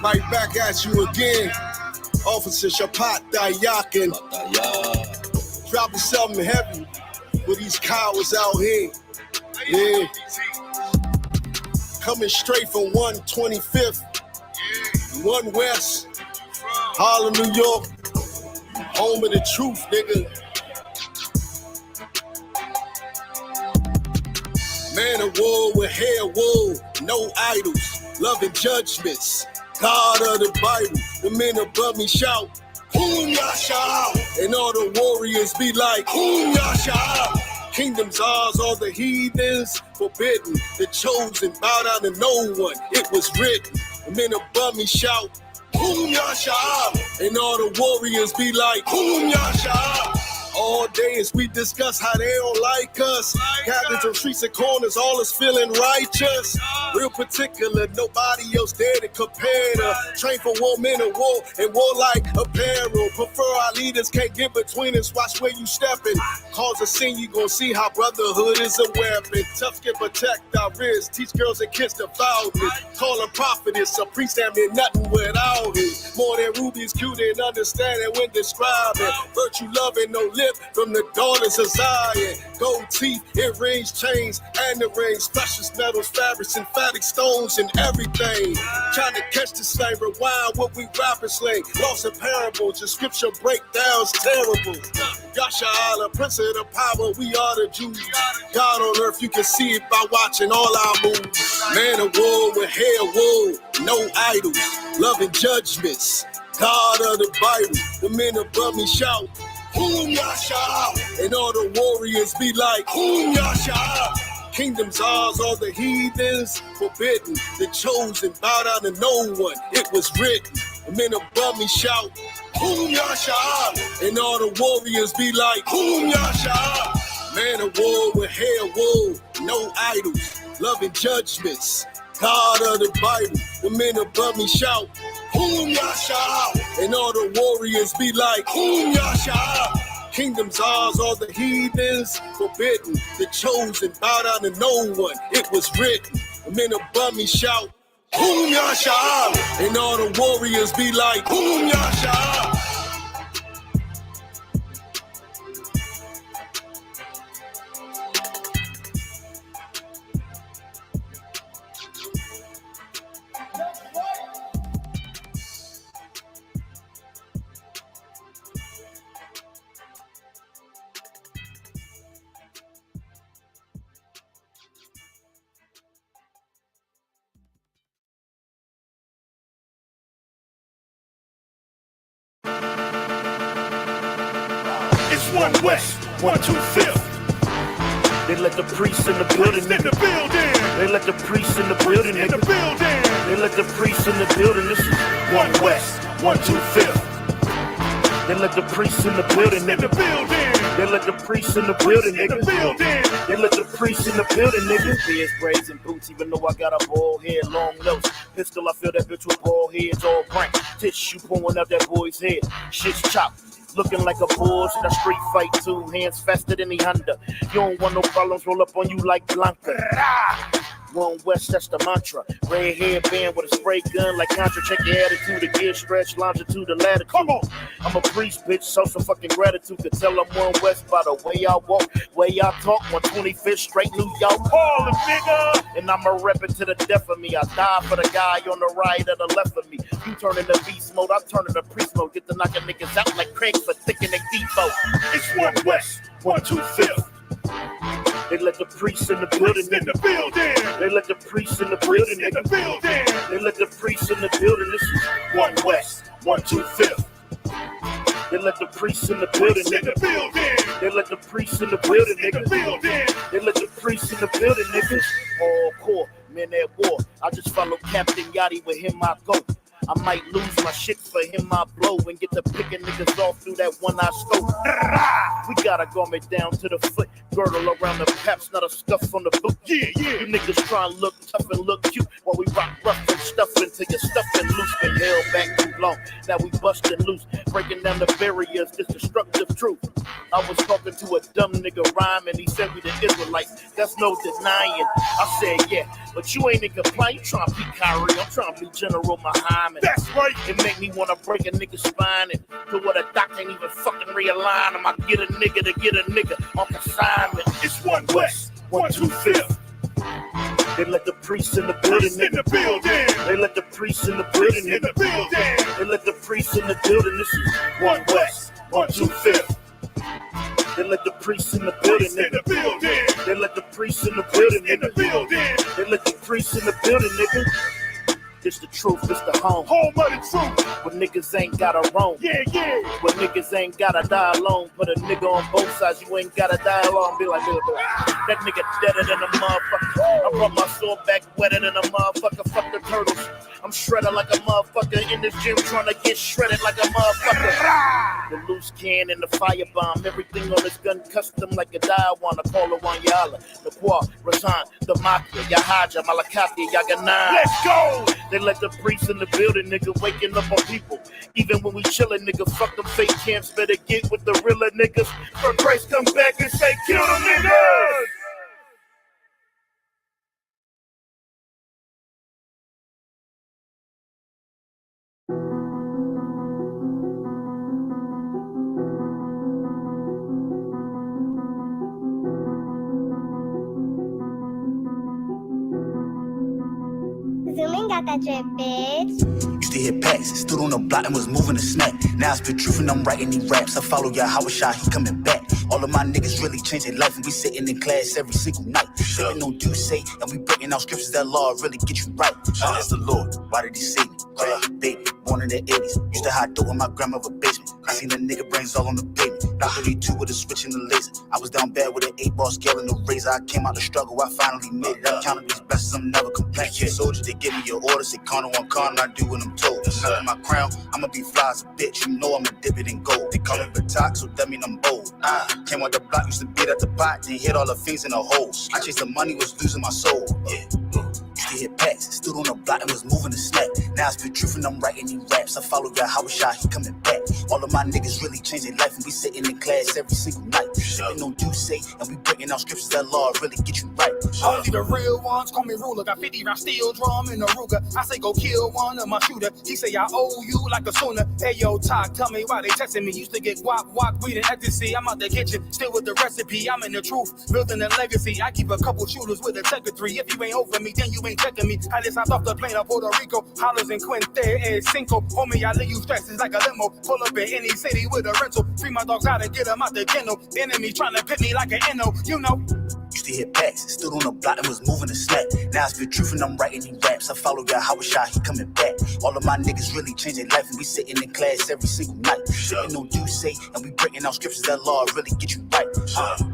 Right back at you again. Officer Shapat Dayakin. Dropping something heavy with these cowards out here. Yeah. Coming straight from 125th, 1 West, Harlem, New York. Home of the truth, nigga. Man of war with hair wool, no idols, loving judgments. God of the Bible, the men above me shout, Whom Yasha? And all the warriors be like, Whom Yasha? Kingdom's ours, all the heathens forbidden. The chosen bow down to no one, it was written. The men above me shout, Whom Yasha? And all the warriors be like, Whom Yasha? All day as we discuss how they don't like us. Captains on streets and corners, all is feeling righteous. Real particular, nobody else there to compare to. Train for war, men of war, and warlike apparel. Prefer our leaders, can't get between us. Watch where you stepping. Cause a scene, you gon' see how brotherhood is a weapon. Tough skin protect our wrists. Teach girls and kids the foulness. Call them prophetess, a priest that mean nothing without it. More than rubies, cute and understanding when describing. Virtue, loving, no lip from the daughters of Zion. Gold teeth, earrings, chains, and the rings. Precious metals, fabrics, emphatic stones, and everything. Trying to catch the slang, rewind what we rappers slang. Lost in parables, the scripture breakdowns terrible. Yasha Allah, Prince of the power, we are the Jews. God on earth, you can see it by watching all our moves. Man of war with hair wool, no idols, loving judgments. God of the Bible, the men above me shout, Whom Yasha? And all the warriors be like, Whom Yasha? Kingdom's ours, all the heathens forbidden. The chosen bow down to no one, it was written. The men above me shout, Whom Yasha? And all the warriors be like, Whom Yasha? Man of war with hair wool, no idols, loving judgments. God of the Bible, the men above me shout, Whom Yasha? And all the warriors be like, Whom Yasha? Kingdom's ours, all the heathens forbidden. The chosen bow down to no one, it was written. The men above me shout, Whom Yasha? And all the warriors be like, Whom Yasha? It's 1 West, 125th. They let the priests in the building. In the building. They let the priests in the building. In the building. They let the priests in the building. This is 1 West, 125th. They let the priests in the building. In the building. They let the priests in the building, In the nigga. building. They let the priests in the building, nigga. Beers, braids, and boots, even though I got a bald head, long nose. Pistol, I feel that bitch with bald heads, all blank. Tissue pulling up that boy's head. Shit's chopped. Looking like a bull, shit a street fight, 2 hands faster than the Honda. You don't want no problems, roll up on you like Blanca. 1 West, that's the mantra. Red hairband with a spray gun like Contra. Check your attitude, the gear stretch, longitude, the latitude. Come on. I'm a priest, bitch, so some fucking gratitude. Could tell I'm 1 West by the way I walk, way I talk. 125th straight New York. Call it, nigga. And I'ma rep it to the death of me. I die for the guy on the right or the left of me. You turn into beast mode, I turn into priest mode. Get to knocking niggas out like Craig for thinking they depot. It's 1 West, 125th. They let the priests in the building. In the building. They let the priests in the building. In the building. They let the priests in the building. This is 1 West, 125th. They let the priests in the building. In the building. They let the priests in the building. In the building. They let the priests in the building, niggas. Hardcore, men at war. I just follow Captain Yachty, with him I go. I might lose my shit, for him I blow and get to picking niggas off through that one-eye scope. We got a garment down to the foot, girdle around the paps, not a scuff on the boot. Yeah, yeah. You niggas try and look tough and look cute while we rock rough and stuff until you're stuffing loose. Been held back too long, now we busting loose, breaking down the barriers, this destructive truth. I was talking to a dumb nigga rhyme and he said we the Israelites, that's no denying. I said, yeah, but you ain't in compliance, you trying to be Kyrie, I'm trying to be General Muhammad. rhyming. That's right. It make me wanna break a nigga's spine and to what a doc can't even fucking realign him. I get a nigga to get a nigga on consignment. It's 1 West, 125th. They let the priests in the building, In the building. They let the priests in the building, In the building. They let the priests in the building. This is 1 West, 125th. They let the priests in the building, In the building. They let the priests in the building, In the building. They let the priests in the building, nigga. It's the truth, it's the home. Home of the truth. When niggas ain't gotta roam. Yeah. When niggas ain't gotta die alone. Put a nigga on both sides, you ain't gotta die alone. Be like, that nigga deader than a motherfucker. I brought my sword back wetter than a motherfucker. Fuck the turtles. I'm shredded like a motherfucker in this gym trying to get shredded like a motherfucker. The loose can and the firebomb. Everything on this gun custom like a Diawana. Call it one Yala. The Kwa, Razan, the Mafia, Yahaja, Malakati, Yaganan. Let's go. They let the priests in the building, nigga, waking up on people. Even when we chillin', nigga, fuck them fake camps. Better get with the realer niggas. For Christ come back and say, kill them niggas. Zooming got that drip, bitch. Used to hit packs, stood on the block and was moving the snack. Now I spit truth and I'm writing these raps. I follow YAHANNA, he coming back. All of my niggas really changed their life and we sitting in class every single night. Sipping no do say and we breaking out scriptures that law really get you right. I asked the Lord, why did he save me? Baby, born in the 80s. Used to hide dope in my grandmother's basement. I seen the nigga brains all on the pavement. Now 32 with a switch and the laser. I was down bad with an 8-ball scale and the razor. I came out the struggle, I finally made it. I counted these blessings, I'm never complaining. Soldiers, they give me your orders, they corner one corner, I do what I'm told. Nothing my crown, I'ma be fly as a bitch. You know I'ma dip it in gold. They call it Batak, so that mean I'm bold. Came out the block, used to beat at the pot, then hit all the things in the holes. I chased the money, was losing my soul. Yeah. Used to hit packs, stood on the block and was moving the snack. Now I spit truth and I'm writing these raps. I follow YAHANNA, he coming back. All of my niggas really changed their life and we sitting in class every single night. Sipping no do say and we breaking out scriptures that law really get you right. Only the real ones call me ruler. Got 50 round steel drum in a Ruger. I say go kill one of my shooter. He say I owe you like a sooner. Hey yo, talk, tell me why they texting me. Used to get guap, breathing ecstasy. I'm out the kitchen, still with the recipe. I'm in the truth, building a legacy. I keep a couple shooters with a Tech 3. If you ain't over me, then you ain't checking me. I just hopped off the plane of Puerto Rico. Hollers and Quinte and Cinco. Homie, I leave you stresses like a limo. Pull up in any city with a rental. Free my dogs out and get them out the kennel. Enemy trying to pit me like an NO, you know. Used to hit packs, stood on the block and was moving the snack. Now I spit truth and I'm writing these raps. I follow YAHANNA, he coming back. All of my niggas really changed their life and we sitting in class every single night. Sipping no do say and we breaking out scriptures that law really get you right.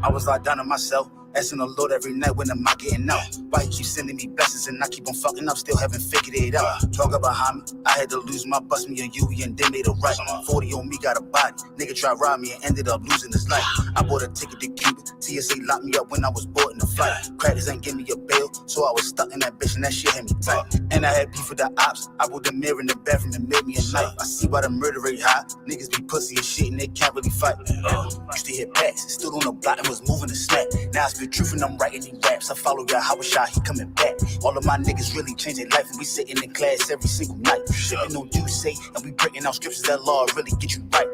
I was locked down on myself. Asking the Lord every night when am I getting out? Why he keep sending me blessings and I keep on fucking up, still haven't figured it out. Talk behind me, I had to lose my bust me and Yui and then made a right. 40 on me, got a body. Nigga tried to rob me and ended up losing his life. I bought a ticket to Cuba, TSA locked me up when I was boarding the flight. Crackers ain't give me a bail, so I was stuck in that bitch and that shit had me tight. And I had beef with the ops, I put the mirror in the bathroom and made me a knife. I see why the murder rate high, niggas be pussy and shit and they can't really fight. Used to hit packs, stood on the block and was moving the snack. Now I spit truth and I'm writing these raps. I follow YAHANNA, he coming back. All of my niggas really changed their life and we sitting in class every single night. Sipping no do say and we breaking out scriptures that law really get you right.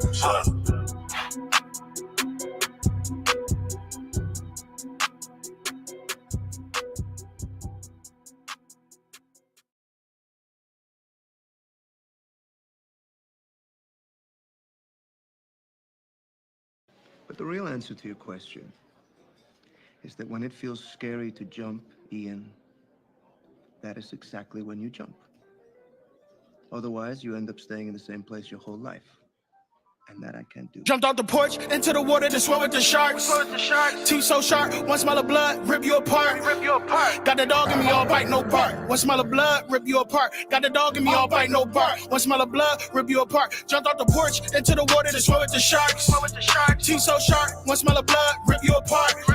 But the real answer to your question is that when it feels scary to jump, Ian, that is exactly when you jump. Otherwise, you end up staying in the same place your whole life. And that I can't do. Jumped off the porch into the water to swim with the sharks. Teeth so sharp, one smell of blood, rip you apart. Got the dog in me, all bite, no bark. One smell of blood, rip you apart. Got the dog in me, all bite, no bark. One smell of blood, rip you apart. Jumped off the porch into the water to swim with the sharks. Teeth so sharp, one smell of blood, rip you apart.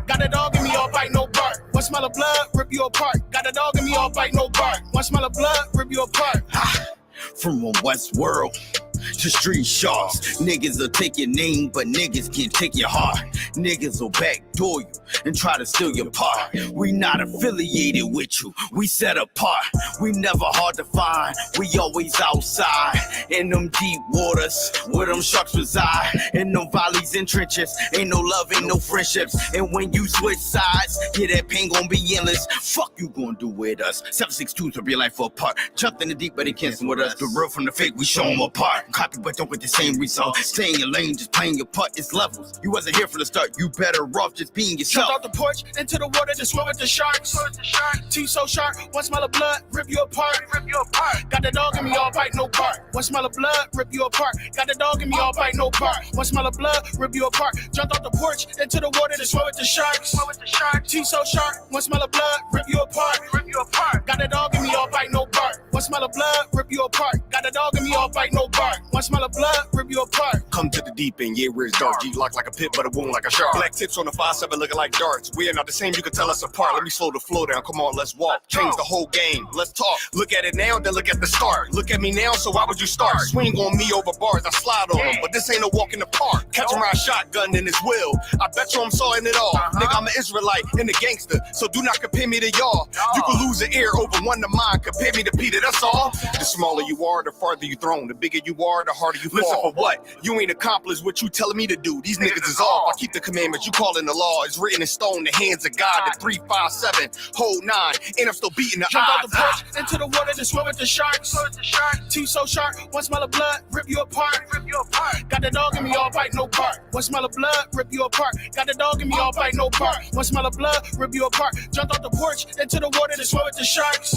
Got the dog in me, all bite, no bark. One smell of blood, rip you apart. Got the dog in me, all bite, no bark. One smell of blood, rip you apart. From a West world. to street sharks. Niggas will take your name, but niggas can't take your heart. Niggas will backdoor you and try to steal your part. We not affiliated with you, we set apart. We never hard to find, we always outside. In them deep waters, where them sharks reside. In them valleys and trenches, ain't no love, ain't no friendships. And when you switch sides, yeah, that pain gon' be endless. Fuck you gon' do with us. 762 to real life apart. Jumped in the deep, but they can't swim with us. The real from the fake, we show them apart. Copy, but don't get the same result. Stay in your lane, just playing your part. It's levels. You wasn't here from the start. You better off just being yourself. Jump out the porch into the water to swim with the sharks. Teeth so sharp, one smell of blood, rip you apart. Got the dog in me, all bite, no part. One smell of blood, rip you apart. Got the dog in me, all bite, no part. One smell of blood, rip you apart. Jumped out the porch into the water to swim with the sharks. Teeth so sharp, one smell of blood, rip you apart. Got the dog in me, all bite, no part. One smell of blood, rip you apart. Got the dog in me, all bite, no part. One smell of blood, rip you apart. Come to the deep end, yeah, where it's dark. G locked like a pit, but a wound like a shark. Black tips on the 5-7 looking like darts. We are not the same, you can tell us apart. Let me slow the flow down, come on, let's walk. Change the whole game, let's talk. Look at it now, then look at the start. Look at me now, so why would you start? Swing on me over bars, I slide on them, but this ain't a walk in the park. Catch my shotgun in his will, I bet you I'm sawing it all. Nigga, I'm an Israelite and a gangster, so do not compare me to y'all. You can lose an ear over one to mine, compare me to Peter, that's all. The smaller you are, the farther you thrown. The bigger you are, the harder you fall. Listen for what? You ain't accomplished what you telling me to do. These niggas is off. I keep the commandments, you calling the law. It's written in stone, the hands of God. The 3, 5, 7, hold 9, and I'm still beating the Jump odds. out the porch into the water to swim with the sharks. Teeth so sharp, one smell of blood, rip you apart. Got the dog in me, all bite, no part. One smell of blood, rip you apart. Got the dog in me, all bite, no part. One smell of blood, rip you apart. Jumped out the porch into the water to swim with the sharks.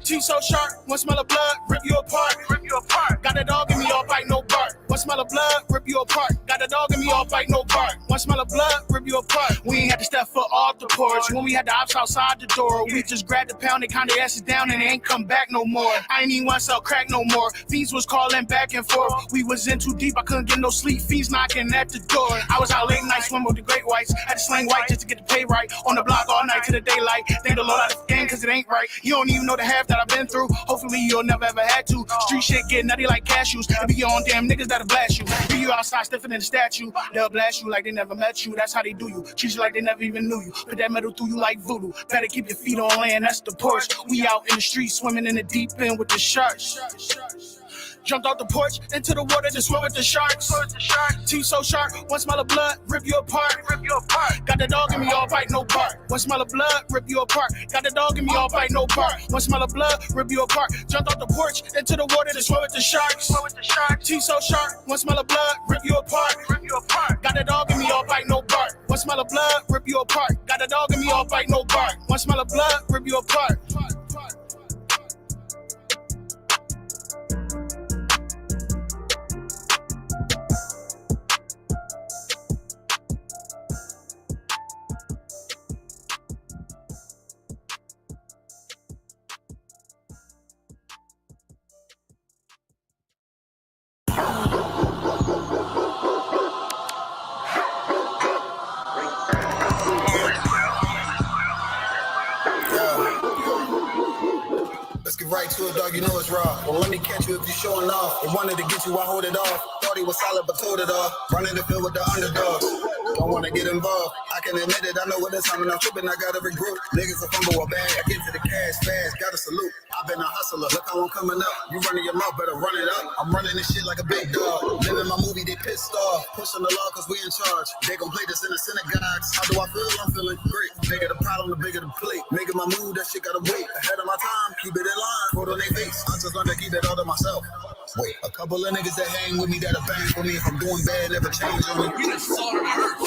Teeth so sharp, one smell of blood, rip you apart. Got the dog in me, all bite, no part. One smell of blood, rip you apart. Got the dog in me, all bite, no part. One smell of blood, rip you apart. We ain't had to step foot off the porch. When we had the ops outside the door, we just grabbed the pound, they counted asses down, and they ain't come back no more. I ain't even want to sell crack no more. Fiends was calling back and forth. We was in too deep, I couldn't get no sleep. Fiends knocking at the door. I was out late night swimming with the great whites. Had to slang white just to get the pay right. On the block all night to the daylight. Thank the Lord out of the game, cause it ain't right. You don't even know the half that I've been through. Hopefully you'll never ever had to. Street shit get nutty like cashews. It be your own damn niggas that'll blast you. Be you outside stiffing in the statue. They'll blast you like they never met you. That's how they do you. Treat you like they never even knew you. Put that metal through you like voodoo. Better keep your feet on land, that's the porch. We out in the street swimming in the deep end with the sharks. Jumped out the porch into the water to swim with the sharks. Teeth so sharp, one smell of blood, rip you apart. Got the dog in me, all bite, no part. One smell of blood, rip you apart. Got the dog in me, all bite, no part. One smell of blood, rip you apart. Jumped out the porch into the water to swim with the sharks. Teeth so sharp, one smell of blood, rip you apart. Got the dog in me, all bite, no part. One smell of blood, rip you apart. Got the dog in me, all bite, no part. One smell of blood, rip you apart. Right to it, dog, you know it's raw. Well, let me catch you if you're showing off. They wanted to get you, I hold it off. Thought he was solid, but told it off. Running the field with the underdogs. Don't want to get involved. I can admit it, I know what it's time and I'm tripping, I gotta regroup. Niggas will fumble a bag, I get to the cash fast, gotta salute. I've been a hustler, look how I'm coming up. You running your mouth, better run it up. I'm running this shit like a big dog. Living my movie, they pissed off. Pushing the law cause we in charge. They gon' play this in the synagogues. How do I feel? I'm feeling great. Bigger the problem, the bigger the plate. Making my move, that shit gotta wait. Ahead of my time, keep it in line. Put on their face, I just learned to keep it all to myself. Wait, a couple of niggas that hang with me that'll bang for me. If I'm doing bad, never change on me. We the salt of the earth.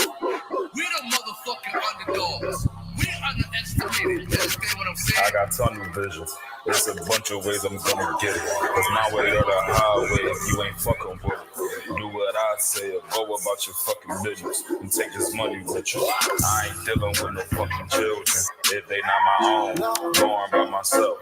We the motherfucking underdogs. We underestimated. You understand what I'm saying? I got tunnel vision. There's a bunch of ways I'm gonna get it. Cause my way or the highway, if you ain't fucking with it. Do what I say or go about your fucking business and take this money with you. I ain't dealing with no fucking children. If they not my own, going by myself.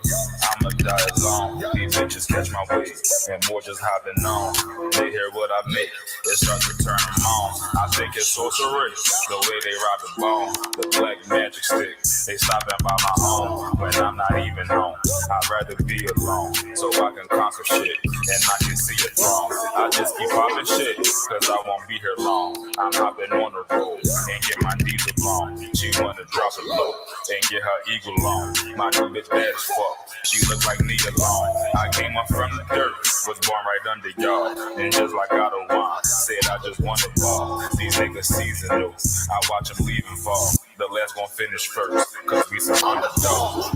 I'ma die alone. These bitches catch my wave and more just hopping on. They hear what I make, it starts to turn them on. I think it's sorcery, the way they rob the bone. The black magic stick, they stopping by my home when I'm not even home. I'd rather be alone, so I can conquer shit, and I can see it wrong. I just keep popping shit, cause I won't be here long. I'm hopping on the road, and get my knees along. She wanna drop it low, and get her eagle on. My new bitch bad as fuck, she look like me alone. I came up from the dirt, was born right under y'all, and just like out of wine, said I just want to ball. These niggas seasonal, I watch them leave and fall. The last gon' finish first, cause we some underdogs.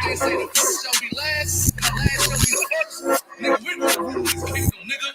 They say the first shall be last, and the last shall be first. Nigga, we don't rule this kingdom, nigga.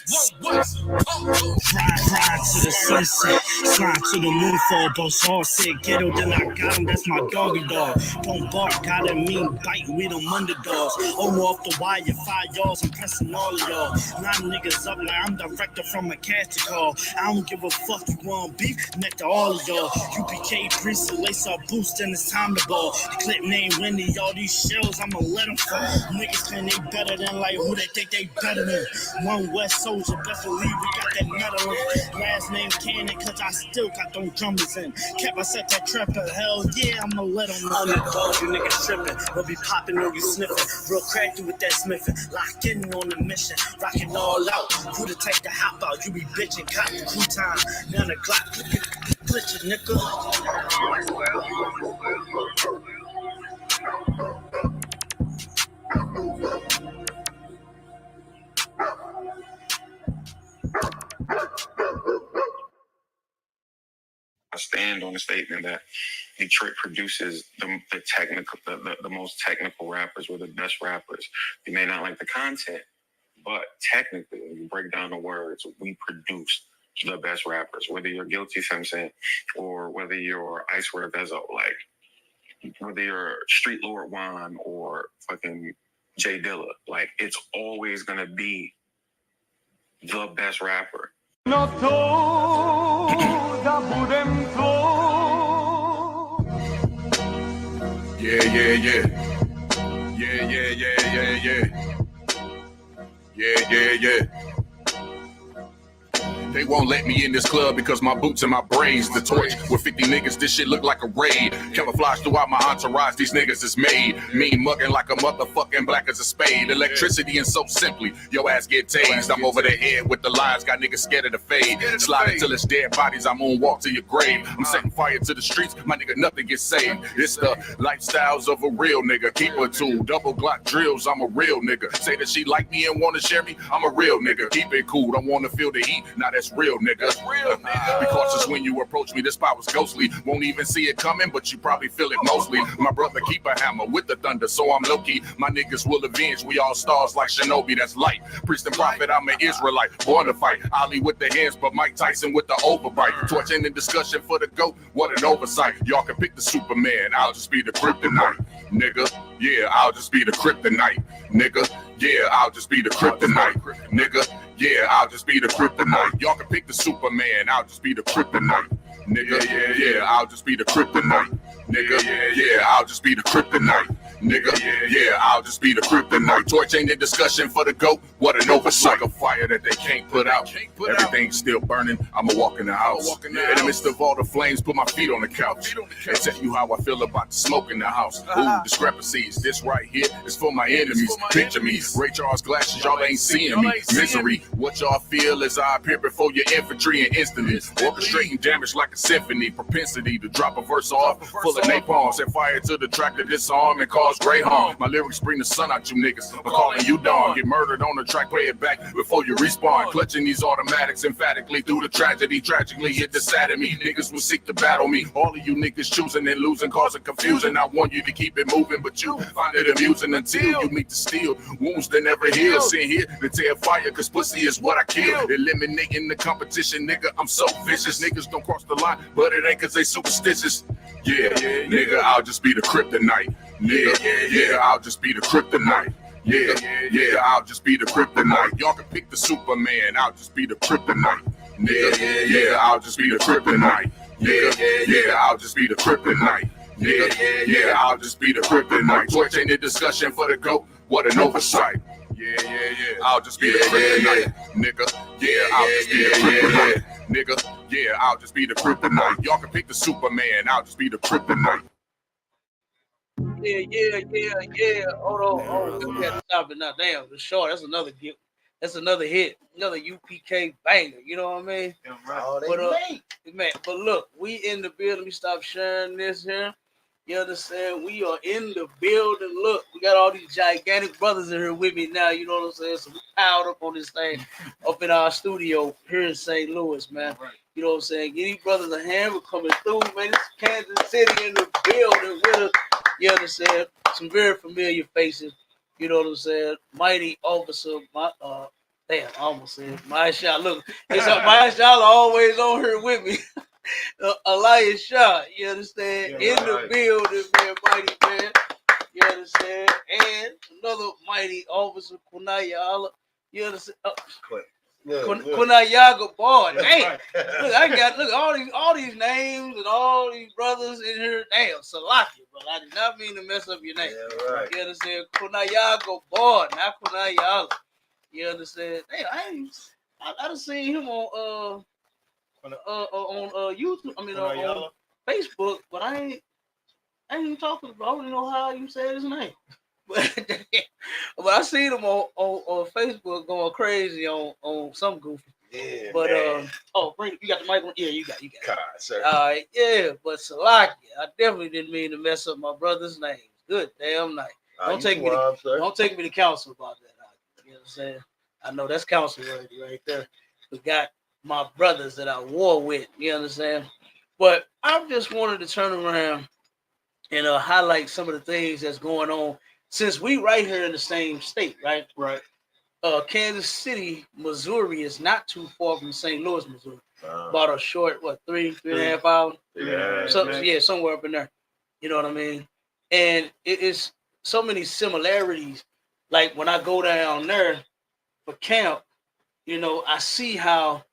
This one West. Ride to the sunset, slide to the moon fall. Boss all said ghetto, then I got him, that's my doggy dog. Don't bark, gotta mean bite, we them underdogs. Over off the wire, 5 yards, I'm pressing all of y'all. 9 niggas up like I'm director from a casting call. I don't give a fuck, you want beef, neck to all of y'all. UPK priest, lace up boost, and it's time to ball. The clip name Winnie, all these shells, I'ma let them fall. Niggas think they better than like who they think they better than. One West soldier, best believe we got that metal in. Last name Cannon, cause I still got them drummers in. Kept us at that trapper, hell yeah, I'ma let them know. Underdog, you niggas tripping, we'll be popping or you sniffing. Real crafty with that smithing, locked in on the mission, rocking all out. Who the type to hop out, you be bitching, cop the crew time. Now the Glock, glitch it, nigga. I stand on the statement that Detroit produces the most technical rappers, or the best rappers. You may not like the content, but technically, when you break down the words, we produce the best rappers. Whether you're Guilty Simpson, or whether you're Icewear Vezo, like whether you're Street Lord Juan or fucking Jay Dilla, like it's always gonna be the best rapper. No toda budem to. Yeah. They won't let me in this club because my boots and my braids. The torch with 50 niggas, this shit look like a raid. Camouflage throughout my entourage, these niggas is made. Mean mugging like a motherfucking black as a spade. Electricity and so simply, your ass get tased. I'm over the head with the lines, got niggas scared of the fade. Slide until it's dead bodies, I moonwalk to your grave. I'm setting fire to the streets, my nigga, nothing gets saved. It's the lifestyles of a real nigga. Keep a tool, double Glock drills, I'm a real nigga. Say that she like me and wanna share me, I'm a real nigga. Keep it cool, don't wanna feel the heat, now that's real nigga. Be cautious when you approach me, this spot was ghostly. Won't even see it coming, but you probably feel it mostly. My brother keep a hammer with the thunder, so I'm low-key. My niggas will avenge, we all stars like Shinobi, that's light. Priest and prophet, I'm an Israelite, born to fight. Ali with the hands, but Mike Tyson with the overbite. Torching the discussion for the GOAT, what an oversight. Y'all can pick the Superman, I'll just be the kryptonite. Nigga, yeah, I'll just be the kryptonite. Nigga, yeah, I'll just be the kryptonite. Nigga, yeah, I'll just be the kryptonite. Y'all can pick the Superman, I'll just be the kryptonite. Nigga, yeah, I'll just be the kryptonite. Nigga, yeah, I'll just be the kryptonite. Nigga, yeah, I'll just be the kryptonite. Torch ain't in discussion for the GOAT, what an oversight. Like a fire that they can't put out. Everything's still burning, I'ma walk in the house. In the midst of all the flames, put my feet on the couch. And tell you how I feel about the smoke in the house. Ooh, discrepancies, this right here is for my enemies. Picture me, Ray Charles glasses, y'all ain't seeing me. Misery, what y'all feel as I appear before your infantry and instantly orchestrating damage like a symphony. Propensity to drop a verse off full of napalm. Set fire to the track to disarm and cause great harm. My lyrics bring the sun out you niggas. I'm calling you dawn. Get murdered on the track, play it back before you respawn. Clutching these automatics emphatically through the tragedy. Tragically, it decided me. Niggas will seek to battle me. All of you niggas choosing and losing, causing confusion. I want you to keep it moving, but you find it amusing until you meet the steel. Wounds that never heal. Sitting here to tear fire, cause pussy is what I kill. Eliminating the competition, nigga, I'm so vicious. Niggas don't cross the line, but it ain't cause they superstitious. Yeah, nigga, I'll just be the kryptonite. Yeah, I'll just be the kryptonite. Yeah, I'll just be the kryptonite. Y'all can pick the Superman, I'll just be the kryptonite. Nigga, yeah, I'll just be the kryptonite. Yeah, I'll just be the kryptonite. Yeah, I'll just be the kryptonite. Torch ain't a discussion for the GOAT, what an oversight. Yeah, I'll just be the kryptonite, nigga. Yeah, I'll just be the kryptonite, nigga. Yeah, I'll just be the kryptonite. Y'all can pick the Superman, I'll just be the kryptonite. Yeah. Hold on. We had to stop it now. Damn, the short. That's another gift. That's another hit. Another UPK banger. You know what I mean? Oh, they But man, but look, we in the building. We stop sharing this here. You understand? We are in the building. Look, we got all these gigantic brothers in here with me now. You know what I'm saying? So we piled up on this thing up in our studio here in St. Louis, man. You know what I'm saying? Give these brothers a hand for coming through, man. This is Kansas City in the building with us. You understand? Some very familiar faces. You know what I'm saying? Mighty officer, damn, I almost said my shot. Look, it's my shot always on here with me. Elias Shaw, you understand? In the building, man, mighty man. You understand? And another mighty officer, Kunayala. You understand? Kunayaga boy. Damn. Look, I got all these names and all these brothers in here. Damn, Salaki, bro. I did not mean to mess up your name. You understand? Kunayaga boy, not Kunayala. You understand? Damn, I done seen him on YouTube. I mean on Facebook, but I ain't talking about. I don't even know how you say his name. But I seen him on Facebook going crazy on some goofy. Yeah. But man. you got the mic on? Yeah, you got. God, sir. All right, yeah. But Salaki, I definitely didn't mean to mess up my brother's name. Good damn night. Don't take me to counsel about that. You know what I'm saying? I know that's counsel worthy right there. We got my brothers that I war with. You understand? But I just wanted to turn around and highlight some of the things that's going on since we right here in the same state, right? Right. Kansas City, Missouri is not too far from St. Louis, Missouri. About a short, three and a half hours? Yeah, somewhere up in there. You know what I mean? And it is so many similarities. Like when I go down there for camp, you know, I see how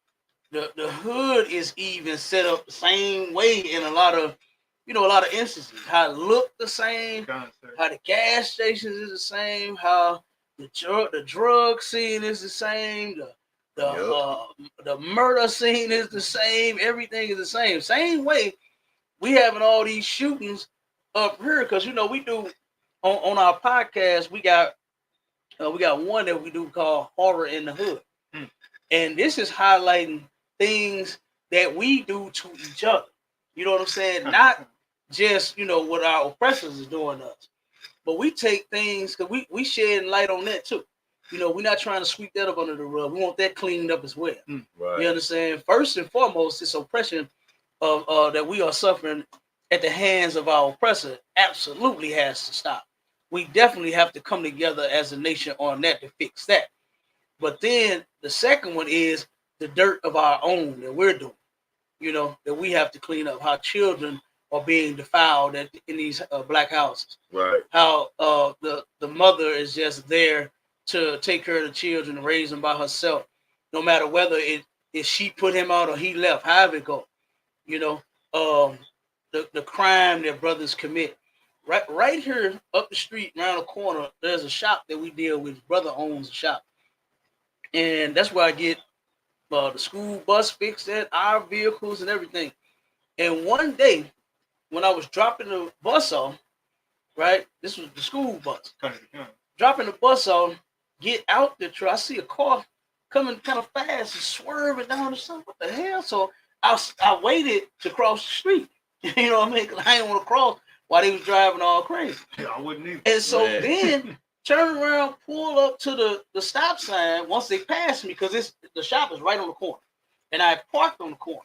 the hood is even set up the same way in a lot of instances. How it look the same, how the gas stations is the same, how the drug scene is the same, the murder scene is the same, everything is the same. Same way we having all these shootings up here, because we do on our podcast, we got one that we do called Horror in the Hood. And this is highlighting things that we do to each other. You know what I'm saying? Not just, what our oppressors is doing to us. But we take things, because we shedding light on that too. We're not trying to sweep that up under the rug. We want that cleaned up as well. Right. You understand? First and foremost, this oppression of that we are suffering at the hands of our oppressor absolutely has to stop. We definitely have to come together as a nation on that to fix that. But then the second one is the dirt of our own that we're doing, that we have to clean up. How children are being defiled in these black houses. Right. How the mother is just there to take care of the children and raise them by herself, no matter whether if she put him out or he left, however it go. The crime that brothers commit. Right here up the street, around the corner, there's a shop that we deal with. His brother owns a shop. And that's where I get the school bus fixed at, our vehicles and everything. And one day, when I was dropping the bus off, right? This was the school bus. Dropping the bus off, get out the truck. I see a car coming kind of fast and swerving down the street. What the hell? So I waited to cross the street. You know what I mean? Because I didn't want to cross while they was driving all crazy. Yeah, I wouldn't either. And so then turn around, pull up to the stop sign once they pass me, because the shop is right on the corner. And I parked on the corner.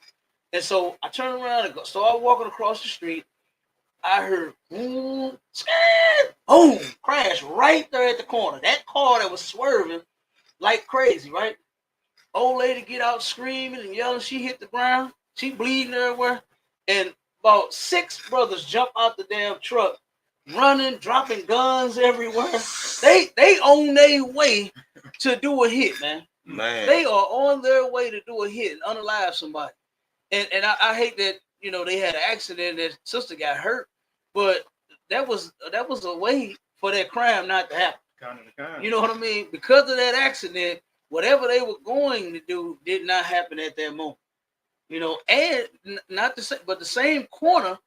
And so I turned around and started walking across the street. I heard boom, crash right there at the corner. That car that was swerving like crazy, right? Old lady get out screaming and yelling. She hit the ground. She bleeding everywhere. And about 6 brothers jump out the damn truck, running, dropping guns everywhere. They on their way to do a hit, man. They are on their way to do a hit and unalive somebody. And I hate that, they had an accident, that sister got hurt, but that was a way for that crime not to happen. You know what I mean? Because of that accident, whatever they were going to do did not happen at that moment. And not the same, but the same corner,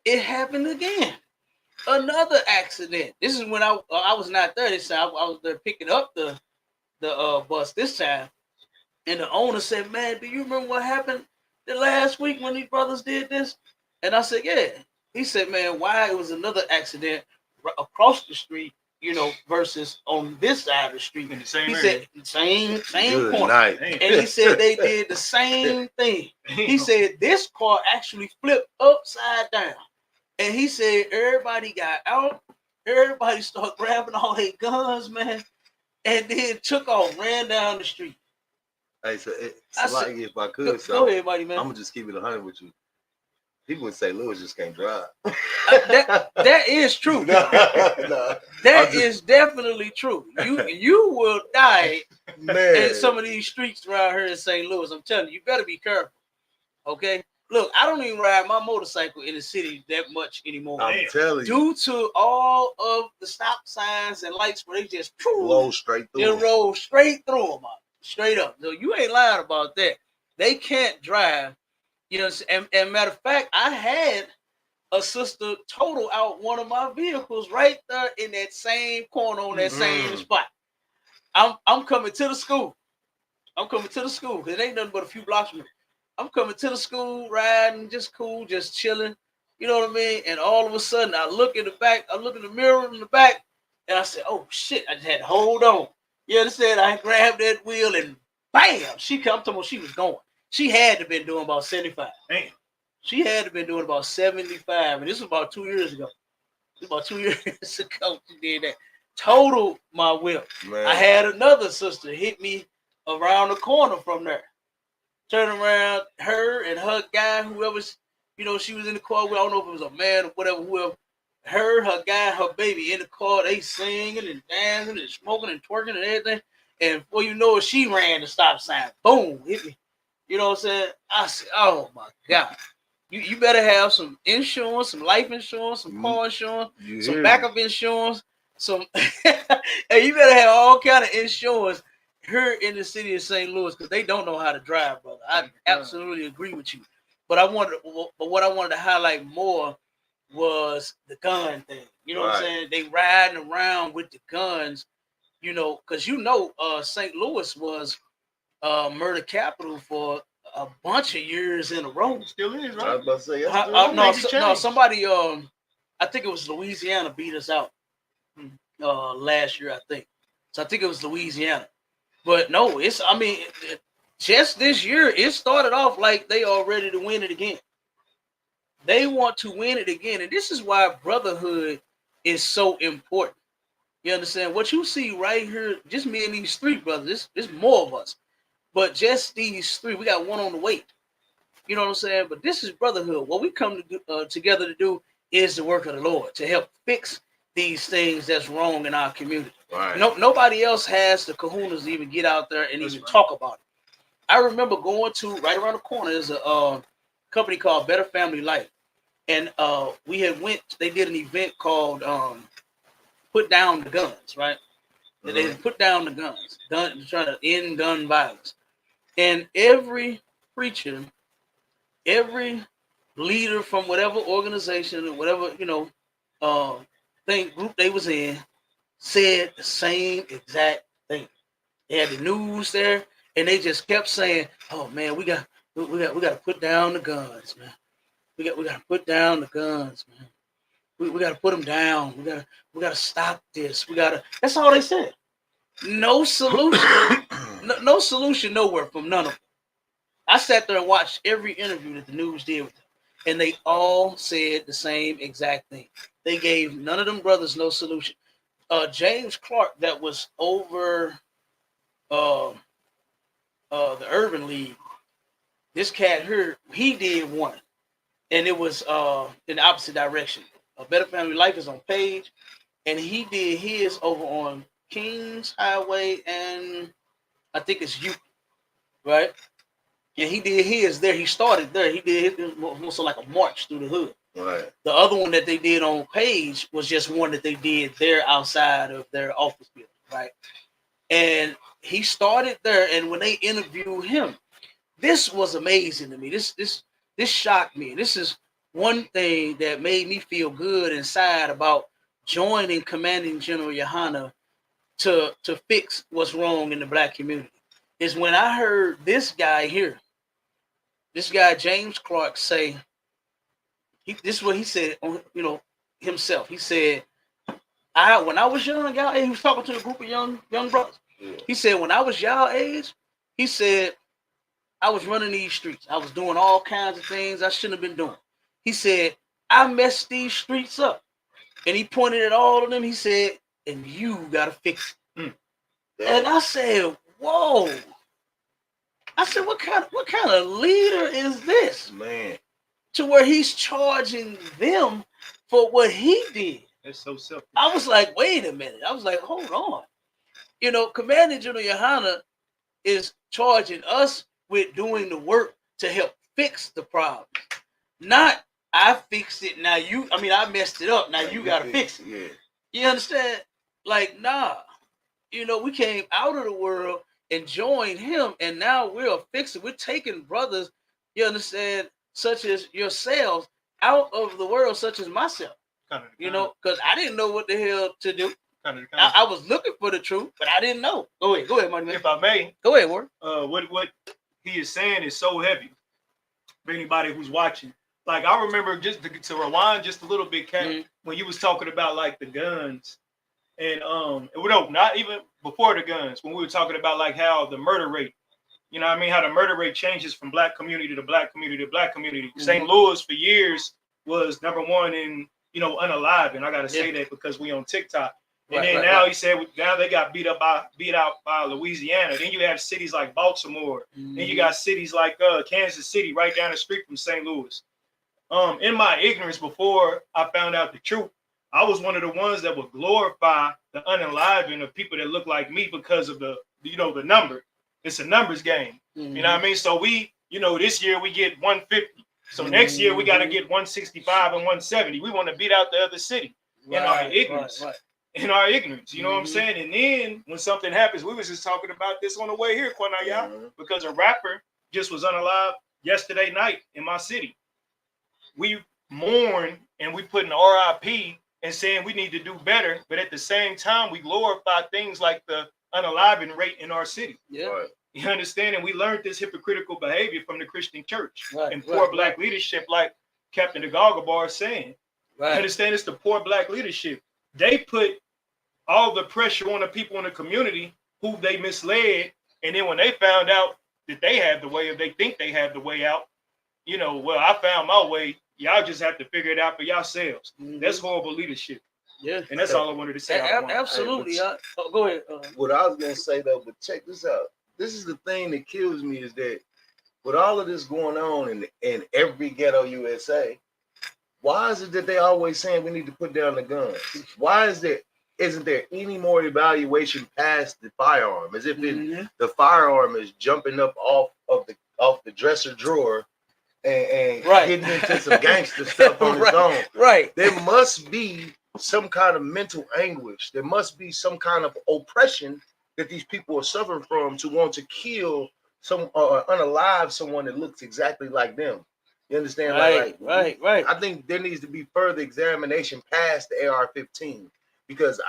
it happened again. Another accident. This is when I was not there this time. I was there picking up the bus this time, and the owner said, "Man, do you remember what happened the last week when these brothers did this?" And I said, "Yeah." He said, "Man, why it was another accident across the street, you know, versus on this side of the street." In the same he area. said, same Good corner. night. And he said they did the same thing. He said this car actually flipped upside down. And he said everybody got out, everybody started grabbing all their guns, man, and then took off, ran down the street. Hey, so I said, if I could, go ahead, buddy, man. I'm gonna just keep it 100 with you. People in St. Louis just can't drive. That is true. That is definitely true. You will die in some of these streets around here in St. Louis. I'm telling you, you better be careful. Okay. Look, I don't even ride my motorcycle in the city that much anymore. I'm telling you. Due to all of the stop signs and lights where they just blow straight through. They roll straight through them, straight up. So you ain't lying about that. They can't drive. You know, and matter of fact, I had a sister total out one of my vehicles right there in that same corner on that same spot. I'm coming to the school. Because it ain't nothing but a few blocks from me. I'm coming to the school, riding, just cool, just chilling. You know what I mean? And all of a sudden, I look in the back, I look in the mirror in the back, and I said, "Oh shit!" I just had to hold on. You understand? I grabbed that wheel and bam! She come to me. She was going. She had to been doing about 75. Damn. She had to been doing about 75, and this was about 2 years ago. This was about 2 years ago she did that. Total my wheel. Man. I had another sister hit me around the corner from there. Turn around, her and her guy, whoever's, you know, she was in the car with, I don't know if it was a man or whatever, whoever, her guy, her baby in the car, they singing and dancing and smoking and twerking and everything. And before you know it, she ran the stop sign. Boom, hit me. You know what I'm saying? I said, oh my God. You better have some insurance, some life insurance, some car insurance, some backup insurance, some and you better have all kind of insurance here in the city of St. Louis, because they don't know how to drive, brother. I absolutely agree with you. But what I wanted to highlight more was the gun thing. You know what I'm saying? They riding around with the guns, you know, because St. Louis was murder capital for a bunch of years in a row. Still is, right? I was about to say, no, somebody, I think it was Louisiana beat us out last year, I think. So I think it was Louisiana. But no, just this year, it started off like they are ready to win it again. They want to win it again. And this is why brotherhood is so important. You understand? What you see right here, just me and these three brothers, there's more of us. But just these three, we got one on the way. You know what I'm saying? But this is brotherhood. What we come to do, together to do is the work of the Lord, to help fix these things that's wrong in our community. Right. Nobody else has the kahunas to even get out there and even talk about it. I remember going to, right around the corner, there's a company called Better Family Life. And they did an event called Put Down the Guns, right? Mm-hmm. They put down the guns, trying to end gun violence. And every preacher, every leader from whatever organization or whatever, group they was in, said the same exact thing. They had the news there, and they just kept saying, "Oh man, we got to put down the guns, man. We got to put down the guns, man. We got to put them down. We got to stop this. That's all they said. No solution. no solution nowhere from none of them. I sat there and watched every interview that the news did with them, and they all said the same exact thing. They gave none of them brothers no solution. James Clark, that was over the Urban League, this cat here, he did one, and it was in the opposite direction. A Better Family Life is on Page, and he did his over on Kings Highway, and I think it's you, right? And he did his there. He started there. He did his almost like a march through the hood. Right. The other one that they did on Page was just one that they did there outside of their office building, right? And he started there, and when they interviewed him, this was amazing to me. This shocked me. This is one thing that made me feel good inside about joining Commanding General YAHANNA to fix what's wrong in the black community is when I heard this guy here, this guy James Clark say, this is what he said on, himself. He said, when I was young, y'all, he was talking to a group of young brothers. Yeah. He said, when I was y'all age, he said, I was running these streets. I was doing all kinds of things I shouldn't have been doing. He said, I messed these streets up. And he pointed at all of them. He said, and you got to fix it. Mm. And I said, whoa. I said, what kind of leader is this? Man. To where he's charging them for what he did. That's so selfish. I was like, wait a minute. I was like, hold on. Commanding General YAHANNA is charging us with doing the work to help fix the problem. Not, I fixed it, now I messed it up, now you got to fix it. Yeah. You understand? Like, nah. We came out of the world and joined him, and now we're fixing. We're taking brothers, you understand, such as yourselves, out of the world, such as myself. Because I didn't know what the hell to do. I was looking for the truth, but I didn't know. Go ahead, my man. If I may. Go ahead, Warren. What he is saying is so heavy for anybody who's watching. Like, I remember, just to rewind just a little bit, Kat, when you was talking about like the guns, and not even before the guns, when we were talking about like how the murder rate, how the murder rate changes from black community to black community to black community. St. Louis for years was number one in unalive, and I gotta say that because we on TikTok. And then now he said now they got beat out by Louisiana. Then you have cities like Baltimore. Then you got cities like Kansas City right down the street from St. Louis. In my ignorance, before I found out the truth, I was one of the ones that would glorify the unenlivened of people that look like me because of the number. It's a numbers game. You know what I mean? So we, this year we get 150. So next year we got to get 165 and 170. We want to beat out the other city in our ignorance. In our ignorance, you know what I'm saying? And then when something happens, we was just talking about this on the way here, Quanaya, because a rapper just was unalive yesterday night in my city. We mourn and we put an RIP and saying we need to do better, but at the same time, we glorify things like the unaliving rate in our city. Yeah. Right. You understand? And we learned this hypocritical behavior from the Christian church and poor black leadership, like Captain Bar is saying. Right. You understand? It's the poor black leadership. They put all the pressure on the people in the community who they misled. And then when they found out that they have the way, or they think they have the way out, I found my way. Y'all just have to figure it out for yourselves. That's horrible leadership. Yeah. And that's all I wanted to say. Absolutely. Go ahead. What I was going to say, though, but check this out. This is the thing that kills me is that with all of this going on in every ghetto USA, why is it that they always saying we need to put down the guns? Why isn't there any more evaluation past the firearm? As if the firearm is jumping up off the dresser drawer and getting into some gangster stuff on its own. Right. There must be some kind of mental anguish. There must be some kind of oppression that these people are suffering from to want to kill unalive someone that looks exactly like them. You understand? Right. I think there needs to be further examination past the AR-15 because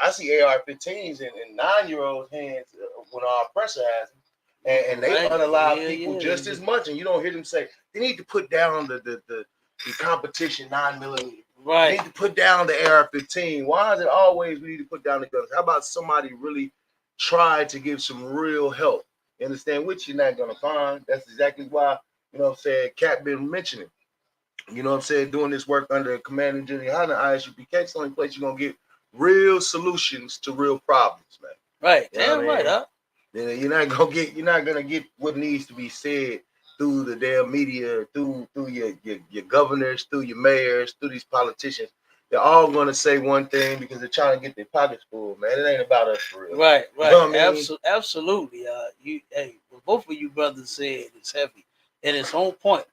I see AR-15s in 9-year-olds' hands when our oppressor has them, and they unalive people just as much. And you don't hear them say they need to put down the competition 9mm. Right. They need to put down the AR-15. Why is it always we need to put down the guns? How about somebody really try to give some real help? You understand? Which you're not gonna find. That's exactly why. You know what I'm saying? Cat been mentioning. You know what I'm saying? Doing this work under Commanding General YAHANNA, ISUPK, it's the only place you're gonna get real solutions to real problems, man. Right. Damn right, huh? Then you're not gonna get what needs to be said through the damn media, through your governors, through your mayors, through these politicians. They're all gonna say one thing because they're trying to get their pockets full, man. It ain't about us for real. Right. You know what I mean? Absolutely. What both of you brothers said is heavy. And it's on point.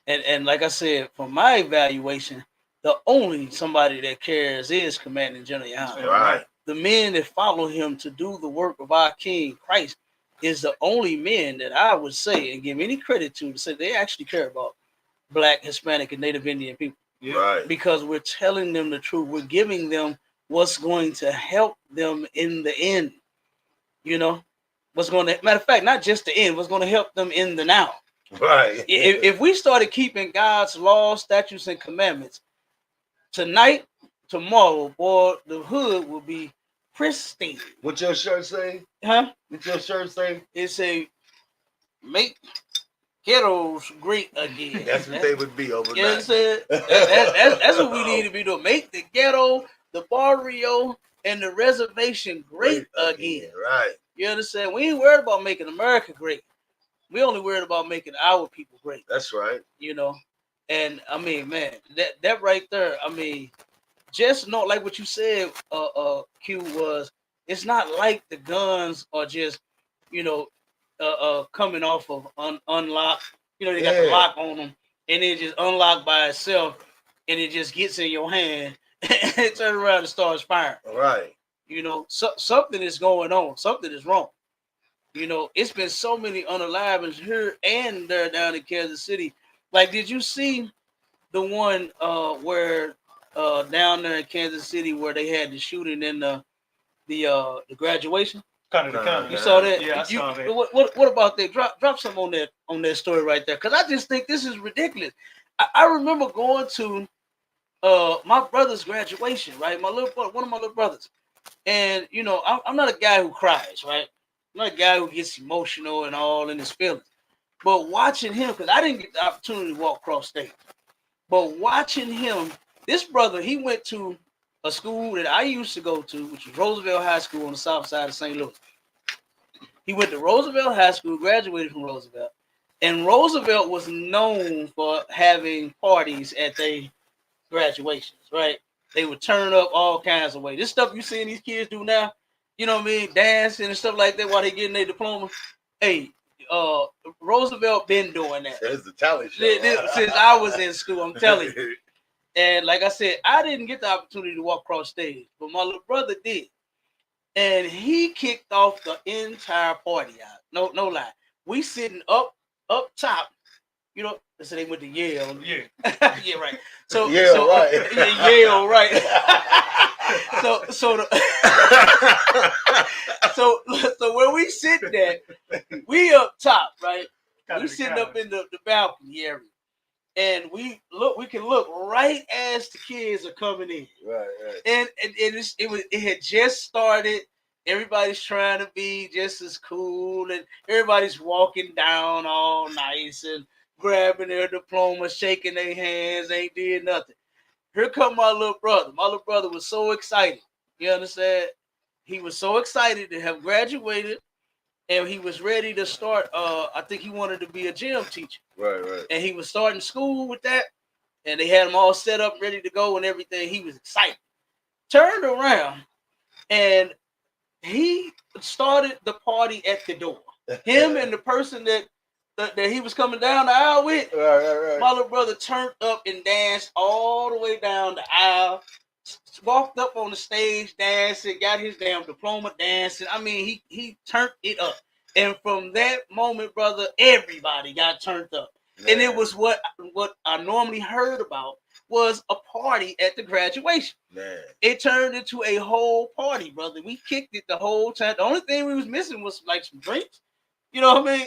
And like I said, from my evaluation, the only somebody that cares is Commanding General YAHANNA. Right. The men that follow him to do the work of our King Christ is the only men that I would say and give any credit to say they actually care about Black, Hispanic, and Native Indian people. Right. Because we're telling them the truth. We're giving them what's going to help them in the end. You know, what's going to, matter of fact, not just the end, what's going to help them in the now. Right. If we started keeping God's laws, statutes, and commandments tonight, tomorrow, boy, the hood will be pristine. What your shirt say? Huh? What your shirt say? It say, make ghettos great again. That's what they would be overnight. You know what I'm saying? That's what we need to be doing. Make the ghetto, the barrio, and the reservation great again. Right. You understand? We ain't worried about making America great. We only worried about making our people great. That's right. You know? And I mean, man, that right there, I mean, just know, like what you said, Q, was, it's not like the guns are just, you know, coming off of unlock. You know, they got the lock on them, and it just unlock by itself, and it just gets in your hand, and it turns around and starts firing. Right. You know, something is going on. Something is wrong. You know, it's been so many unalivings here and there down in Kansas City. Like, did you see the one where down there in Kansas City where they had the shooting in the graduation? You saw that? Yeah, I saw that. What about that? Drop some on that story right there, because I just think this is ridiculous. I remember going to my brother's graduation, right? One of my little brothers, and you know, I'm not a guy who cries, right? I'm not a guy who gets emotional and all in his feelings. But watching him, because I didn't get the opportunity to walk across stage, but watching him, this brother, he went to a school that I used to go to, which was Roosevelt High School on the south side of St. Louis. He went to Roosevelt High School, graduated from Roosevelt, and Roosevelt was known for having parties at their graduations, right? They would turn up all kinds of ways. This stuff you seeing these kids do now, you know what I mean, dancing and stuff like that while they getting their diploma. Hey, Roosevelt been doing that. There's the talent show. Since I was in school, I'm telling you. And like I said, I didn't get the opportunity to walk across stage, but my little brother did. And he kicked off the entire party out. No lie. We sitting up top, you know, so they went to Yale. Yeah. Yeah, right. So Yale, right. Yeah, Yale, right. So where we sitting at, we up top, right? We sitting up in the balcony area. And we can look right as the kids are coming in. Right. And it had just started. Everybody's trying to be just as cool, and everybody's walking down all nice and grabbing their diploma, shaking their hands, ain't did nothing. Here come my little brother. My little brother was so excited. You understand? He was so excited to have graduated, and he was ready to start. I think he wanted to be a gym teacher. Right. And he was starting school with that, and they had him all set up, ready to go, and everything. He was excited. Turned around, and he started the party at the door. Him and the person that he was coming down the aisle with. Right. My little brother turned up and danced all the way down the aisle. Walked up on the stage dancing, got his damn diploma dancing. I mean, he turned it up. And from that moment, brother, everybody got turned up. Man. And it was what I normally heard about was a party at the graduation. Man. It turned into a whole party, brother. We kicked it the whole time. The only thing we was missing was like some drinks. You know what I mean?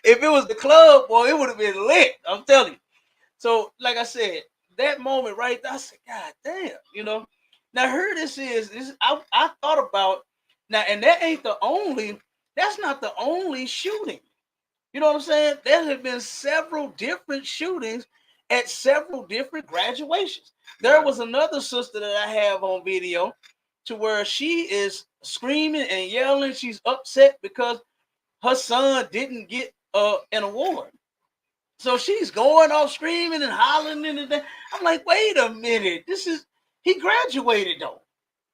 If it was the club, boy, it would have been lit. I'm telling you. So, like I said, that moment right there, I said, God damn, you know. Now, here this is. I thought about now, and that's not the only shooting. You know what I'm saying? There have been several different shootings at several different graduations. There was another sister that I have on video to where she is screaming and yelling. She's upset because her son didn't get an award. So she's going off screaming and hollering and I'm like, wait a minute. He graduated though.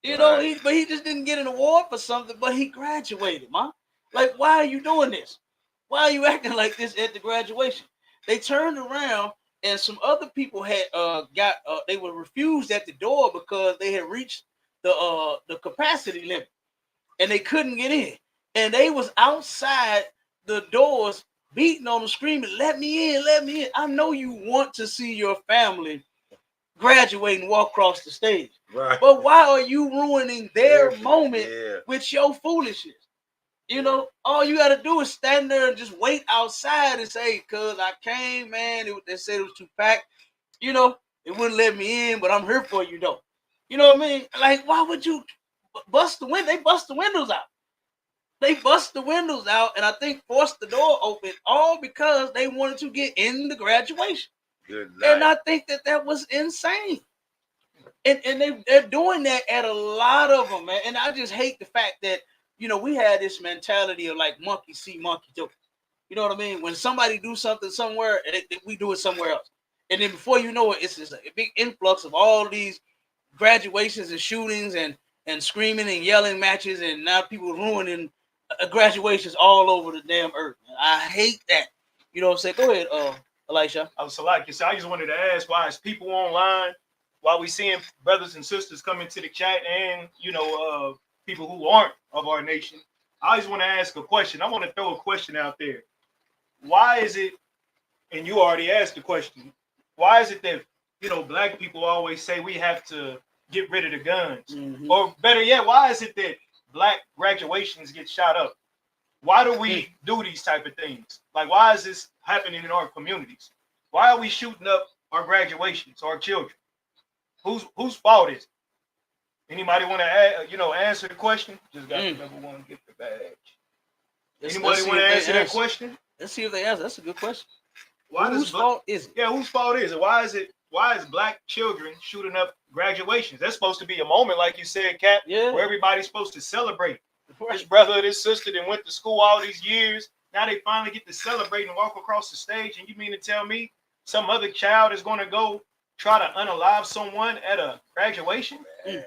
You know, but he just didn't get an award for something, but he graduated, man. Like, why are you doing this? Why are you acting like this at the graduation? They turned around and some other people had they were refused at the door because they had reached the capacity limit and they couldn't get in. And they was outside the doors beating on them, screaming, "Let me in, let me in." I know you want to see your family graduate and walk across the stage. Right. But why are you ruining their moment with your foolishness? You know, all you got to do is stand there and just wait outside and say, "Cuz I came, man. They said it was too packed. You know, it wouldn't let me in, but I'm here for you, though." You know what I mean? Like, why would you bust the window? They bust the windows out. They bust the windows out, and I think forced the door open, all because they wanted to get in the graduation. Good night. And I think that was insane. And they're doing that at a lot of them, man. And I just hate the fact that, you know, we had this mentality of like monkey see, monkey do. You know what I mean? When somebody do something somewhere, we do it somewhere else. And then before you know it, it's just a big influx of all these graduations and shootings and screaming and yelling matches, and now people ruining graduations all over the damn earth. I hate that. You know what I'm saying? Go ahead, Elisha. I was like, I just wanted to ask, why is people online, why we seeing brothers and sisters come into the chat, and you know, people who aren't of our nation? I just want to ask a question. I want to throw a question out there. Why is it, and you already asked the question, why is it that, you know, black people always say we have to get rid of the guns? Mm-hmm. Or better yet, why is it that black graduations get shot up? Why do we do these type of things? Like, why is this happening in our communities? Why are we shooting up our graduations, our children? Whose fault is it? Anybody want to answer the question? Just got to number one, get the badge. Anybody want to answer that question? Let's see if they answer. That's a good question. Whose fault is it? Yeah, whose fault is it? Why is black children shooting up graduations? That's supposed to be a moment, like you said, Cap, where everybody's supposed to celebrate. This brother or this sister that went to school all these years, now they finally get to celebrate and walk across the stage. And you mean to tell me some other child is going to go try to unalive someone at a graduation? And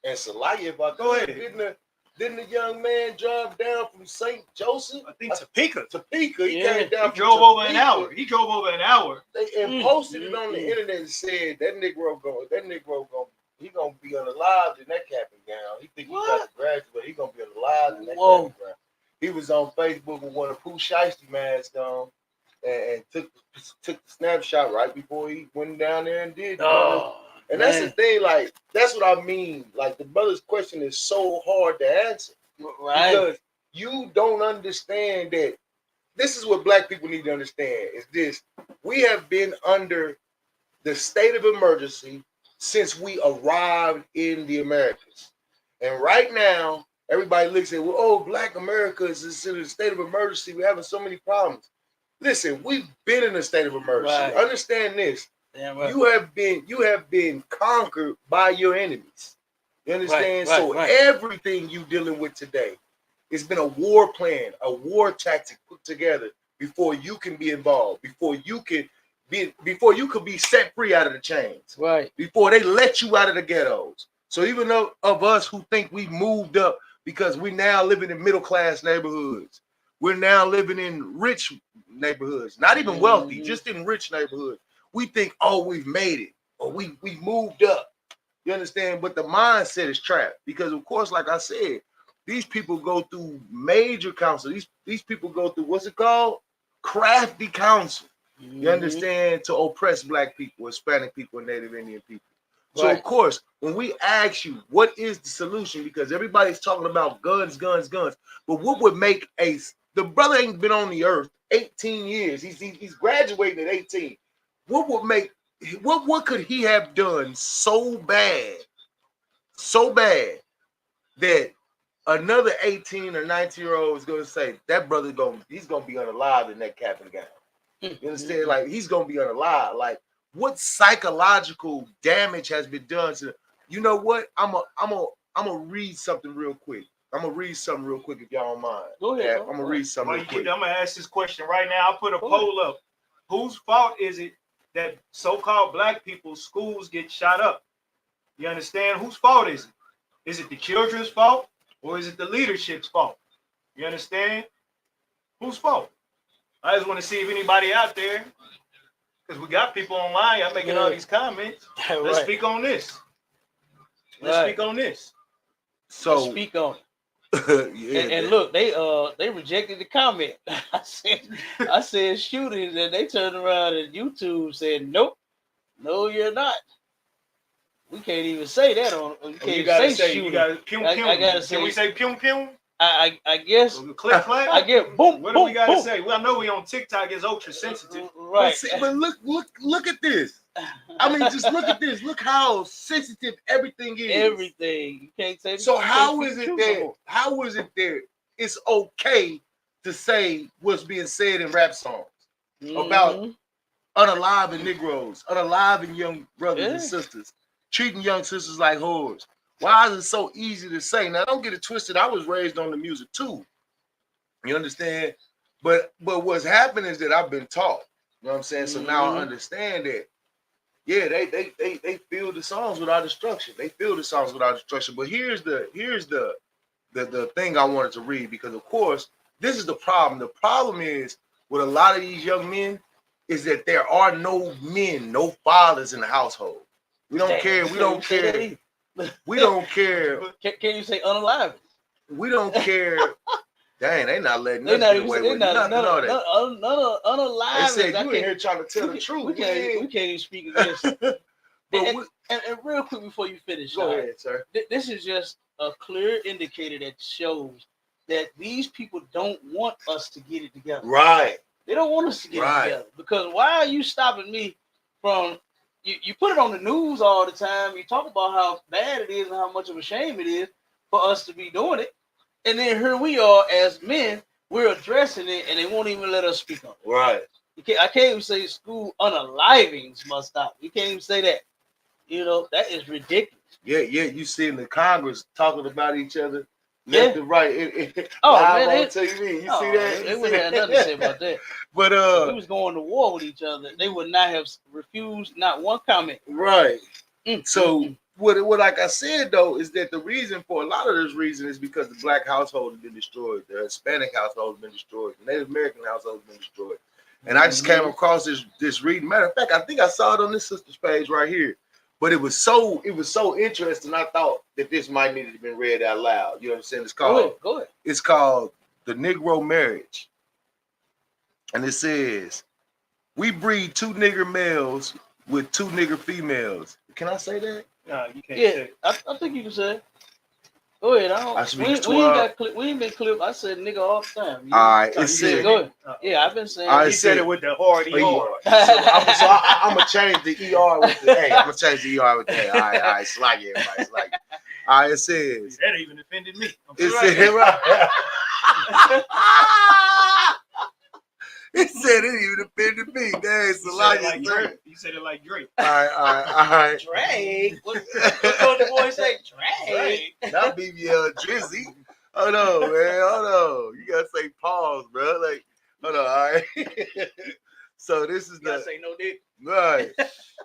Salaya, if I go ahead, didn't the young man drive down from St. Joseph? I think Topeka. He came down. He drove over an hour. He drove over an hour. They posted it on the internet and said that Negro gonna be unalived in that cap and gown. He think he got to graduate. He gonna be unalived in that cap and gown. He was on Facebook with one of Pooh Shiesty mask on and took the snapshot right before he went down there and did. And that's the thing, like, that's what I mean. Like, the brother's question is so hard to answer. Right. Because you don't understand that. This is what black people need to understand, is this. We have been under the state of emergency since we arrived in the Americas. And right now, everybody looks at, well, oh, black America is in a state of emergency. We're having so many problems. Listen, we've been in a state of emergency. Right. Understand this. Right. You have been conquered by your enemies. You understand? Right. Everything you dealing with today, it's been a war plan, a war tactic put together before you can be involved, before you could be set free out of the chains. Right. Before they let you out of the ghettos. So even though of us who think we've moved up because we're now living in middle class neighborhoods, we're now living in rich neighborhoods, not even wealthy, just in rich neighborhoods. We think, oh, we've made it, or we moved up. You understand? But the mindset is trapped because, of course, like I said, these people go through major counsel. These people go through, what's it called? Crafty counsel. You understand? To oppress black people, Hispanic people, and Native Indian people. So, of course, when we ask you, what is the solution? Because everybody's talking about guns. But what would make the brother ain't been on the earth 18 years. He's graduating at 18. What could he have done so bad that another 18 or 19-year-old is going to say that brother he's going to be unalive in that cap and gown? You understand? Like, he's going to be unalive. Like, what psychological damage has been done to? You know what? I'm gonna read something real quick. If y'all don't mind. Go ahead. I'm gonna read something real quick. I'm gonna ask this question right now. I'll put a poll up. Whose fault is it that so-called black people's schools get shot up? You understand? Whose fault is it? Is it the children's fault or is it the leadership's fault? You understand? Whose fault? I just want to see if anybody out there, because we got people online, y'all making all these comments. Let's speak on this. Let's speak on this. So speak on it. and look, they rejected the comment. I said shootings, and they turned around and YouTube said, nope, no, you're not. We can't even say that on. You can't gotta say you shooting. gotta pew pew. I gotta say. Can we say pew pew? I guess. Click clack. I get boom. What boom, do we gotta boom. say? Well, I know we on TikTok is ultra sensitive. Right. But look at this. I mean, just look at this. Look how sensitive everything is. Everything. You can't say. So how is it that it's okay to say what's being said in rap songs about unaliving Negroes, unaliving young brothers and sisters, treating young sisters like whores? Why is it so easy to say? Now, don't get it twisted. I was raised on the music too. You understand? But what's happening is that I've been taught. You know what I'm saying? So now I understand that. Yeah, they feel the songs without instruction. They feel the songs without instruction. But here's the thing I wanted to read, because of course this is the problem. The problem is with a lot of these young men is that there are no men, no fathers in the household. We don't care. We don't care. We don't care. Can you say unalive? We don't care. Dang, they not letting us get away with nothing. Unalive. They said you in here trying to tell the truth. We can't even speak against it. And real quick before you finish, go ahead, sir. This is just a clear indicator that shows that these people don't want us to get it together. Right. They don't want us to get it together. Because why are you stopping me from? You put it on the news all the time. You talk about how bad it is and how much of a shame it is for us to be doing it. And then here we are as men, we're addressing it, and they won't even let us speak on it. Right. I can't even say school unalivings must stop. You can't even say that. You know, that is ridiculous. Yeah, you see in the Congress talking about each other left and right. Man, on TV. You see that? They wouldn't have nothing to say about that. But if we was going to war with each other, they would not have refused not one comment. Right. So what like I said though is that the reason for a lot of this reason is because the black household has been destroyed, the Hispanic household has been destroyed, the Native American household has been destroyed. And I just came across this reading. Matter of fact, I think I saw it on this sister's page right here. But it was so interesting. I thought that this might need to have been read out loud. You know what I'm saying? It's called Go ahead. It's called The Negro Marriage. And it says, we breed 2 nigger males with 2 nigger females. Can I say that? No, you can't say it. I think you can say it. Go ahead. We ain't been clipped. I said nigga all the time. All right. It said, go ahead. Yeah, I've been saying. He said it with the hard ER. So I'm gonna change the ER with the A. I'm gonna change the ER with the A. All right. Slag it, everybody. Slag it. All right. It says. That even offended me. It said right. It said it even offended me. Dang, Slag. You said it like Drake. All right. Drake. What the boy say? Drake. Not BBL Drizzy. Hold on, man. Hold on. You gotta say pause, bro. Like, hold on. All right. So this is gotta say no dick. Right.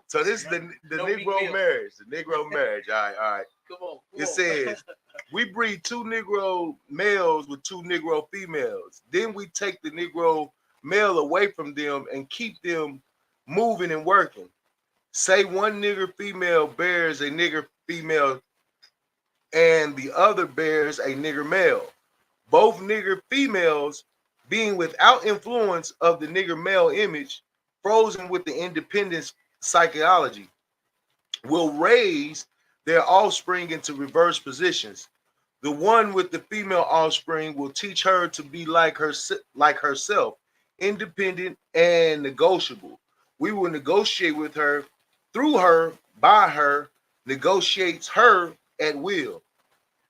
So this is the No Negro marriage. The Negro marriage. All right. Come on. It says we breed 2 Negro males with 2 Negro females. Then we take the Negro male away from them and keep them moving and working. Say one nigger female bears a nigger female and the other bears a nigger male. Both nigger females being without influence of the nigger male image, frozen with the independence psychology, will raise their offspring into reverse positions. The one with the female offspring will teach her to be like herself, independent and negotiable. We will negotiate with her, through her, by her, negotiates her at will.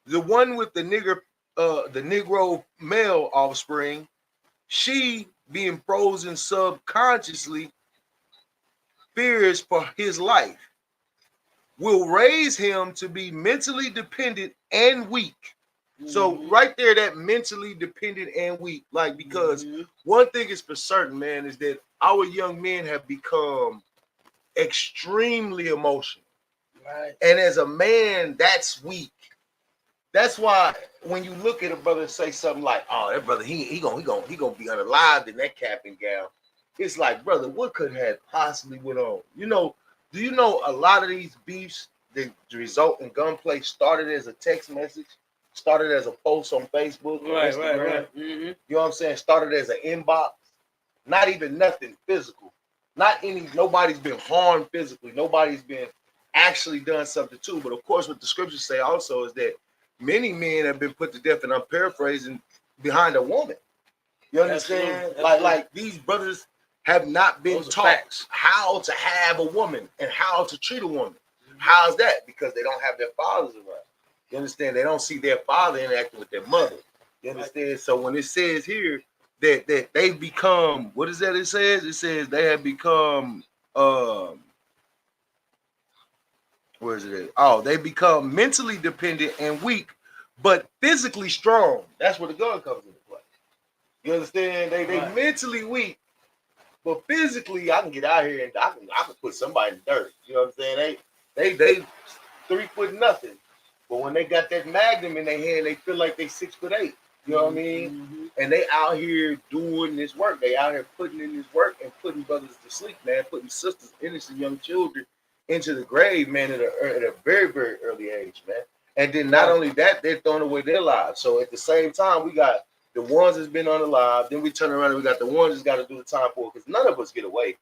The one with the Negro male offspring, she being frozen subconsciously, fears for his life, will raise him to be mentally dependent and weak. So right there, that mentally dependent and weak, like, because one thing is for certain, man, is that our young men have become extremely emotional. Right. And as a man, that's weak. That's why when you look at a brother and say something like, "Oh, that brother, he gonna be unalived in that cap and gown," it's like, brother, what could have possibly went on? You know, do you know a lot of these beefs that result in gunplay started as a text message? started as a post on Facebook or Instagram. Right. Mm-hmm. You know what I'm saying? Started as an inbox. Not even nothing physical. Nobody's been harmed physically. Nobody's been actually done something to. But of course, what the scriptures say also is that many men have been put to death, and I'm paraphrasing, behind a woman. You understand? Absolutely. Like these brothers have not been taught how to have a woman and how to treat a woman. How's that? Because they don't have their fathers around. You understand? They don't see their father interacting with their mother. You understand? So when it says here that they become, what is that it says? It says they have become where is it at? Oh, they become mentally dependent and weak, but physically strong. That's where the gun comes into play. You understand? They mentally weak, but physically I can get out here and I can put somebody in the dirt. You know what I'm saying? They 3 foot nothing. But when they got that magnum in their hand, they feel like they 6'8". You know what I mean? Mm-hmm. And they out here doing this work. They out here putting in this work and putting brothers to sleep, man. Putting sisters, innocent young children into the grave, man, at a very, very early age, man. And then not only that, they're throwing away their lives. So at the same time, we got the ones that's been unalive. Then we turn around and we got the ones that's got to do the time for it, because none of us get away.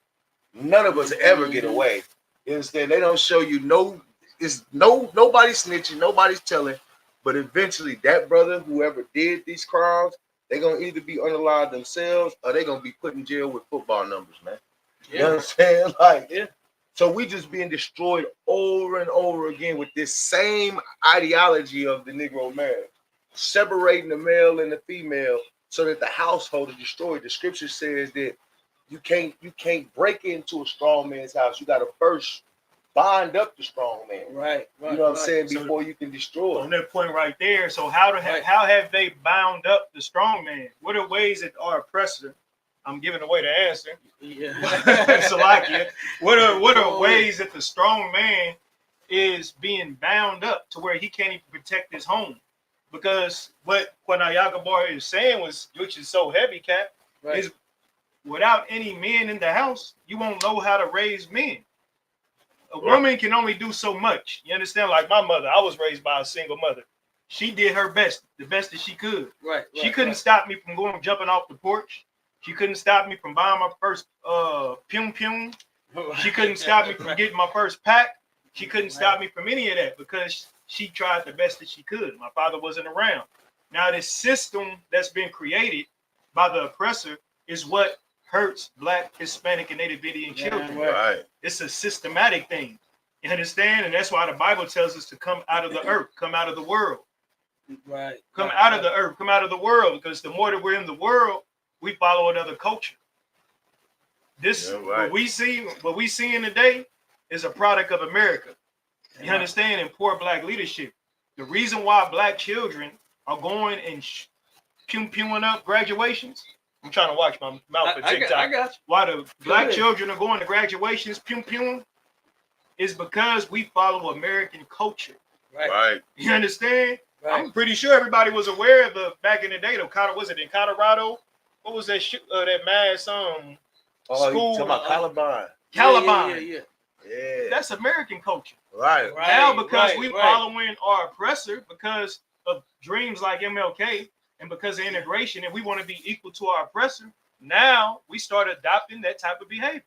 None of us ever get away. You understand? They don't show you nobody's snitching, nobody's telling. But eventually, that brother, whoever did these crimes, they're going to either be unalive themselves or they're going to be put in jail with football numbers, man. You understand? So we just being destroyed over and over again with this same ideology of the Negro marriage, separating the male and the female so that the household is destroyed. The scripture says that you can't break into a strong man's house. You got to first bind up the strong man. Right. You know what I'm saying? Before you can destroy. On that point right there. So how have they bound up the strong man? What are ways that our oppressor? I'm giving away the answer. Yeah. Salakia. What are ways that the strong man is being bound up to where he can't even protect his home? Because what Ayagabar is saying which is so heavy, Cap, is without any men in the house, you won't know how to raise men. A woman can only do so much. You understand? Like my mother, I was raised by a single mother. She did her best, the best that she could. She couldn't stop me from jumping off the porch. She couldn't stop me from buying my first pum pum. She couldn't stop me from getting my first pack. She couldn't stop me from any of that because she tried the best that she could. My father wasn't around. Now this system that's been created by the oppressor is what hurts Black, Hispanic, and Native Indian children. Right. It's a systematic thing. You understand? And that's why the Bible tells us to come out of the earth, come out of the world. Right. Come out of the earth, come out of the world, because the more that we're in the world, we follow another culture. What we see in today is a product of America. You understand? And poor Black leadership. The reason why Black children are going and pewing up graduations. I'm trying to watch my mouth for TikTok. I got you. Why the Black children are going to graduations pewing is because we follow American culture. Right. You understand? Right. I'm pretty sure everybody was aware of the back in the day. Was it in Colorado? What was that that mass school? Talking about Columbine. Columbine. Yeah. That's American culture. Right. Now because we following our oppressor because of dreams like MLK and because of integration and we want to be equal to our oppressor, now we start adopting that type of behavior.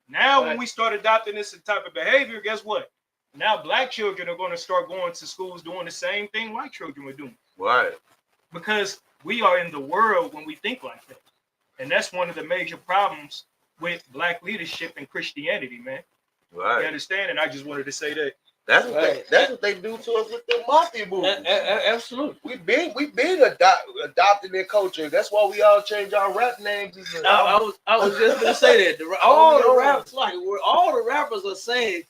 Now when we start adopting this type of behavior, guess what? Now Black children are going to start going to schools doing the same thing white children were doing. Right. Because we are in the world when we think like that. And that's one of the major problems with Black leadership and Christianity, man. Right. You understand? And I just wanted to say that. That's what they do to us with the mafia movies. Absolutely. We've been adopting their culture. That's why we all change our rap names. I was just gonna say that all the rappers are saying,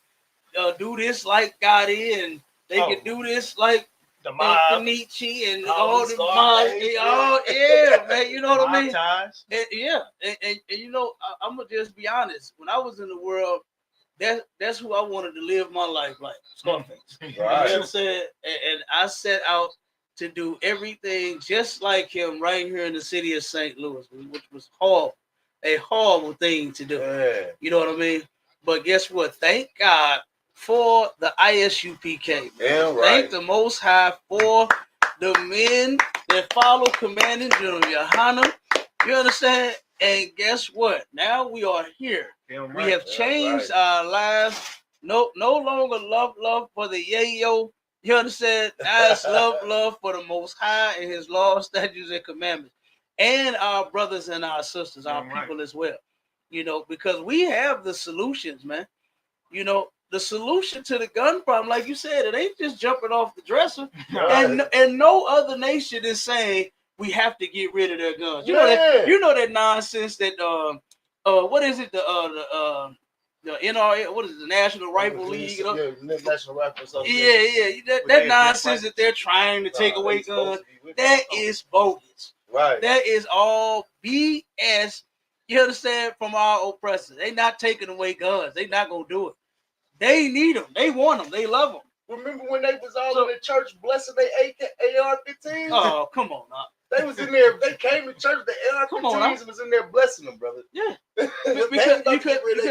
do this like Gotti, and they can do this like the Nietzsche and all the mob. Man, you know what I mean? And you know, I'm gonna just be honest. When I was in the world, that's who I wanted to live my life like, Scarface. Right. You know what I'm saying? And I set out to do everything just like him right here in the city of St. Louis, which was a horrible thing to do. Yeah. You know what I mean? But guess what? Thank God for the ISUPK. Yeah, right. Thank the Most High for the men that follow Commanding General YAHANNA. You understand? And guess what? Now we are here. We have changed our lives. No longer love for the yayo. You understand? Now it's love for the Most High and His laws, statutes, and commandments, and our brothers and our sisters, our people as well. You know, because we have the solutions, man. You know, the solution to the gun problem, like you said, it ain't just jumping off the dresser. And no other nation is saying we have to get rid of their guns. You know that nonsense that what is it, the NRA, what is it, the National Rifle League? National Rifle Association. That nonsense that they're trying to take away guns, that is bogus. Right. That is all BS. You understand, from our oppressors. They not taking away guns. They not gonna do it. They need them. They want them. They love them. Remember when they was all in the church blessing their AR-15s? Oh, come on now. They was in there. They came to church. The AR-15s was in there blessing them, brother. Yeah, because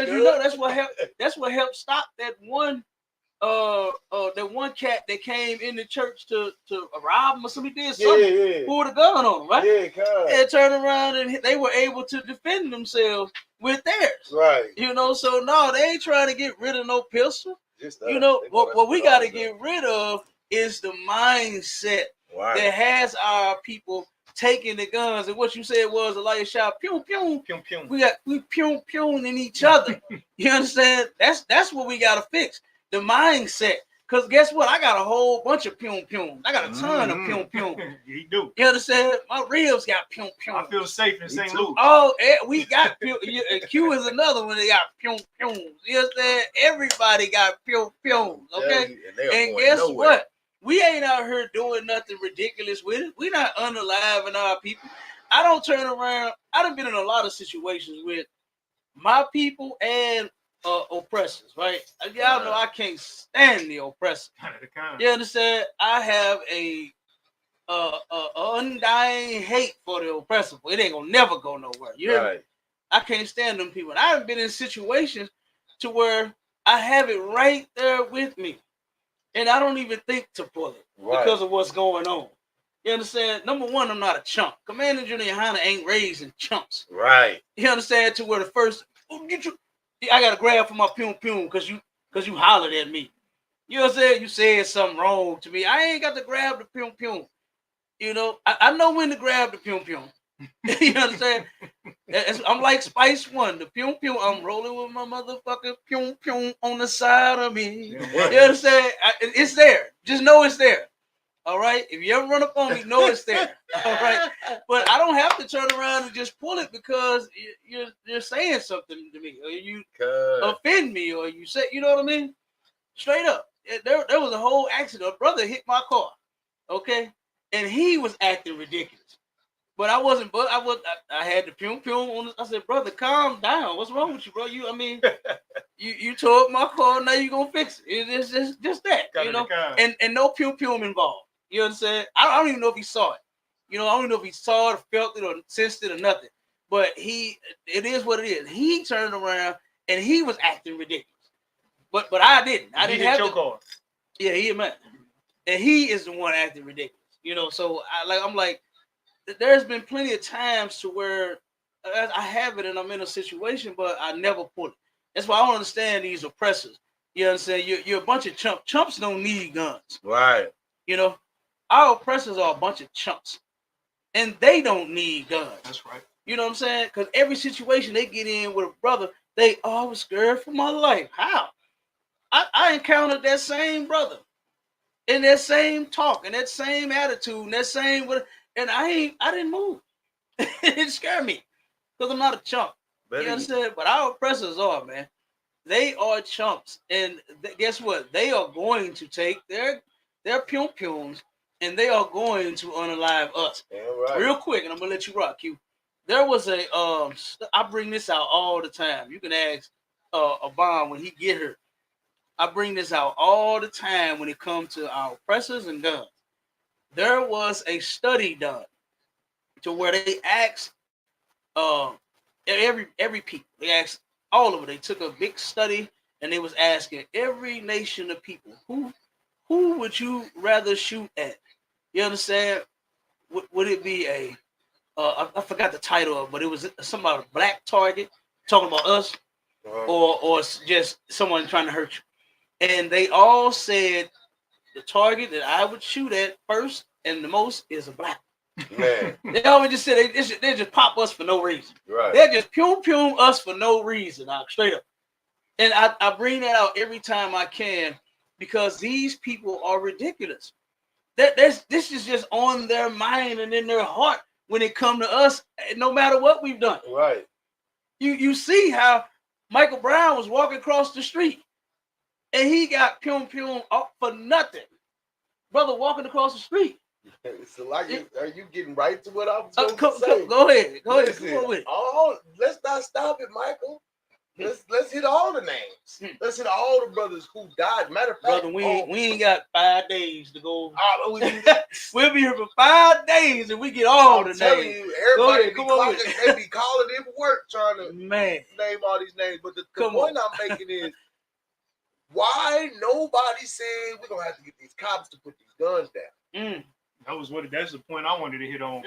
you know that's what helped. That's what helped stop that one. That one cat that came in the church to rob him or something. Did something. Pulled a gun on him, right? Yeah, and turned around and they were able to defend themselves with theirs. Right. You know, so no, they ain't trying to get rid of no pistol. You know, what we got to get rid of is the mindset that has our people taking the guns. And what you said was a light shot, pew pew, pew pew. We pew pewing each other. You understand? That's what we got to fix. The mindset. Because guess what? I got a whole bunch of pew pew. I got a ton of pew pew. You do. You understand? My ribs got pew pew. I feel safe in St. Louis. Oh, we got pew. Q is another one. They got pew pew. You understand? Everybody got pew pew. Okay. And guess what? We ain't out here doing nothing ridiculous with it. We not unaliving our people. I don't turn around. I done been in a lot of situations with my people and oppressors, right? Y'all know I can't stand the oppressor. You understand? I have a undying hate for the oppressor. It ain't gonna never go nowhere. You hear me? I can't stand them people. And I've been in situations to where I have it right there with me, and I don't even think to pull it because of what's going on. You understand? Number one, I'm not a chump. Commander General YAHANNA ain't raising chumps. Right. You understand? To where the first, I got to grab for my pum pum because you hollered at me. You know what I'm saying? You said something wrong to me. I ain't got to grab the pum pum. You know, I know when to grab the pum pum. You understand? I'm like Spice One, the pum pum. I'm rolling with my motherfucking pum pum on the side of me. You understand? It's there. Just know it's there. All right. If you ever run up on me, know it's there. All right. But I don't have to turn around and just pull it because you're saying something to me, or you offend me, or you say, you know what I mean? Straight up. There was a whole accident. A brother hit my car. Okay. And he was acting ridiculous. But I wasn't. But I had the pum pum on. I said, brother, calm down. What's wrong with you, bro? You tore up my car. Now you gonna fix it. It's just that, you know. And no pum pum involved. You understand? I don't even know if he saw it. You know, I don't even know if he saw it, or felt it, or sensed it, or nothing. But it is what it is. He turned around and he was acting ridiculous. But I didn't. I didn't have your car. Yeah, he man. And he is the one acting ridiculous. You know, so I'm like. There's been plenty of times to where I have it and I'm in a situation, but I never pull it. That's why I don't understand these oppressors. You understand? You're a bunch of chumps. Chumps don't need guns. Right. You know, our oppressors are a bunch of chumps, and they don't need guns. That's right. You know what I'm saying? Because every situation they get in with a brother, I was scared for my life. How? I encountered that same brother, in that same talk, and that same attitude, and that same and I didn't move. It didn't scare me because I'm not a chump. You understand? But our oppressors are, man. They are chumps, and guess what? They are going to take their pum pums, and they are going to unalive us. Yeah, right. Real quick, and I'm gonna let you rock, Q. There was I bring this out all the time. You can ask Abon when he get here. I bring this out all the time when it comes to our oppressors and guns. There was a study done to where they asked every people. They asked all of it. They took a big study and they was asking every nation of people, who would you rather shoot at? You understand? Would it be a I forgot the title of it, but it was something about a black target talking about us, or just someone trying to hurt you. And they all said the target that I would shoot at first and the most is a black. Man. They always just said they just pop us for no reason. Right. They just pum us for no reason, straight up. And I bring that out every time I can because these people are ridiculous. This is just on their mind and in their heart when it comes to us, no matter what we've done. Right. You see how Michael Brown was walking across the street and he got pum up for nothing. Brother walking across the street. So like, are you getting right to what I'm supposed to say? Go ahead. Listen, Come on with it. Let's not stop it, Michael. Let's hit all the names. Let's hit all the brothers who died. Matter of fact, brother, we ain't got 5 days to go. We'll be here for 5 days and we get all the names. I'm telling you, everybody they be calling in work trying to name all these names. But the point I'm making is, why nobody said we're gonna have to get these cops to put these guns down? That's the point I wanted to hit on.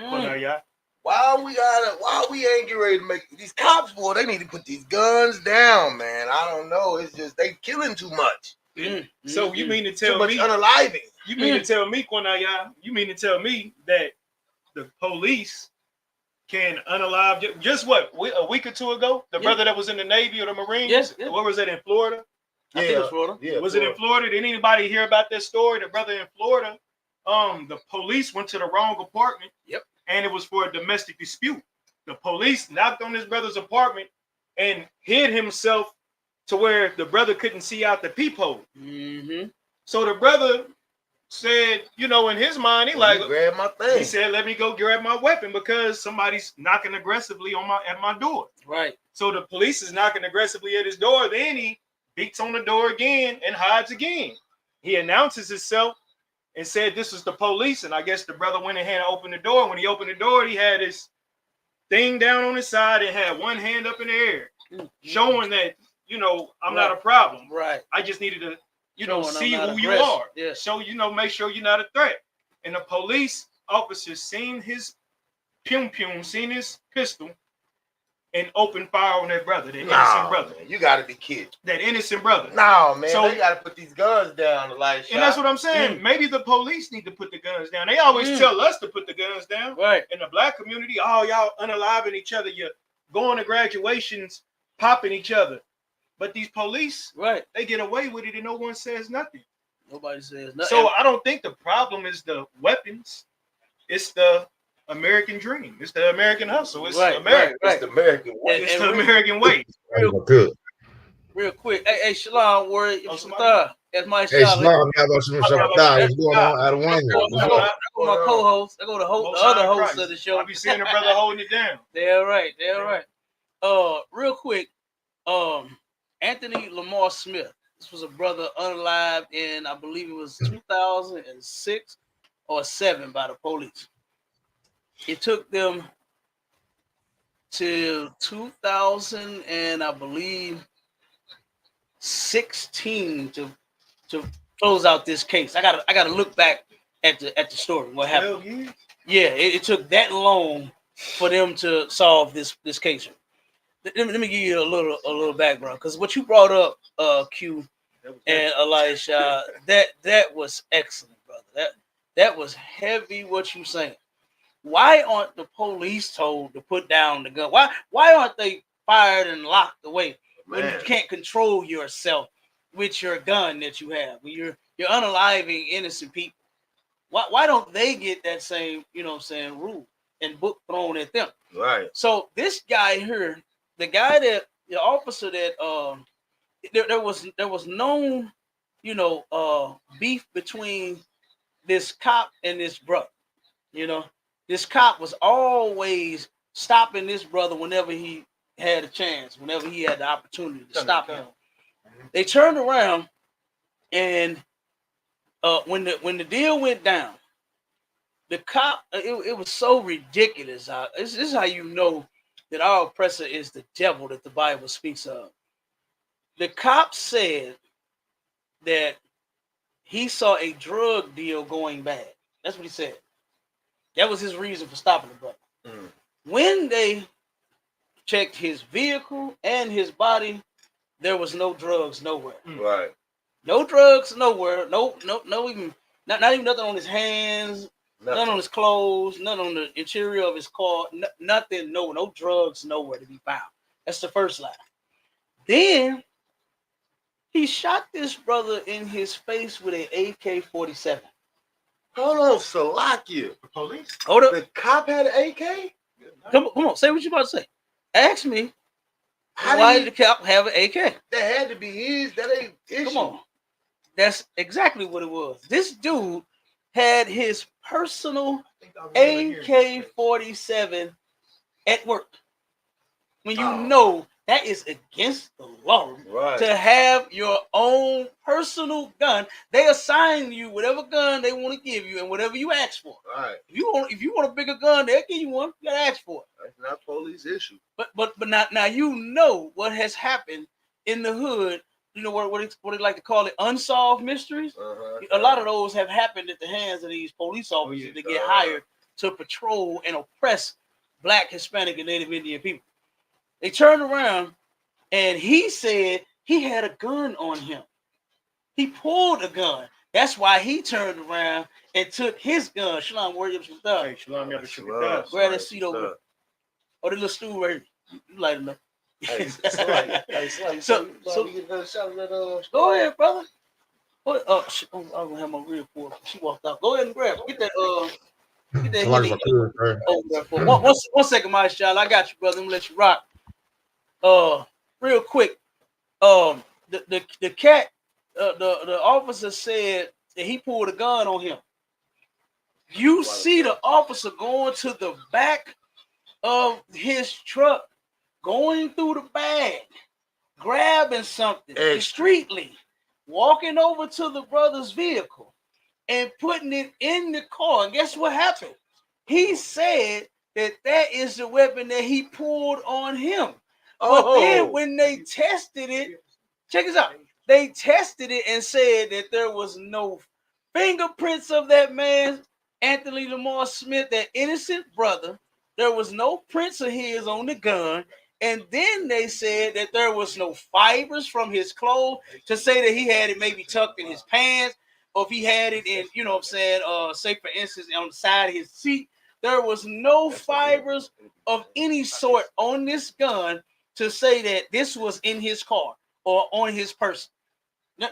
Why we ain't getting ready to make these cops, boy? They need to put these guns down, man. I don't know. It's just they killing too much. So you mean to tell me unaliving? You mean to tell me, Quanaya? You mean to tell me that the police can unalive just what a week or two ago? The brother that was in the Navy or the Marines? Yes. What was that in Florida? I think it was Florida. Yeah, was it in Florida? Did anybody hear about that story? The brother in Florida, the police went to the wrong apartment. Yep. And it was for a domestic dispute. The police knocked on his brother's apartment and hid himself to where the brother couldn't see out the peephole. Mm-hmm. So the brother said, in his mind, grab my thing. He said, "Let me go grab my weapon because somebody's knocking aggressively at my door." Right. So the police is knocking aggressively at his door. Then he beats on the door again and hides again. He announces himself and said this is the police, and I guess the brother went ahead and opened the door. When he opened the door, he had his thing down on his side and had one hand up in the air, showing that, I'm not a problem. Right. I just needed to, see who you aggressive. are. Yeah. So, make sure you're not a threat. And the police officers seen his seen his pistol, and opened fire on that brother, that innocent brother. Man, you got to be kidding. That innocent brother. No, man. So they got to put these guns down. And that's what I'm saying. Maybe the police need to put the guns down. They always tell us to put the guns down. Right. In the black community, y'all unaliving each other. You're going to graduations, popping each other. But these police, they get away with it and no one says nothing. Nobody says nothing. So I don't think the problem is the weapons. It's the American dream. It's the American hustle. It's America. It's the American way. It's the American way. Real quick. Hey, Shalom, word. That's my Hey, Shalom, what's going on out of one? I go my co-host. I go to the other host of the show. I be seeing the brother holding it down. They're right. Real quick. Anthony Lamar Smith. This was a brother unalived in, I believe it was 2006 or 7 by the police. It took them to 2000 and I believe 16 to close out this case. I gotta look back at the story. What happened? Yeah, it took that long for them to solve this case. Let me give you a little background, because what you brought up, Q and Elisha, that was excellent, brother. That was heavy. What you saying? Why aren't the police told to put down the gun? Why aren't they fired and locked away when you can't control yourself with your gun that you have? When you're unaliving innocent people. Why don't they get that same, rule and book thrown at them? Right. So this guy here, the officer that there was no beef between this cop and this brother. This cop was always stopping this brother whenever he had a chance, whenever he had the opportunity to stop him. They turned around, and when the deal went down, the cop, it was so ridiculous. This is how you know that our oppressor is the devil that the Bible speaks of. The cop said that he saw a drug deal going bad. That's what he said. That was his reason for stopping the brother. When they checked his vehicle and his body, there was no drugs nowhere. Right. No drugs nowhere. No even not even nothing on his hands, none on his clothes, none on the interior of his car, nothing, no drugs nowhere to be found. That's the first lie. Then he shot this brother in his face with an AK-47. Hold on, Salakia. The police? Hold up. The cop had an AK? Come on, say what you about to say. Ask me. Why did the cop have an AK? That had to be his. That ain't issue. Come on. That's exactly what it was. This dude had his personal AK-47 at work. When you know that is against the law to have your own personal gun. They assign you whatever gun they want to give you and whatever you ask for. Right. If you want a bigger gun, they'll give you one. You gotta ask for it. That's not police issue. But now you know what has happened in the hood. You know what they like to call it, unsolved mysteries. A lot of those have happened at the hands of these police officers that get hired to patrol and oppress Black, Hispanic, and Native Indian people. They turned around and he said he had a gun on him. He pulled a gun. That's why he turned around and took his gun. Shalom, where you done? Hey, Shalom, you done. Grab that seat over there. Oh, the little stool right here. You light him up. So go ahead, brother. I'm gonna have my real for her. She walked out. Go ahead and grab it. Get that one second, my child. I got you, brother. I'm gonna let you rock. Real quick. The cat, the officer said that he pulled a gun on him. You see the officer going to the back of his truck, going through the bag, grabbing something discreetly, walking over to the brother's vehicle and putting it in the car. And guess what happened? He said that is the weapon that he pulled on him. But then when they tested it, check this out. They tested it and said that there was no fingerprints of that man, Anthony Lamar Smith, that innocent brother. There was no prints of his on the gun. And then they said that there was no fibers from his clothes to say that he had it maybe tucked in his pants, or if he had it in, you know what I'm saying, say for instance, on the side of his seat. There was no fibers of any sort on this gun to say that this was in his car or on his person.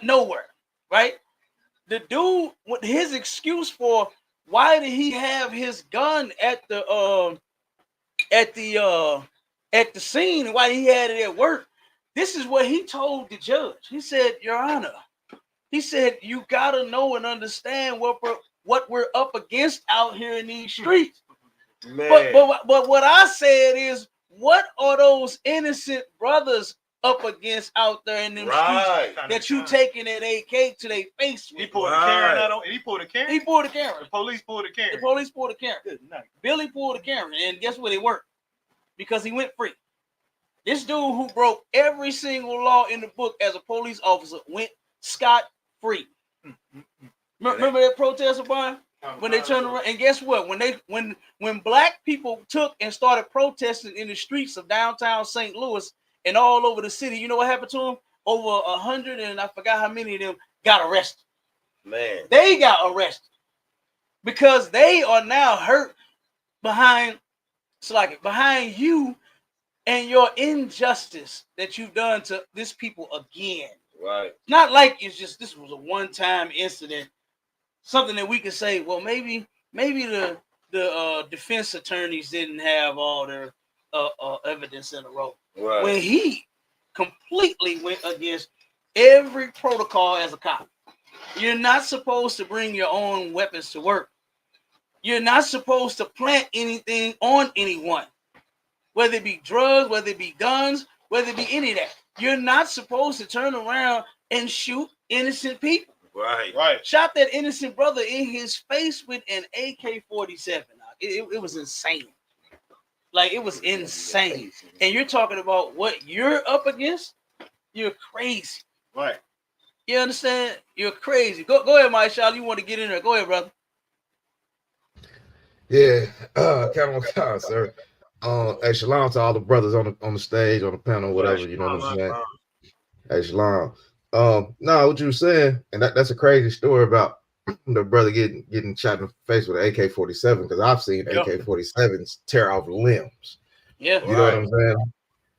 Nowhere, right? The dude, with his excuse for why did he have his gun at the scene and why he had it at work, this is what he told the judge. He said, Your Honor, he said, you gotta know and understand what we're up against out here in these streets. Man. But what I said is, what are those innocent brothers up against out there in them streets that you taking that AK to their face with? He pulled the Karen. He pulled the Karen? He pulled the Karen. The police pulled the Karen. The police pulled the Karen. Good night. Billy pulled the Karen, and guess what? It worked because he went free. This dude who broke every single law in the book as a police officer went scot-free. Remember that protest, Brian? When they turned around, and guess what? When Black people took and started protesting in the streets of downtown St. Louis and all over the city, you know what happened to them? Over 100 and I forgot how many of them got arrested. Man, they got arrested because they are now hurt behind you and your injustice that you've done to this people again. Right. Not like it's just this was a one-time incident. Something that we could say, well, maybe the defense attorneys didn't have all their evidence in a row. Right. When he completely went against every protocol as a cop. You're not supposed to bring your own weapons to work. You're not supposed to plant anything on anyone, whether it be drugs, whether it be guns, whether it be any of that. You're not supposed to turn around and shoot innocent people. Right. Shot that innocent brother in his face with an AK-47. It was insane. Like, it was insane. And you're talking about what you're up against? You're crazy. Right. You understand? You're crazy. Go ahead, my child. You want to get in there. Go ahead, brother. Yeah, count on time, sir. Hey, shalom to all the brothers on the stage, on the panel, whatever. You know what I'm saying? Hey, shalom. No, what you were saying, and that's a crazy story about the brother getting shot in the face with an AK-47, because I've seen AK-47s tear off limbs. Yeah, you know what I'm saying.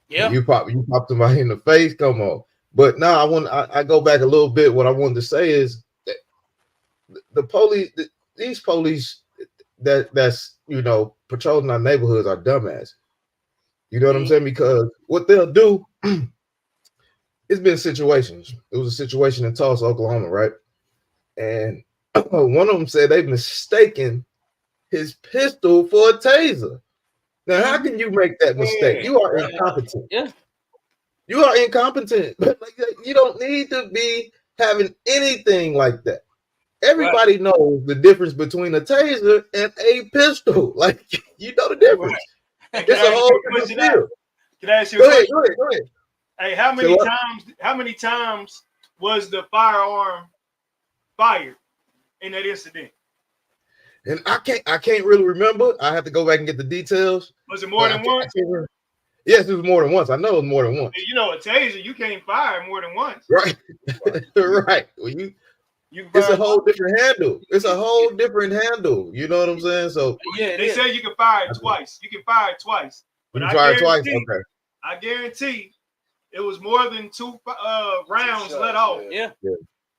Yeah, you pop somebody in the face, come on. But now I go back a little bit. What I wanted to say is that the police, these police that's patrolling our neighborhoods are dumbass. You know what I'm saying? Because what they'll do, it's been situations. It was a situation in Tulsa, Oklahoma, right? And one of them said they've mistaken his pistol for a taser. Now, how can you make that mistake? You are incompetent. Yeah. You are incompetent. Like, you don't need to be having anything like that. Everybody knows the difference between a taser and a pistol. Like, you know the difference. Right. It's a whole different deal. Can I ask you a question? Go ahead. Hey, how many times was the firearm fired in that incident? And I can't really remember. I have to go back and get the details. Was it more than once? Yes, it was more than once. I know it was more than once. You know, a taser, you can't fire more than once. Right. Right. Well, it's a whole different handle. It's a whole different handle. You know what I'm saying? So yeah, they say you can fire it twice. You can fire it twice. But you can fire it twice. Okay. I guarantee it was more than 2 rounds let off. Yeah.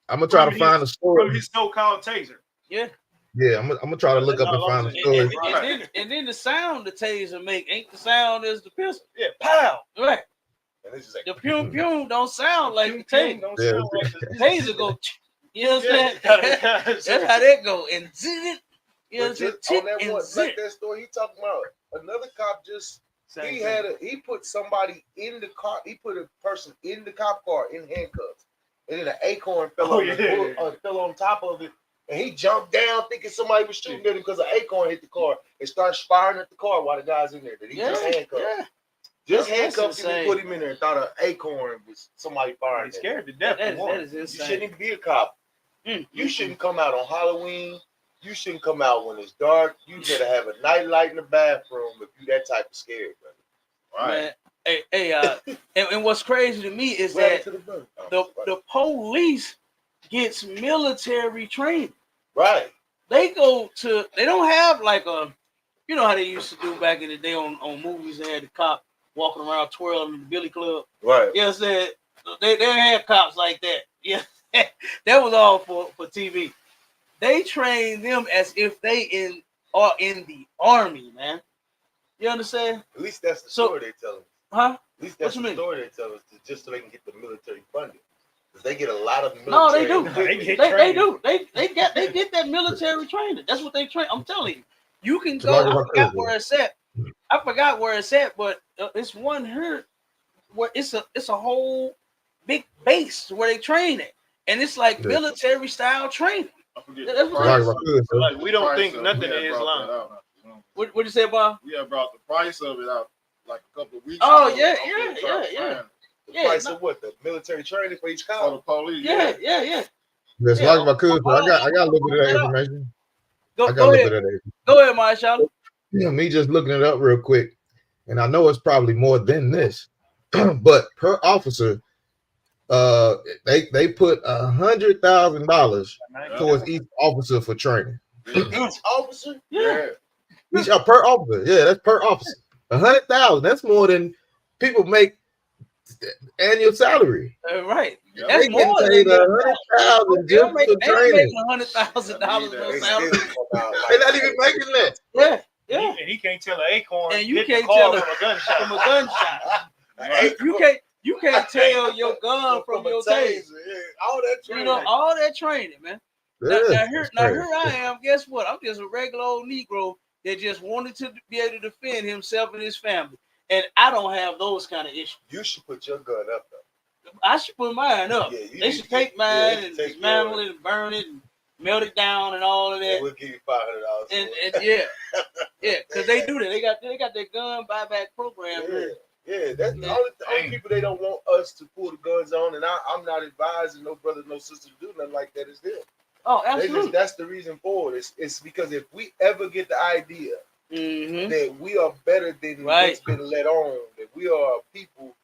I'm gonna try to find the story from his so-called taser. Yeah. Yeah, I'm gonna try to look up and find the story. And then the sound the taser make ain't the sound as the pistol. Yeah, pow. Right. The pew pew don't sound like the taser. Don't sound like the taser go. You know what I'm saying? That's how that go. And zit. You know what I'm saying? On that one, like that story he talking about, another cop just he put somebody in the car. He put a person in the cop car in handcuffs, and then an acorn fell on top of it. And he jumped down thinking somebody was shooting at him because an acorn hit the car and started firing at the car while the guy's in there. That he just handcuffed. Yeah. Just handcuffed him and put him in there and thought an acorn was somebody firing. He's scared to death. That is insane. You shouldn't even be a cop. You shouldn't come out on Halloween. You shouldn't come out when it's dark. You better have a night light in the bathroom if you that type of scared, brother. Right. Man, and what's crazy to me is that the police gets military training. Right. They don't have like a, you know how they used to do back in the day on movies. They had the cop walking around twirling in the billy club. Right. You know what I'm saying? They didn't have cops like that. Yeah. That was all for TV. They train them as if they are in the army, man. You understand? At least that's the story they tell us. Huh? At least that's the story they tell us, just so they can get the military funding. Because they get a lot of military. No, they do. They do. They get that military training. That's what they train. I'm telling you. You can go. I forgot where it's at. But it's one here where it's a whole big base where they train it, and it's like military style training. That's what like we don't think nothing of Islam. What you say, Bob? We have brought the price of it out like a couple of weeks ago. ago. Yeah. The price of what? The military training for each cop? For the police. Yeah. Yes, like if I could, I got a little bit of that information. Go ahead, Marshall. Yeah, me just looking it up real quick, and I know it's probably more than this, but per officer, they put $100,000 towards each officer for training. Each officer? Yeah. Each per officer. Yeah, that's per officer. 100,000. That's more than people make annual salary. Right. That's more than 100,000 just for training. $100,000 for salary. They're not even making that. Yeah. And he can't tell an acorn. And you can't tell from a gunshot. You can't tell your gun from your taser. All that training. You know, all that training, man. Now here I am. Guess what? I'm just a regular old Negro that just wanted to be able to defend himself and his family. And I don't have those kind of issues. You should put your gun up, though. I should put mine up. Yeah, they should take mine and dismantle it and burn it and melt it down and all of that. We'll give you $500. And yeah, because they do that. They got their gun buyback program. Yeah, that's the only people they don't want us to pull the guns on. And I'm not advising no brother, no sister to do nothing like that is them. Oh, absolutely. That's the reason for it. It's because if we ever get the idea that we are better than what's been let on, that we are people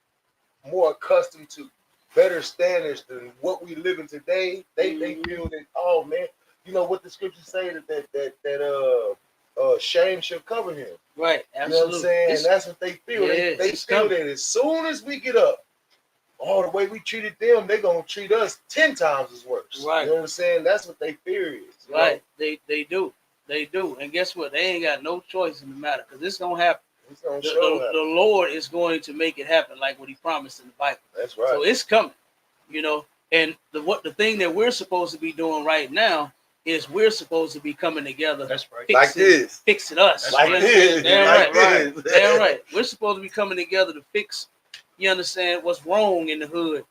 more accustomed to better standards than what we live in today, they feel that, oh man, you know what the scriptures say that shame shall cover him. Right, absolutely. You know what I'm saying? And that's what they feel. Yeah, they feel that as soon as we get up, the way we treated them, they're gonna treat us 10 times as worse. Right. You know what I'm saying? That's what they fear is. Right. Know? They do. They do. And guess what? They ain't got no choice in the matter because it's gonna happen. It's gonna the Lord is going to make it happen like what he promised in the Bible. That's right. So it's coming, you know. And the thing that we're supposed to be doing right now is we're supposed to be coming together. That's right. Fixing us. Like this. Damn right. Damn right. We're supposed to be coming together to fix, you understand, what's wrong in the hood.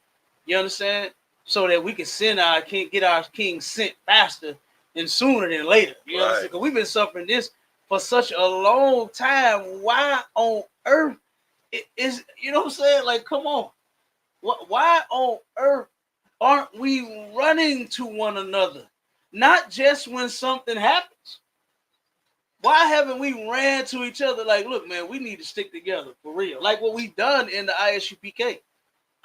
You understand? So that we can get our king sent faster and sooner than later. You understand? Because we've been suffering this for such a long time. Why on earth is, you know what I'm saying? Like, come on. Why on earth aren't we running to one another? Not just when something happens. Why haven't we ran to each other like, look, man, we need to stick together for real? Like what we've done in the ISUPK.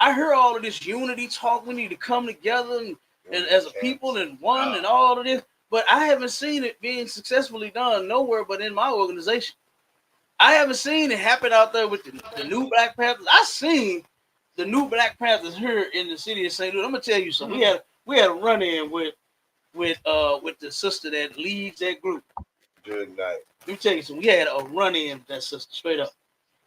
I hear all of this unity talk. We need to come together and as a people and one and all of this. But I haven't seen it being successfully done nowhere but in my organization. I haven't seen it happen out there with the new Black Panthers. I seen the new Black Panthers here in the city of St. Louis. I'm gonna tell you something. We had a run-in with the sister that leads that group. Good night. Let me tell you something. We had a run-in with that sister, straight up.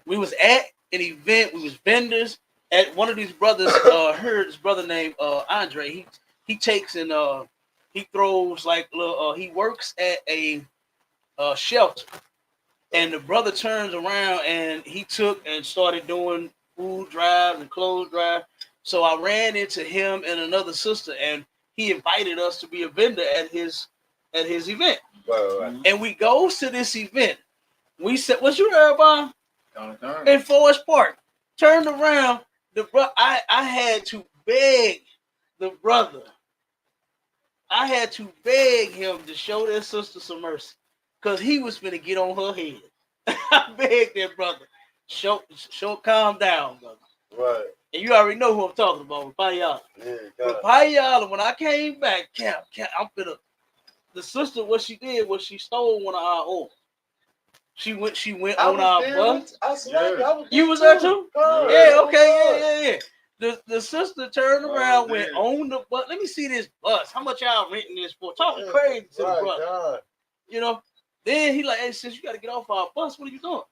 We was at an event. We was vendors at one of these brothers. Heard this brother named Andre. He takes and he throws like little. He works at a shelter, and the brother turns around and he took and started doing food drives and clothes drive. So I ran into him and another sister, and he invited us to be a vendor at his event. Right. And we goes to this event. We said, "What's your everybody?" In Forest Park. Turned around. I had to beg the brother. I had to beg him to show that sister some mercy, cause he was gonna get on her head. I begged that brother, show, calm down, brother. Right. And you already know who I'm talking about, Rapayala. Rapayala, when I came back, Cap, the sister, what she did was she stole one of our oils. She went on our bus. You was there too? Yeah, okay, yeah. The sister turned around, went on the bus. Let me see this bus. How much y'all renting this for? Talking crazy to the brother. You know, then he like, hey, sis, you got to get off our bus. What are you doing?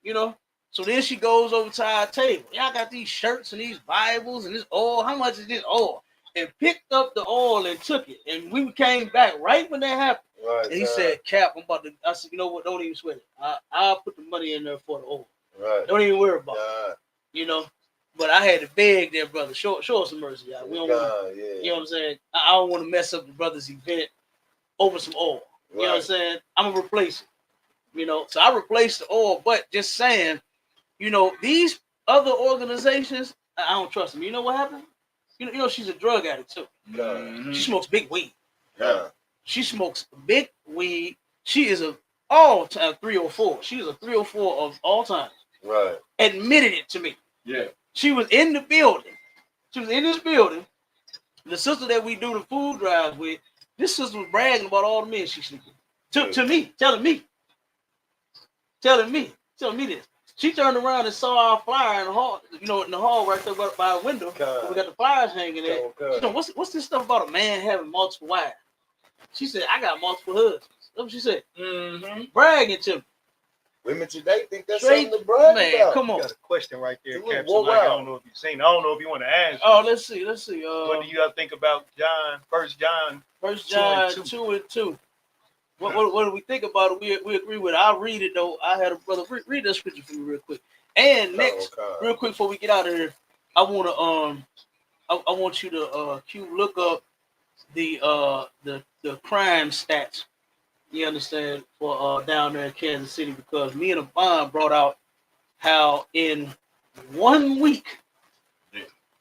You know? So then she goes over to our table. Y'all got these shirts and these Bibles and this oil. How much is this oil? And picked up the oil and took it. And we came back right when that happened. Right, and he said, Cap, I said, you know what? Don't even sweat it. I'll put the money in there for the oil. Right. Don't even worry about it. You know? But I had to beg that brother, show us some mercy, y'all. We don't want to, you know what I'm saying? I don't want to mess up the brother's event over some oil. You know what I'm saying? I'm going to replace it. You know? So I replaced the oil, but just saying, you know, these other organizations, I don't trust them. You know what happened? You know, she's a drug addict too. She smokes big weed. She smokes big weed. She is a all-time 304. She is a 304 of all time. Right. Admitted it to me. Yeah. She was in the building. She was in this building. The sister that we do the food drives with, this sister was bragging about all the men she slept with. To me, telling me this. She turned around and saw our flyer in the hall, you know, in the hall right there by a window. We got the flyers hanging there. She said, what's this stuff about a man having multiple wives? She said, I got multiple husbands. That's what she said. Bragging to me. Women today think that's something to brag about. Come on. Got a question right there, Cap. I don't know if you've seen. I don't know if you want to ask. Oh, let's see. What do you think about John? 1 John 2 and 2. What do we think about it? We agree with it. I'll read it though. I had a brother read that scripture for me real quick. And next, real quick before we get out of here, I want you to look up the crime stats. You understand, for down there in Kansas City, because me and Avon brought out how in 1 week,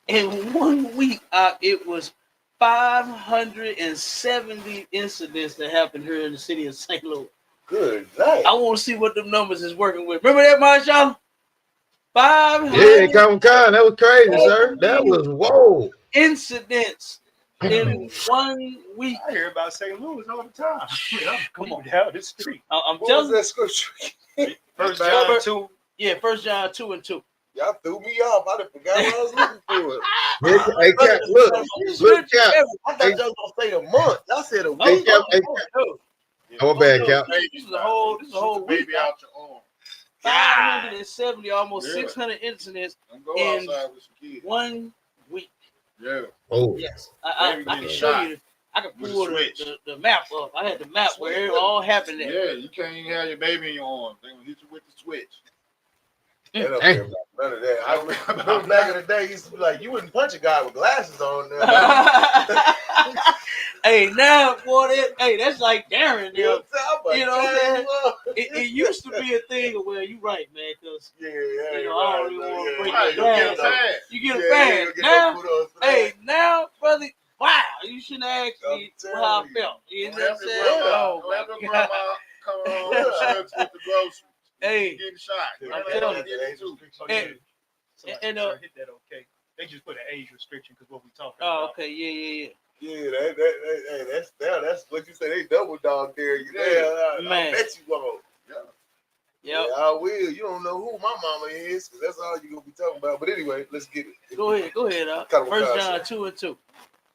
it was 570 incidents that happened here in the city of St. Louis. Good night. I want to see what the numbers is working with. Remember that, Marshall? 500. Yeah, come. That was crazy, sir. That was whoa. Incidents in 1 week. I hear about St. Louis all the time. Come on, down the street. I'm What telling was that scripture? First John 2. Yeah, 1 John 2 and 2. Y'all threw me off. I done forgot what I was looking for. Hey, Cap, look, Cap. I thought y'all was gonna say a month. Y'all said a week. Hey, Cap, oh, bad, Cap. This is a whole week. Baby out your arm. 570, almost 600 incidents Go in outside with some kids. 1 week. Yeah. Oh. Yes, I can show you. I can pull the map up. I had the map where it all happened at. Yeah, you can't even have your baby in your arm. They gonna hit you with the switch. They don't care about none of that. I remember back in the day, used to be like, you wouldn't punch a guy with glasses on there. Hey, now, boy, that's like Darren. You know what I'm saying? It used to be a thing where you right, man, because I don't really want to break it down. You get a fan. Now, now, brother, wow, you shouldn't ask me how I felt. You know what I'm saying? Oh, my God. Come on, with the groceries. Hey, getting shot. I'm telling you. And hit that okay. They just put an age restriction because what we talking about. Oh, okay, yeah. Yeah, that's what you say. They double dog there. I bet you won't. Yeah, I will. You don't know who my mama is, because that's all you gonna be talking about. But anyway, let's get it. Go ahead. 1 John 2 and 2.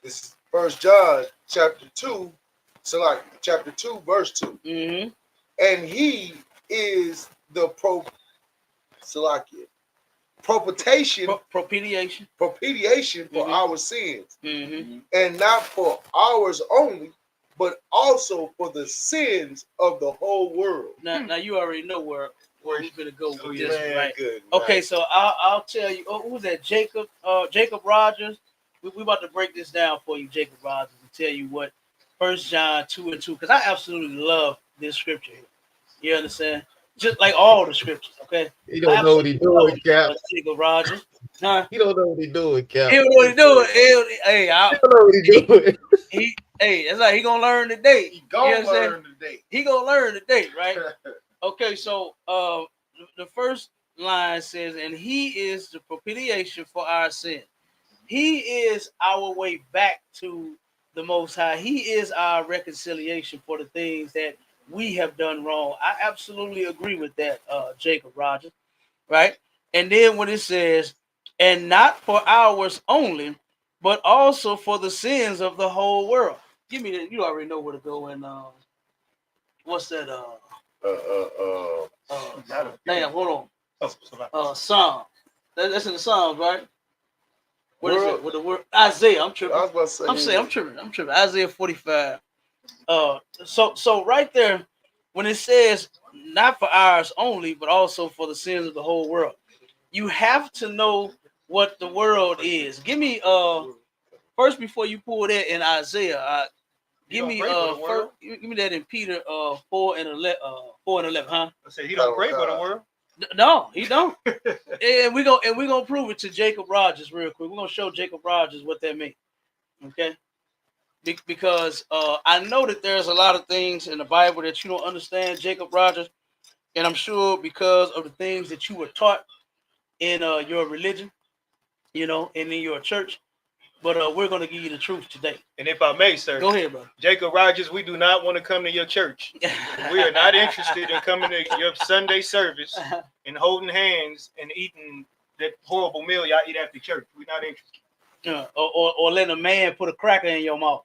This is 1 John chapter 2, chapter 2, verse 2. Mm-hmm. And he is the propitiation for our sins, and not for ours only, but also for the sins of the whole world. Now you already know where we're gonna go with this, right? Good, okay, so I'll tell you. Oh, who's that? Jacob Rogers. We about to break this down for you, Jacob Rogers, and tell you what 1 John 2 and 2, because I absolutely love this scripture here. You understand? Just like all the scriptures, okay? He don't know what he's doing, Cap. Jacob Rogers. Huh? He don't know what he's doing, Cap. He don't know what he's doing. He don't know what he's doing. That's like he gonna learn today. He gonna learn today. He gonna learn today, right? Okay, so the first line says, and he is the propitiation for our sin. He is our way back to the Most High. He is our reconciliation for the things that we have done wrong. I absolutely agree with that, Jacob Rogers, right? And then when it says, and not for ours only, but also for the sins of the whole world. Give me that. You already know where to go. And what's that? Damn, hold on. Psalm. That's in the Psalms, right? What is it? With the word Isaiah. I'm tripping. I was about to say, I'm tripping. Isaiah 45. So right there, when it says not for ours only, but also for the sins of the whole world, you have to know what the world is. Give me first before you pull that in Isaiah. Give me that in Peter 4 and 11, huh? I say he don't pray for the world. No, he don't. and we're gonna prove it to Jacob Rogers real quick. We're gonna show Jacob Rogers what that means. Okay. Because I know that there's a lot of things in the Bible that you don't understand, Jacob Rogers, and I'm sure because of the things that you were taught in your religion, and in your church. But we're going to give you the truth today. And if I may, sir, go ahead, bro. Jacob Rogers, we do not want to come to your church. We are not interested in coming to your Sunday service and holding hands and eating that horrible meal y'all eat after church. We're not interested. Or letting a man put a cracker in your mouth.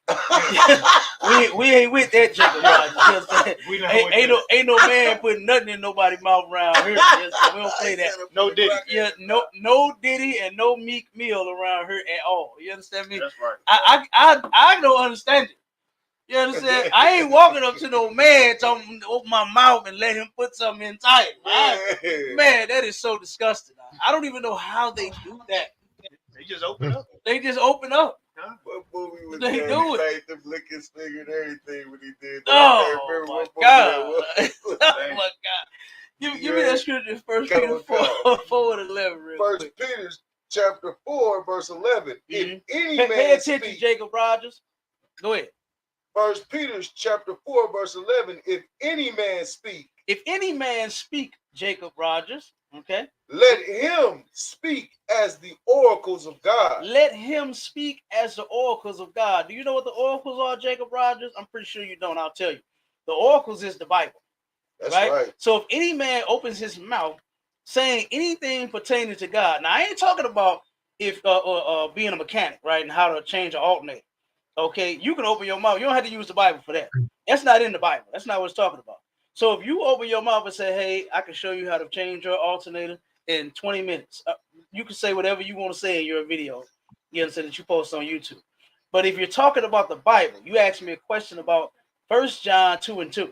we ain't with that, Jacob Rogers. Ain't no man putting nothing in nobody's mouth around here. We don't play that. No Diddy. Yeah, no Diddy and no Meek Mill around here at all. You understand me? That's right. I don't understand it. You understand? I ain't walking up to no man telling him to open my mouth and let him put something inside. Man, that is so disgusting. I don't even know how they do that. They just open up. They just open up. What movie was They that? do He it. made them lick his finger and everything when he did that. Oh my God! Oh Oh my God! Give me that scripture, 1 Peter 4 and 11, real First quick. Peter chapter 4, verse 11. If any Pay man attention, speak, Jacob Rogers. Go ahead. First Peter chapter 4, verse 11. If any man speak, Jacob Rogers, okay, let him speak as the oracles of God. Let him speak as the oracles of God. Do you know what the oracles are, Jacob Rogers? I'm pretty sure you don't. I'll tell you. The oracles is the Bible. That's right. So if any man opens his mouth saying anything pertaining to God, now I ain't talking about if being a mechanic, right, and how to change an alternator. Okay, you can open your mouth. You don't have to use the Bible for that. That's not in the Bible. That's not what it's talking about. So if you open your mouth and say, hey, I can show you how to change your alternator in 20 minutes, you can say whatever you want to say in your video, you understand, that you post on YouTube. But if you're talking about the Bible, you asked me a question about 1 John 2 and 2.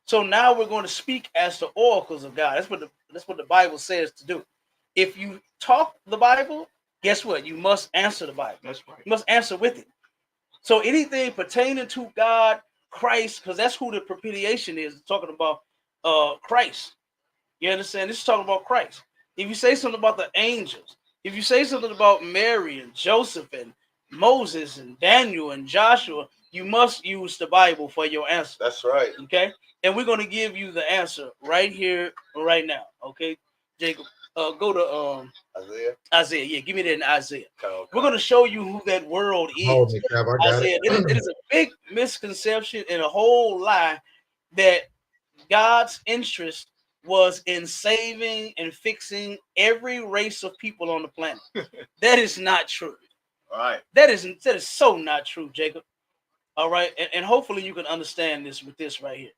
So now we're going to speak as the oracles of God. That's what the Bible says to do. If you talk the Bible, guess what? You must answer the Bible. That's right. You must answer with it. So anything pertaining to God, Christ, because that's who the propitiation is. It's talking about Christ. You understand? This is talking about Christ. If you say something about the angels, if you say something about Mary and Joseph and Moses and Daniel and Joshua, you must use the Bible for your answer. That's right. Okay? And we're going to give you the answer right here, right now. Okay, Jacob? Go to Isaiah. Isaiah, yeah, give me that in Isaiah. Okay. We're going to show you who that world is. Hold me, Cap, I got Isaiah, it. it is a big misconception and a whole lie that God's interest was in saving and fixing every race of people on the planet. That is not true. All right. That is so not true, Jacob. All right, and hopefully you can understand this with this right here.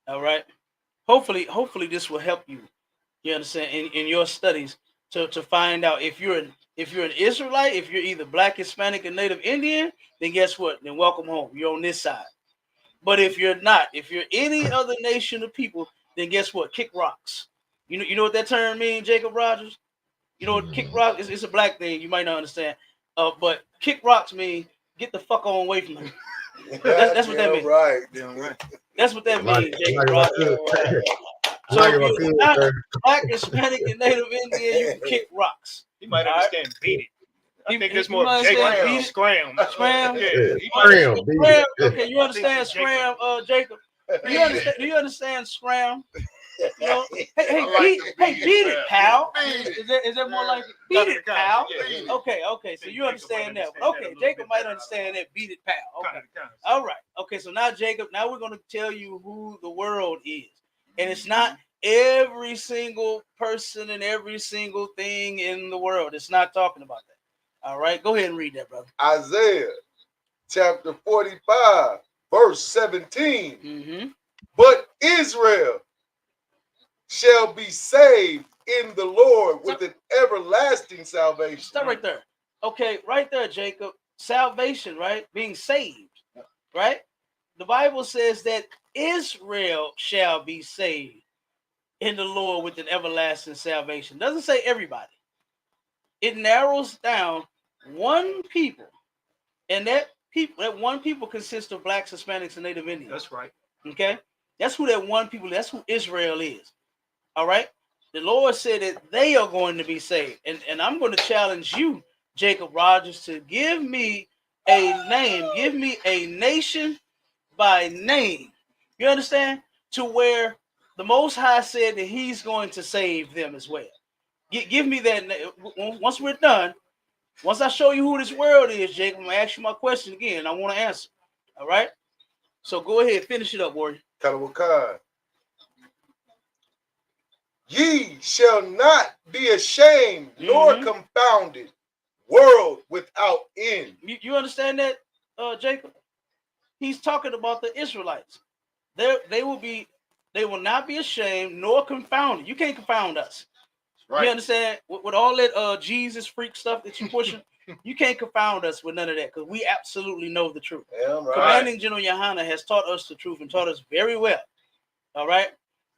All right. Hopefully this will help you. You understand in your studies to find out if you're an Israelite, if you're either Black, Hispanic, or Native Indian, then guess what? Then welcome home. You're on this side. But if you're not, if you're any other nation of people, then guess what? Kick rocks. You know what that term means, Jacob Rogers? You know what kick rock is? It's a black thing. You might not understand. But kick rocks mean get the fuck on away from them. That's what that means. Right. That's what that means, Jacob Rogers. So if you're not Black, Hispanic, and Native Indian, you can kick rocks. He might understand beat it. I think there's more Jacob. Scram. Scram. Yeah. Scram. Okay, you understand scram, Jacob? Do you understand scram? You know, hey, beat it, pal. Is that more like beat it, pal? Okay. So you understand that. Okay, Jacob might understand that. Beat it, pal. Okay. All right. Okay. So now, Jacob, now we're going to tell you who the world is. And it's not every single person and every single thing in the world. It's not talking about that. All right, go ahead and read that, brother. Isaiah chapter 45, verse 17. Mm-hmm. But Israel shall be saved in the Lord with an everlasting salvation. Stop right there. Okay, right there, Jacob. Salvation, right? Being saved, right? The Bible says that Israel shall be saved in the Lord with an everlasting salvation. It doesn't say everybody. It narrows down one people, and that one people consists of Blacks, Hispanics, and Native Indians. That's right. Okay, that's who that one people. That's who Israel is. All right. The Lord said that they are going to be saved, and I'm going to challenge you, Jacob Rogers, to give me a name. Give me a nation by name. You understand? To where the Most High said that He's going to save them as well. Give me that. Once we're done, once I show you who this world is, Jacob, I'm going to ask you my question again, and I want to answer. All right? So go ahead, finish it up, warrior. Kalawakai. Ye shall not be ashamed nor confounded, world without end. You understand that, Jacob? He's talking about the Israelites. They will not be ashamed nor confounded. You can't confound us. Right. You understand? With all that Jesus freak stuff that you're pushing, you can't confound us with none of that because we absolutely know the truth. Yeah, right. Commanding General YAHANNA has taught us the truth and taught us very well. All right.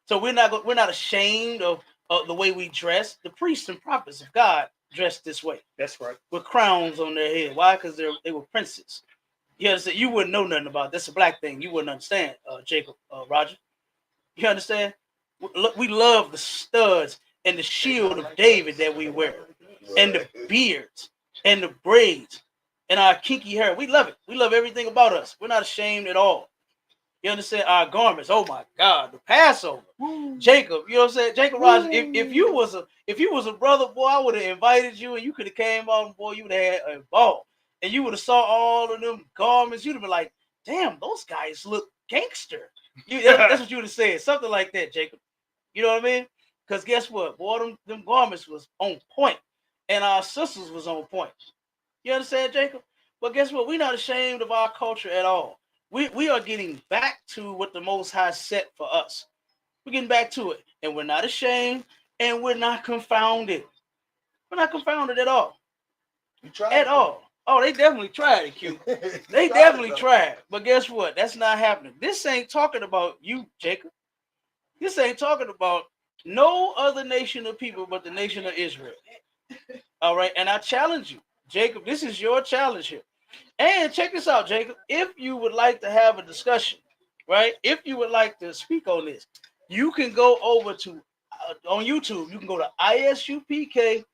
So we're not ashamed of the way we dress. The priests and prophets of God dressed this way. That's right. With crowns on their head. Why? Because they were princes. You understand? You wouldn't know nothing about it. That's a black thing. You wouldn't understand, Jacob, Roger. You understand? Look, we love the studs and the shield of David that we wear. and the beards and the braids and our kinky hair. We love it. We love everything about us. We're not ashamed at all. You understand? Our garments. Oh my God, the Passover. Woo. Jacob, you know what I'm saying? Jacob Rogers, if you was a brother, boy, I would have invited you and you could have came out and boy, you would have had a ball. And you would have saw all of them garments. You'd have been like, damn, those guys look gangster. That's what you would have said. Something like that, Jacob. You know what I mean? Because guess what? Boy, them garments was on point. And our sisters was on point. You understand, Jacob? But guess what? We're not ashamed of our culture at all. We are getting back to what the Most High set for us. We're getting back to it. And we're not ashamed and we're not confounded. We're not confounded at all. You tried at all. Oh, they definitely tried it, Q. They definitely tried. But guess what? That's not happening. This ain't talking about you, Jacob. This ain't talking about no other nation of people but the nation of Israel. All right. And I challenge you, Jacob. This is your challenge here. And check this out, Jacob. If you would like to have a discussion, right? If you would like to speak on this, you can go over to on YouTube. You can go to ISUPK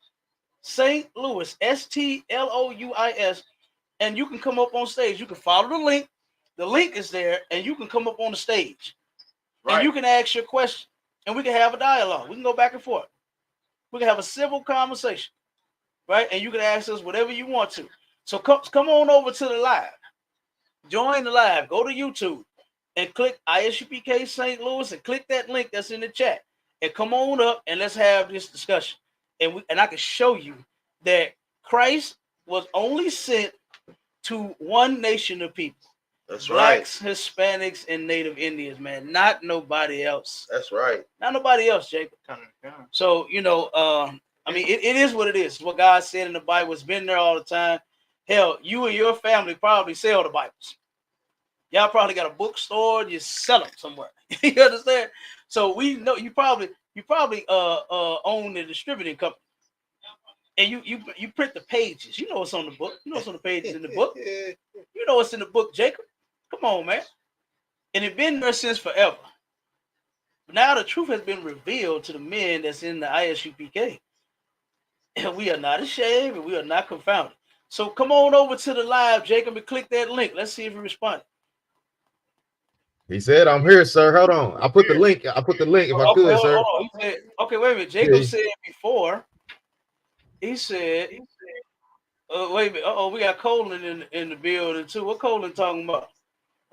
St. Louis, ST.LOUIS, and you can come up on stage. You can follow the link. The link is there, and you can come up on the stage. Right. And you can ask your question, and we can have a dialogue. We can go back and forth. We can have a civil conversation, right? And you can ask us whatever you want to. So come on over to the live. Join the live. Go to YouTube and click ISUPK St. Louis and click that link that's in the chat. And come on up and let's have this discussion. And I can show you that Christ was only sent to one nation of people. That's Blacks, right. Hispanics, and Native Indians, man. Not nobody else. That's right. Not nobody else, Jacob. So, you know, I mean, it is what it is. It's what God said in the Bible. It's been there all the time. Hell, you and your family probably sell the Bibles. Y'all probably got a bookstore. You sell them somewhere. You understand? So we know you probably own the distributing company, and you print the pages. You know what's on the book. You know what's on the pages in the book. You know what's in the book, Jacob. Come on, man. And it's been there since forever. But now the truth has been revealed to the men that's in the ISUPK, and we are not ashamed and we are not confounded. So come on over to the live, Jacob, and click that link. Let's see if you respond. He said, "I'm here, sir. Hold on. I put the link. If I could, sir." He said, okay, wait a minute. Jacob said before. He said, wait a minute. We got Colin in the building too. What Colin talking about?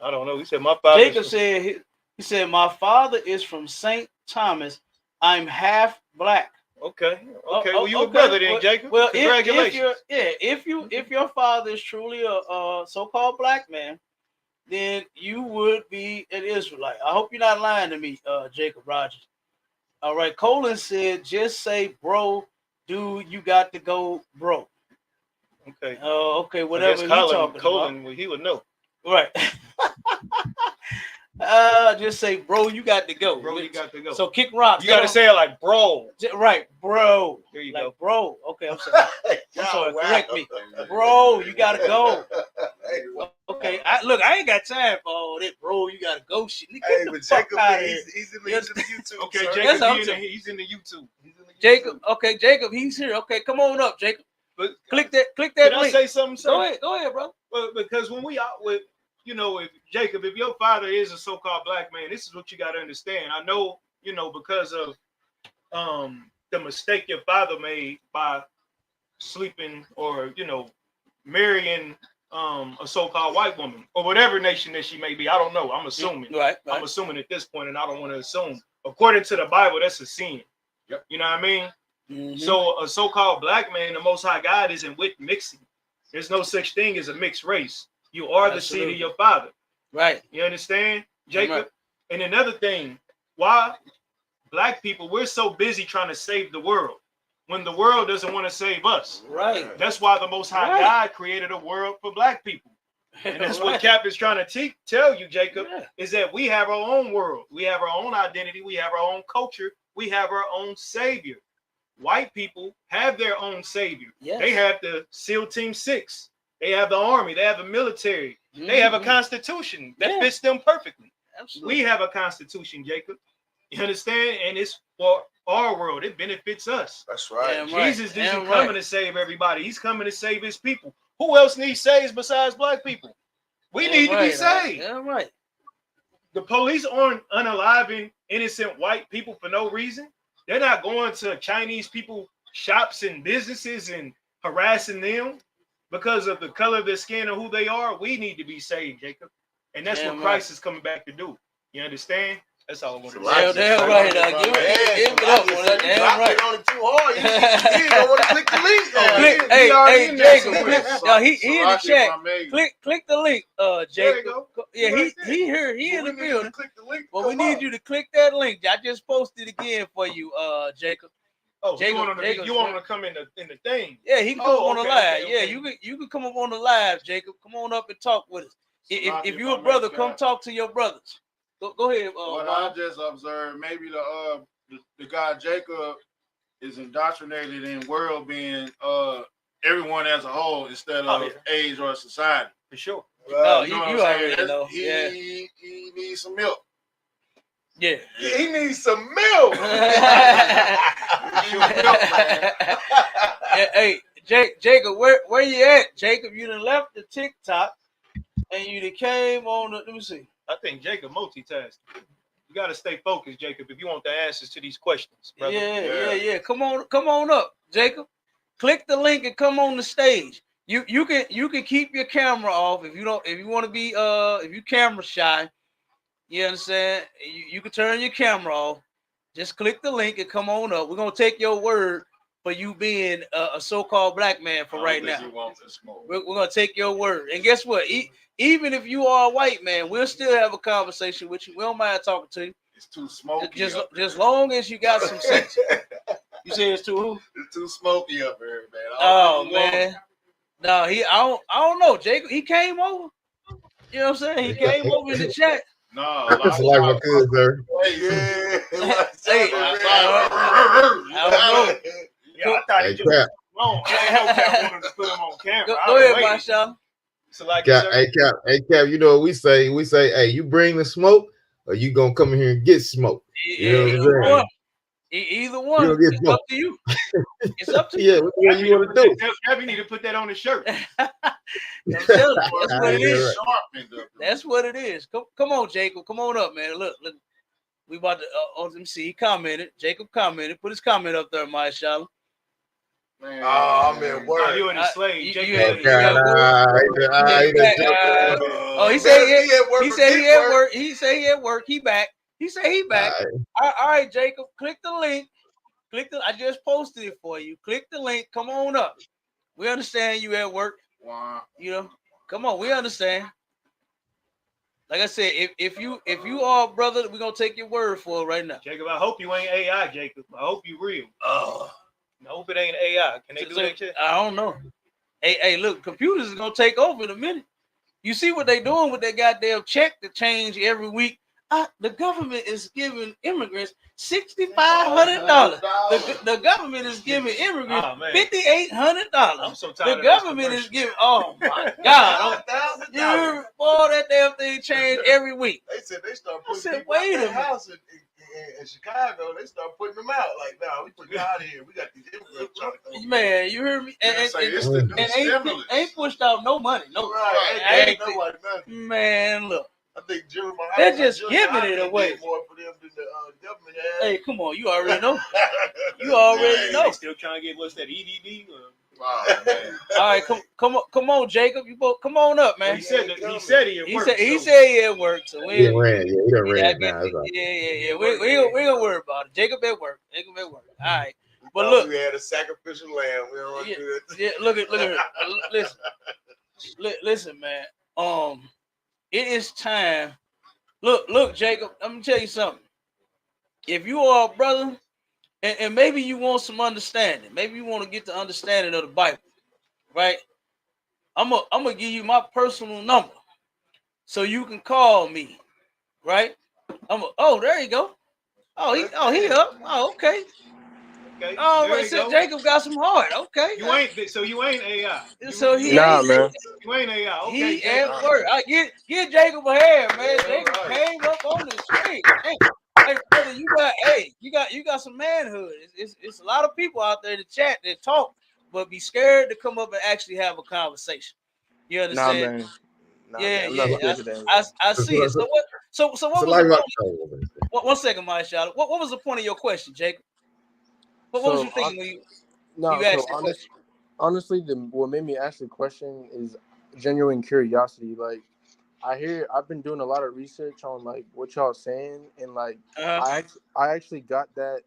I don't know. He said my father. Jacob said he said my father is from St. Thomas. I'm half black. Okay. Well, you a brother then, Jacob. Well, congratulations. If your father is truly a so-called black man, then you would be an Israelite. I hope you're not lying to me, Jacob Rogers. All right. Colin said, just say, bro, dude, you got to go, bro. Okay. Okay. Whatever he's talking Colin, about. He would know. Right. Just say, bro, you got to go. Bro, you got to go. So kick rocks. You got to say it like, bro. Right, bro. There you like, go. Bro. Okay, I'm sorry. Correct me. Bro, you got to go. Okay, I ain't got time for all that, bro. You got to go shit. Hey, but Jacob, he's in the YouTube. Okay, Jacob, he's in the YouTube. Jacob, okay, Jacob, he's here. Okay, come on up, Jacob. But click that can link. I say something? Go ahead, bro. Well, because when we out with, you know, if Jacob, if your father is a so-called black man, this is what you got to understand. I know, you know, because of the mistake your father made by sleeping or, you know, marrying a so-called white woman or whatever nation that she may be. I don't know. I'm assuming. Right. I'm assuming at this point, and I don't want to assume. According to the Bible, that's a sin. Yep. You know what I mean? Mm-hmm. So a so-called black man, the Most High God isn't with mixing. There's no such thing as a mixed race. You are the seed of your father. Right. You understand, Jacob? Right. And another thing, why black people, we're so busy trying to save the world when the world doesn't want to save us. Right. That's why the Most High God created a world for black people. And that's what Cap is trying to tell you, Jacob, is that we have our own world. We have our own identity. We have our own culture. We have our own savior. White people have their own savior. Yes. They have the SEAL Team 6. They have the army. They have the military. Mm-hmm. They have a constitution that fits them perfectly. Absolutely. We have a constitution, Jacob. You understand? And it's for our world. It benefits us. That's right. Damn right. Jesus Damn isn't right. coming to save everybody. He's coming to save his people. Who else needs saved besides black people? We need to be saved. Damn right. The police aren't unaliving innocent white people for no reason. They're not going to Chinese people shops and businesses and harassing them because of the color of their skin or who they are. We need to be saved, Jacob. And that's what Christ is coming back to do. You understand? That's all I want to say. Damn right. Give it up on that. Damn right. On it too hard. You don't want to click the link. Hey, Jacob. Now he in the chat. Click the link, Jacob. Yeah, he here. He in the building. Well, we need you to click that link. I just posted again for you, Jacob. Oh, Jacob, you want him to come in the thing? Yeah, he can come on the live. Yeah, you can come up on the live, Jacob. Come on up and talk with us. If you're a brother, come talk to your brothers. Go ahead. What I just observed, maybe the guy Jacob is indoctrinated in world being everyone as a whole instead of age or society. For sure. You already know. He needs some milk. Yeah. He needs some milk. Hey, Jacob, where you at? Jacob, you done left the TikTok and you done came on the, let me see. I think Jacob multitasking. You got to stay focused, Jacob, if you want the answers to these questions, brother. Yeah. Come on up, Jacob. Click the link and come on the stage. You can keep your camera off if you want to be if you camera shy. You understand? You can turn your camera off. Just click the link and come on up. We're gonna take your word for you being a so-called black man for right now. We're gonna take your word. And guess what? Even if you are a white man, we'll still have a conversation with you. We don't mind talking to you. It's too smoky. Just long as you got some sense. You say it's too who? It's too smoky up here, man. Oh man. No, I don't know. Jacob, he came over. You know what I'm saying? He came over in the chat. No, that's like my cousin, sir. Hey, I thought he just Cap. wrong. I wanted to put him on camera. Go ahead, Marshall. So like Cap, hey Cap, you know what we say? We say, hey, you bring the smoke, or you gonna come in here and get smoked. You know what I'm saying? Either one. You It's up to you. It's up to you. Yeah, what you want to do? You need to put that on the shirt. That's what it is. That's what it is. Come on, Jacob. Come on up, man. Look. We about to. Let me see. He commented. Jacob commented. Put his comment up there, Marshall. I'm in work. You in the slave. Oh, he said he at work. He said he at work. He back. He said he back. All right, Jacob. Click the link. I just posted it for you. Click the link. Come on up. We understand you at work. Wow. You know, come on. We understand. Like I said, if you are a brother, we're gonna take your word for it right now. Jacob, I hope you ain't AI, Jacob. I hope you real. I hope it ain't AI. Can they do that shit? I don't know. Hey, look, computers is gonna take over in a minute. You see what they doing with that goddamn check to change every week? The government is giving immigrants $6,500. The government is giving immigrants $5,800. I'm so tired. The government is giving. Oh my God! Boy, that damn thing changed every week. They said they start putting people wait in a the house in Chicago. They start putting them out. Like, no, we put you out of here. We got these immigrants trying to come. Man, you heard me? And ain't pushed out no money. No, right. Nobody nothing. Man, look. I think they're just giving it away. More for them than the government has. Hey, come on, you already know. You already know. They still trying to get what's that EDD? Wow, man. All right, come on, Jacob. You both come on up, man. Well, he said he at work. He said he at work. So he done ran now. Yeah. We gonna worry about it. Jacob at work. All right. But look, we had a sacrificial lamb. We don't want to do it. Yeah, look at her. Listen, man. It is time. Look, Jacob, I'm gonna tell you something. If you are a brother, and maybe you want some understanding, maybe you want to get the understanding of the Bible, right? I'm gonna give you my personal number so you can call me, right? Oh, there you go. He up. Oh, okay. Okay. Oh, right, so Jacob got some heart. Okay. You ain't AI. So he man. You ain't AI. Okay. He at work. Get Jacob a hand, man. Jacob came up on the screen. hey, brother, you got some manhood. It's a lot of people out there in the chat that talk, but be scared to come up and actually have a conversation. You Nah, understand? man. Nah, Yeah, man. I'm not yeah. scared of that. I see it. So what? So what So was the like, point? One second, my child. What was the point of your question, Jacob? What was you thinking when you asked the question? Honestly, what made me ask the question is genuine curiosity. Like, I've been doing a lot of research on like what y'all saying, and like I actually got that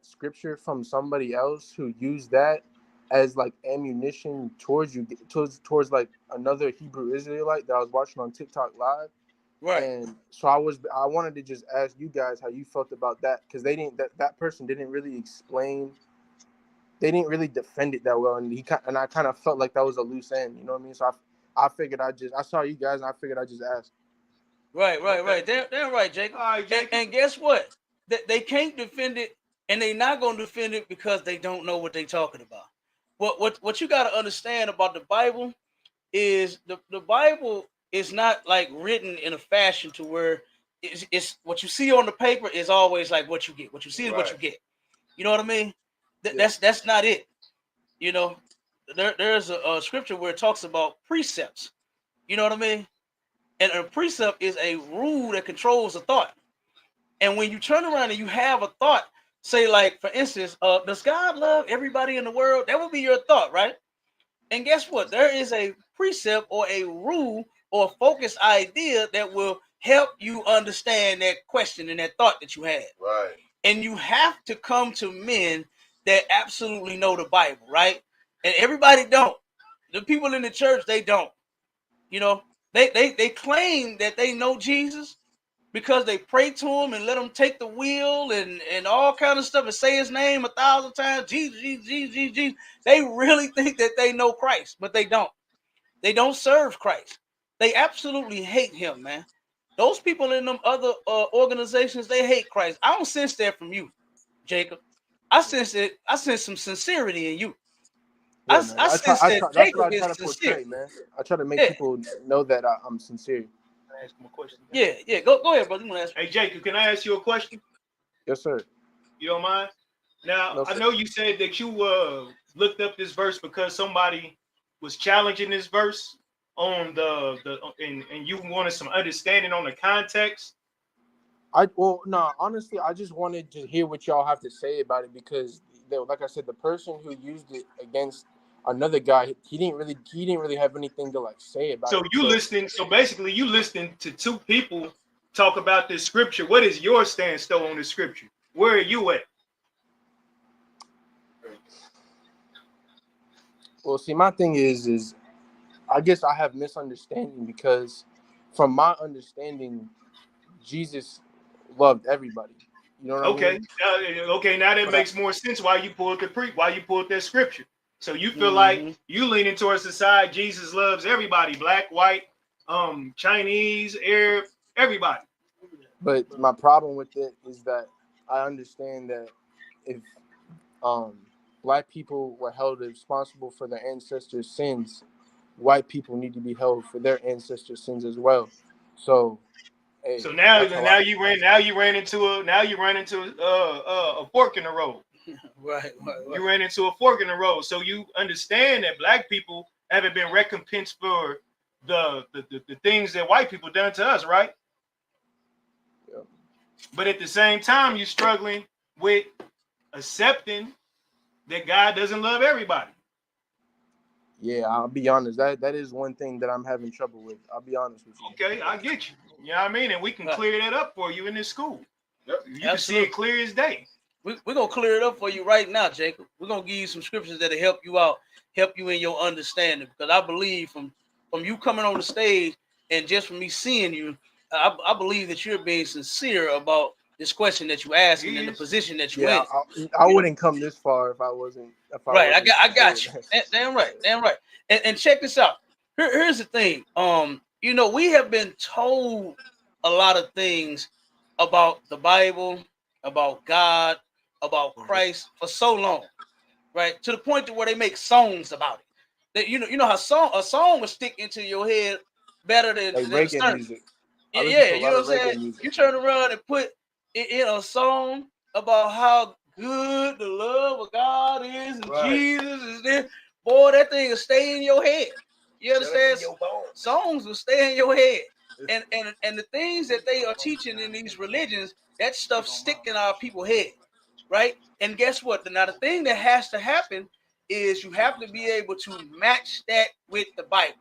scripture from somebody else who used that as like ammunition towards you, towards like another Hebrew Israelite that I was watching on TikTok live. Right. And so I wanted to just ask you guys how you felt about that, because that person didn't really explain. They didn't really defend it that well, and I kind of felt like that was a loose end. You know what I mean? So I figured I saw you guys, and I figured I'd just ask. Right. Damn right, Jacob. And guess what? They can't defend it, and they're not going to defend it because they don't know what they're talking about. What you got to understand about the Bible is the Bible is not like written in a fashion to where it's what you see on the paper is always like what you get. What you see is what you get. You know what I mean? That's not it. You know, there's a scripture where it talks about precepts. You know what I mean? And a precept is a rule that controls a thought. And when you turn around and you have a thought, say like, for instance, does God love everybody in the world? That would be your thought, right? And guess what? There is a precept or a rule or a focused idea that will help you understand that question and that thought that you had. Right. And you have to come to men that absolutely know the Bible, right? And everybody don't. The people in the church, they don't. You know, they claim that they know Jesus because they pray to him and let him take the wheel and all kind of stuff and say his name 1,000 times. Jesus, Jesus, Jesus, Jesus, Jesus. They really think that they know Christ, but they don't. They don't serve Christ. They absolutely hate him, man. Those people in them other organizations, they hate Christ. I don't sense that from you, Jacob. I sense it. I sense some sincerity in you. Yeah, I sense that that's Jacob what I is try to sincere. portray, man. I try to make people know that I'm sincere. Ask him a question. Yeah. Go ahead, brother. You want to ask? Hey, Jacob, can I ask you a question? Yes, sir. You don't mind? Now, No, I know you said that you looked up this verse because somebody was challenging this verse on and you wanted some understanding on the context. Honestly, I just wanted to hear what y'all have to say about it, because like I said, the person who used it against another guy, he didn't really have anything to like say about it. So basically you listening to two people talk about this scripture. What is your stance though on the scripture? Where are you at? Well, see, my thing is I guess I have misunderstanding, because from my understanding, Jesus loved everybody. You know what I mean? Okay, now that makes more sense why you pulled that scripture. So you feel like you leaning towards the side Jesus loves everybody, black, white, Chinese, Arab, everybody. But my problem with it is that I understand that if black people were held responsible for their ancestors' sins, white people need to be held for their ancestors' sins as well. So, hey, so now you ran into a fork in the road. Right. You ran into a fork in the road. So you understand that black people haven't been recompensed for the things that white people done to us, right? Yep. But at the same time, you're struggling with accepting that God doesn't love everybody. Yeah, I'll be honest. That is one thing that I'm having trouble with. I'll be honest with you. Okay, I get you. You know what I mean? And we can clear that up for you in this school. You can see it clear as day. We're going to clear it up for you right now, Jacob. We're going to give you some scriptures that'll help you out, help you in your understanding. Because I believe from you coming on the stage and just from me seeing you, I believe that you're being sincere about this question that you asked and the position that you in. I wouldn't come this far if I wasn't. I got you. Damn right. And check this out. Here's the thing. You know, we have been told a lot of things about the Bible, about God, about Christ for so long, right? To the point to where they make songs about it. That you know how a song will stick into your head better than reggae a music. Yeah, you know what I'm saying? You turn around and put in a song about how good the love of God is and Jesus is there, boy, that thing will stay in your head. You understand? Songs will stay in your head. And the things that they are teaching in these religions, that stuff stick in our people's head, right? And guess what? Now the thing that has to happen is you have to be able to match that with the Bible,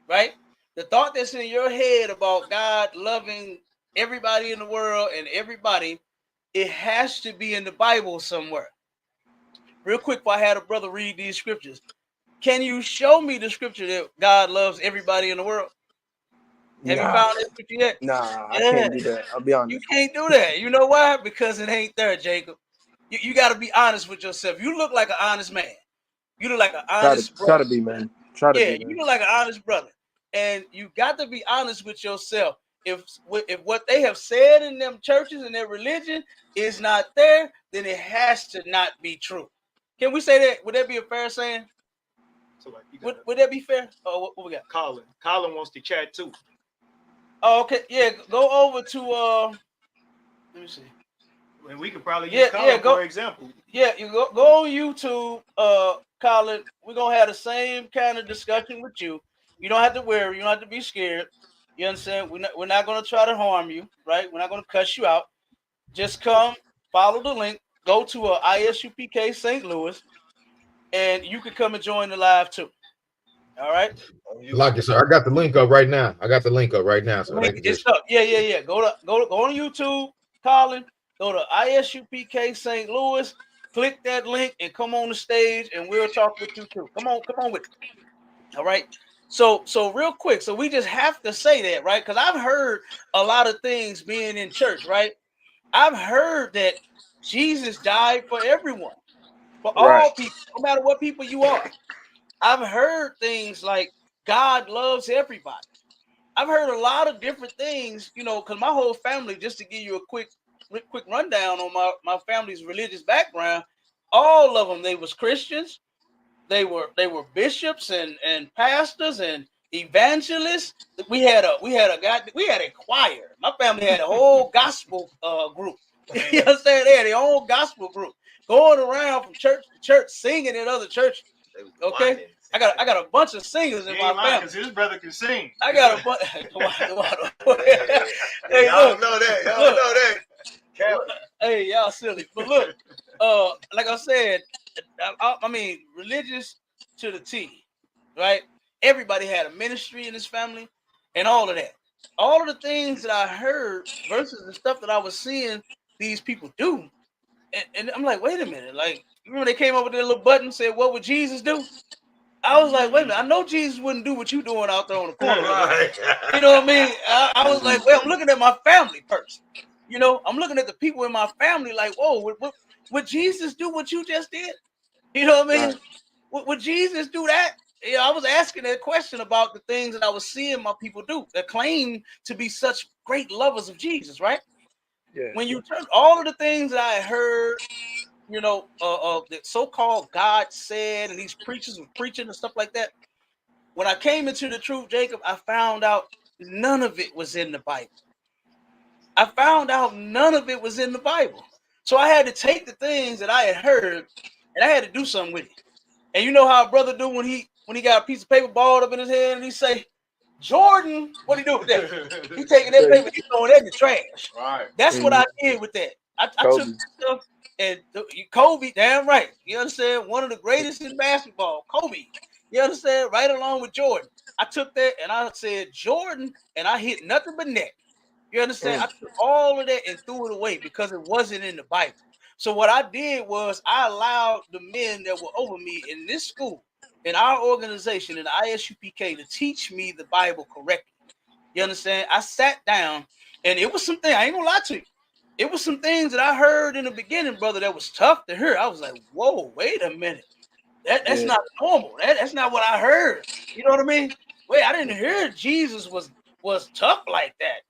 right? The thought that's in your head about God loving everybody in the world and everybody, it has to be in the Bible somewhere. Real quick, if I had a brother read these scriptures, can you show me the scripture that God loves everybody in the world? Have you found that scripture yet? Nah, I can't do that. I'll be honest. You can't do that. You know why? Because it ain't there, Jacob. You got to be honest with yourself. You look like an honest man. You look like an honest brother. Try to be, man. Try to be, man. You look like an honest brother. And you got to be honest with yourself. If what they have said in them churches and their religion is not there, then it has to not be true. Can we say that? Would that be a fair saying? So like would that be fair? Oh, what we got? Colin. Colin wants to chat too. Oh, okay. Yeah, go over to let me see. And we could probably use Colin for example. Yeah, you go on YouTube, Colin. We're gonna have the same kind of discussion with you. You don't have to worry, you don't have to be scared. You understand? We're not gonna try to harm you, right? We're not gonna cuss you out. Just come, follow the link, go to ISUPK St. Louis, and you can come and join the live too. All right. Like it, sir. I got the link up right now. So It's up. Yeah. Go on YouTube, Colin. Go to ISUPK St. Louis. Click that link and come on the stage, and we'll talk with you too. Come on with it. All right. So real quick. So we just have to say that, right? Because I've heard a lot of things being in church, right? I've heard that Jesus died for everyone, for all people, no matter what people you are. I've heard things like God loves everybody. I've heard a lot of different things, because my whole family, just to give you a quick rundown on my family's religious background, all of them, they was Christians. They were bishops and pastors and evangelists. We had a choir. My family had a whole gospel group. You understand? They had their own gospel group going around from church to church singing in other churches. Okay, I got a bunch of singers in my family. Because his brother can sing. I got a bunch. Hey, y'all know that. Y'all know that. Hey, y'all silly. But look, like I said, I mean, religious to the T, right? Everybody had a ministry in his family, and all of that. All of the things that I heard versus the stuff that I was seeing these people do, and I'm like, wait a minute, like. Remember they came up with their little button and said, what would Jesus do? I was like, wait a minute, I know Jesus wouldn't do what you doing out there on the corner. Right. You know what I mean? I was like, well, I'm looking at my family first. I'm looking at the people in my family like, whoa, would Jesus do what you just did? You know what I mean? Right. Would Jesus do that? I was asking that question about the things that I was seeing my people do that claim to be such great lovers of Jesus, right? Yeah. When you turn all of the things that I heard, the so-called God said, and these preachers were preaching and stuff like that. When I came into the truth, Jacob, I found out none of it was in the Bible. So I had to take the things that I had heard, and I had to do something with it. And you know how a brother do when he got a piece of paper balled up in his hand, and he say, Jordan, what do you do with that? He taking that paper, he throwing that in the trash. Right. That's what I did with that. I took stuff. And Kobe, damn right. You understand? One of the greatest in basketball, Kobe. You understand? Right along with Jordan. I took that and I said Jordan, and I hit nothing but net. You understand? I took all of that and threw it away because it wasn't in the Bible. So what I did was I allowed the men that were over me in this school, in our organization, in the ISUPK, to teach me the Bible correctly. You understand? I sat down, and it was something, I ain't gonna lie to you. It was some things that I heard in the beginning, brother, that was tough to hear. I was like, whoa, wait a minute. That's not normal. That's not what I heard. You know what I mean? Wait, I didn't hear Jesus was tough like that.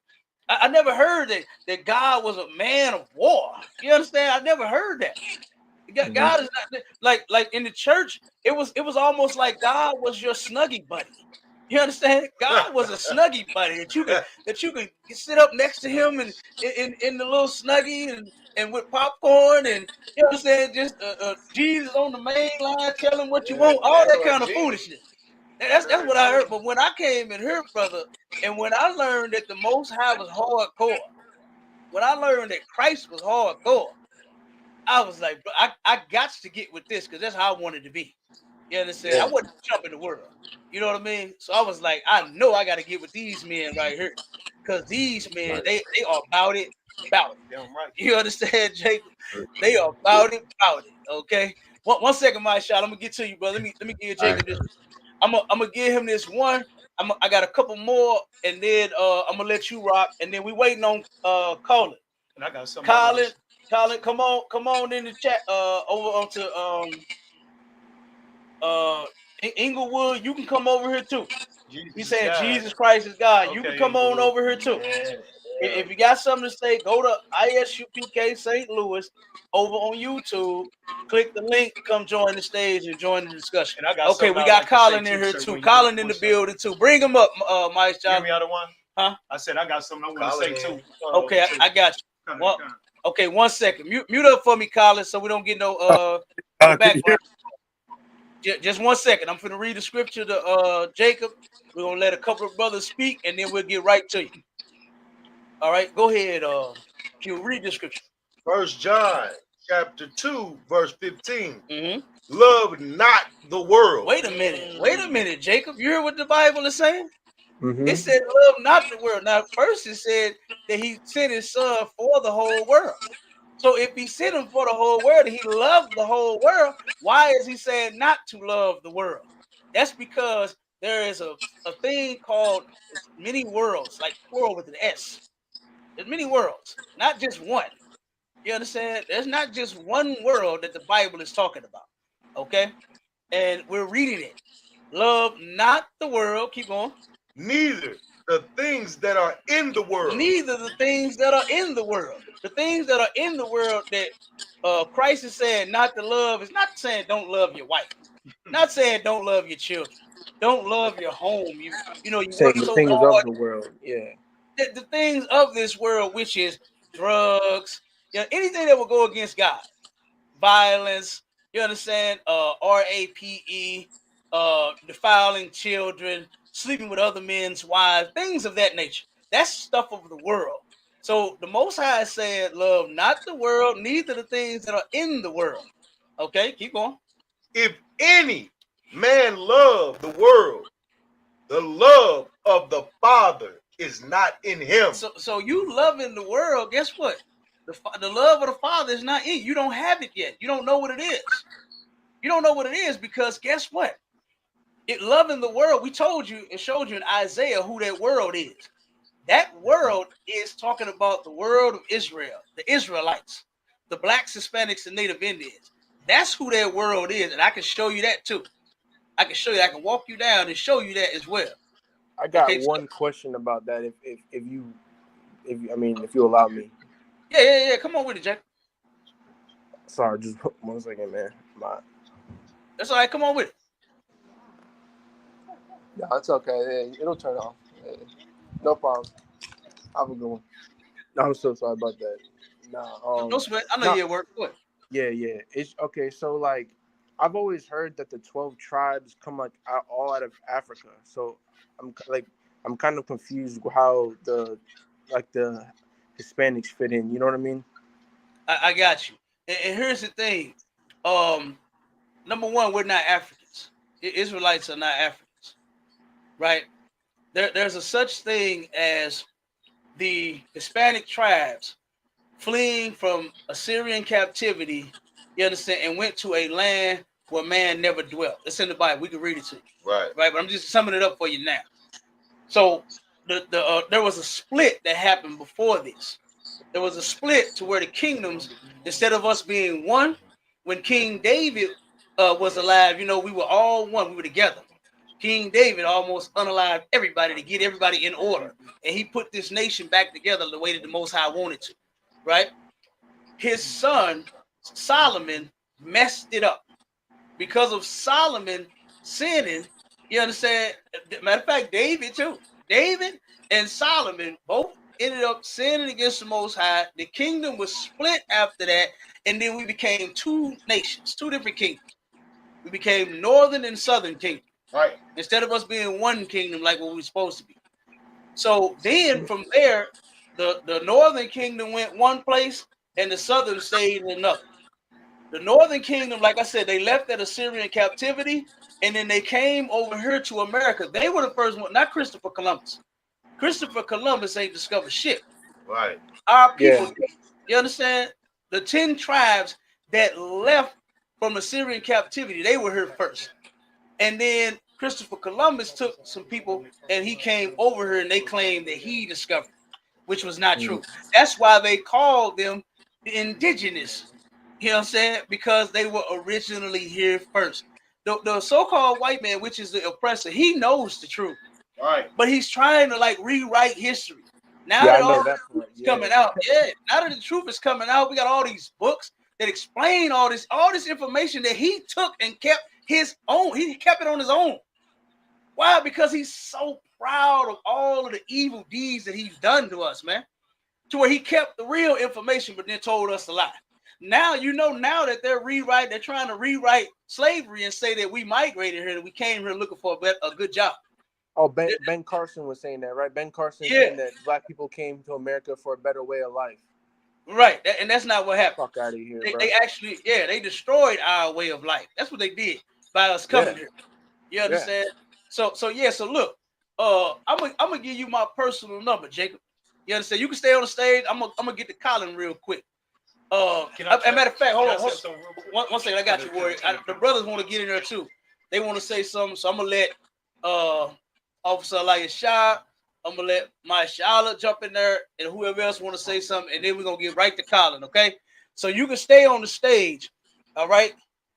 I never heard that God was a man of war. You understand? I never heard that. God is not like in the church. It was almost like God was your snuggie buddy. You understand? God was a snuggie buddy that you could sit up next to him and in the little snuggie and with popcorn and you understand just Jesus on the main line, tell him what you want, all that kind of foolishness. That's what I heard. But when I came in here, brother, and when I learned that the Most High was hardcore, when I learned that Christ was hardcore, I was like, bro, I got to get with this because that's how I wanted to be. You understand? I wasn't jumping the world. You know what I mean? So I was like, I know I got to get with these men right here. Because these men, they are about it. Damn right. You understand, Jacob? They are about it. Okay? One second, my shot. I'm going to get to you, bro. Let me give Jacob this. I'm gonna give him this one. I got a couple more, and then I'm gonna let you rock, and then we waiting on Colin. And I got something. Colin, come on in the chat. Over onto Inglewood. You can come over here too. He's saying God. Jesus Christ is God. Okay, you can come on over here too. If you got something to say, go to ISUPK St. Louis over on YouTube. Click the link, come join the stage and join the discussion. And I got okay, we got Colin in here too. Colin in the building too. Bring him up, Mike John. Hear me out of one? Huh? I said I got something I want to say too. Okay, I got you. Well, okay, 1 second. Mute up for me, Colin, so we don't get no background. Just 1 second. I'm finna read the scripture to Jacob. We're gonna let a couple of brothers speak, and then we'll get right to you. All right, go ahead. Q, read the scripture. 1 John chapter 2, verse 15. Love not the world. Wait a minute, Jacob. You hear what the Bible is saying? It said, love not the world. Now, first it said that he sent his son for the whole world. So if he sent him for the whole world and he loved the whole world, why is he saying not to love the world? That's because there is a thing called many worlds, like plural with an S. There's many worlds, not just one. You understand? There's not just one world that the Bible is talking about. Okay? And we're reading it. Love not the world. Keep going. Neither the things that are in the world. Neither the things that are in the world. The things that are in the world that Christ is saying not to love is not saying don't love your wife. Not saying don't love your children. Don't love your home. You know, you work so things hard. of the world. Yeah. The things of this world, which is drugs, anything that will go against God, violence, you understand, RAPE, defiling children, sleeping with other men's wives, things of that nature. That's stuff of the world. So the Most High said, love not the world, neither the things that are in the world. Okay, keep going. If any man love the world, the love of the Father is not in him. So you loving the world, guess what? The love of the Father is not in you. You don't have it yet. You don't know what it is. You don't know what it is because guess what? Loving the world, we told you and showed you in Isaiah who that world is. That world is talking about the world of Israel, the Israelites, the blacks, Hispanics, and Native Indians. That's who that world is, and I can show you that too. I can show you. I can walk you down and show you that as well. I got one question about that. If you allow me. Yeah. Come on with it, Jack. Sorry, just 1 second, man. That's all right. Come on with it. No, it's okay. Yeah, it'll turn off. Yeah. No problem. Have a good one. No, I'm so sorry about that. No sweat. I know you're at work. What? Yeah. It's okay. So like, I've always heard that the 12 tribes come all out of Africa. So I'm kind of confused how the Hispanics fit in. You know what I mean? I got you. And here's the thing. Number one, we're not Africans. Israelites are not Africans, right? There's a such thing as the Hispanic tribes fleeing from Assyrian captivity, you understand, and went to a land where man never dwelt. It's in the Bible. We can read it to you. Right. But I'm just summing it up for you now. So there was a split that happened before this. There was a split to where the kingdoms, instead of us being one, when King David was alive, we were all one. We were together. King David almost unalived everybody to get everybody in order. And he put this nation back together the way that the Most High wanted to, right? His son, Solomon, messed it up. Because of Solomon sinning, You understand? Matter of fact, David too. David and Solomon both ended up sinning against the Most High. The kingdom was split after that, and then we became two nations, two different kingdoms. We became northern and southern kingdom. Right. Instead of us being one kingdom like what we were supposed to be. So then from there, the northern kingdom went one place and the southern stayed in another. The northern kingdom, like I said, they left that Assyrian captivity and then they came over here to America. They were the first one, not Christopher Columbus. Christopher Columbus ain't discovered shit. Right. Our people, you understand? The 10 tribes that left from Assyrian captivity, they were here first. And then Christopher Columbus took some people and he came over here and they claimed that he discovered, which was not true. That's why they called them the indigenous. You know what I'm saying? Because they were originally here first. The so-called white man, which is the oppressor, he knows the truth. Right. But he's trying to like rewrite history. Now Yeah, that I know all that the truth part. is coming out, now that the truth is coming out, we got all these books that explain all this information that he took and kept his own. He kept it on his own. Why? Because he's so proud of all of the evil deeds that he's done to us, man. To where he kept the real information, but then told us a lie. Now now that they're trying to rewrite slavery and say that we migrated here and we came here looking for a good job. Oh, Ben Carson was saying that, right? Ben Carson saying that black people came to America for a better way of life. Right, and that's not what happened. Fuck out of here, bro. They actually, they destroyed our way of life. That's what they did by us coming here. You understand? So look, I'm gonna give you my personal number, Jacob. You understand? You can stay on the stage. I'm gonna get to Colin real quick. As a matter of fact, hold on, one second. I got you, Warrior. The brothers want to get in there too. They want to say something, so I'm gonna let Officer Elias Shah. I'm gonna let my Shala jump in there, and whoever else want to say something, and then we're gonna get right to Colin. Okay, so you can stay on the stage, all right,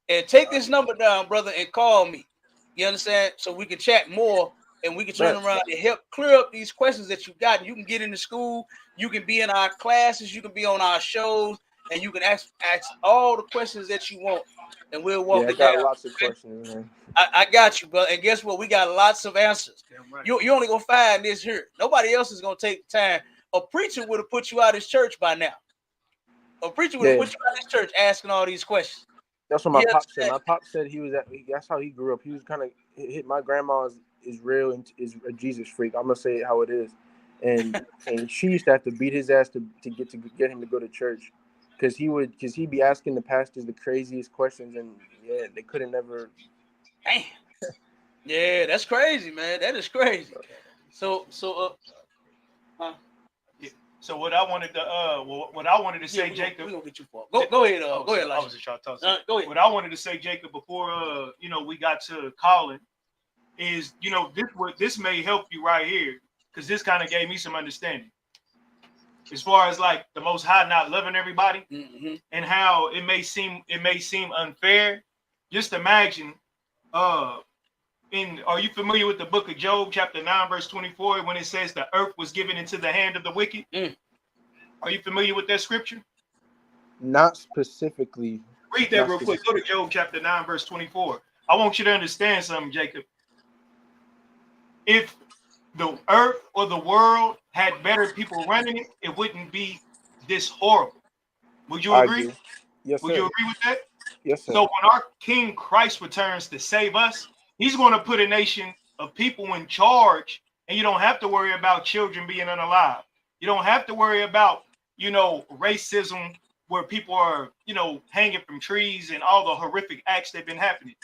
and take this number down, brother, and call me. You understand? So we can chat more, and we can turn around and help clear up these questions that you got. You can get into school, you can be in our classes, you can be on our shows, and you can ask all the questions that you want, and we'll walk it down. I got lots of questions, man. I got you, brother. And guess what? We got lots of answers. Right. You only gonna find this here. Nobody else is gonna take the time. A preacher would have put you out of his church by now. A preacher would have put you out of his church asking all these questions. That's what my pop said. My pop said that's how he grew up. He was kind of hit. My grandma is real and is a Jesus freak. I'm gonna say it how it is, and she used to have to beat his ass to get him to go to church, because he'd be asking the pastors the craziest questions, and they couldn't never. Damn. Yeah, that's crazy, man. That is crazy. So what I wanted to say, Jacob. We gonna get you for. Go ahead. Go ahead, I was just trying to talk. Go ahead. What I wanted to say, Jacob, before we got to Colin, is this may help you right here, because this kind of gave me some understanding as far as like the Most High not loving everybody, and how it may seem unfair. Just imagine. Are you familiar with the book of Job, chapter 9, verse 24, when it says the earth was given into the hand of the wicked? Are you familiar with that scripture? Not specifically. Read that real quick. Go to Job chapter 9, verse 24. I want you to understand something, Jacob. If the earth or the world had better people running it, it wouldn't be this horrible. Would you agree? Yes, sir. Would you agree with that? Yes, sir. So when our King Christ returns to save us, he's going to put a nation of people in charge, and you don't have to worry about children being unalive. You don't have to worry about, racism where people are, hanging from trees and all the horrific acts that have been happening.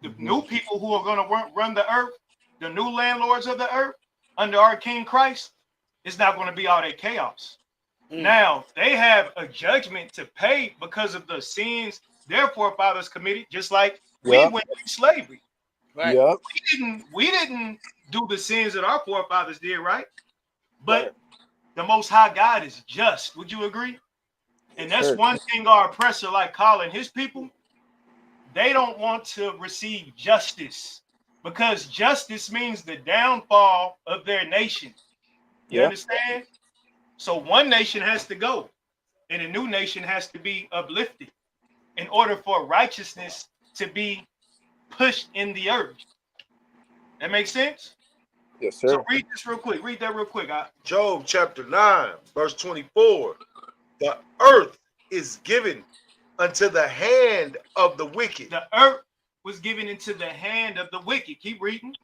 The new people who are going to run the earth, the new landlords of the earth under our King Christ, it's not going to be all that chaos. Now, they have a judgment to pay because of the sins their forefathers committed, just like we went through slavery. Right? Yep. We didn't do the sins that our forefathers did, right? But the Most High God is just. Would you agree? And that's one thing our oppressor, like Colin, his people, they don't want to receive justice, because justice means the downfall of their nation. You understand? So one nation has to go, and a new nation has to be uplifted in order for righteousness to be pushed in the earth. That makes sense? Yes, sir. So read this real quick. Read that real quick. Job chapter 9, verse 24. The earth is given unto the hand of the wicked. The earth was given into the hand of the wicked. Keep reading.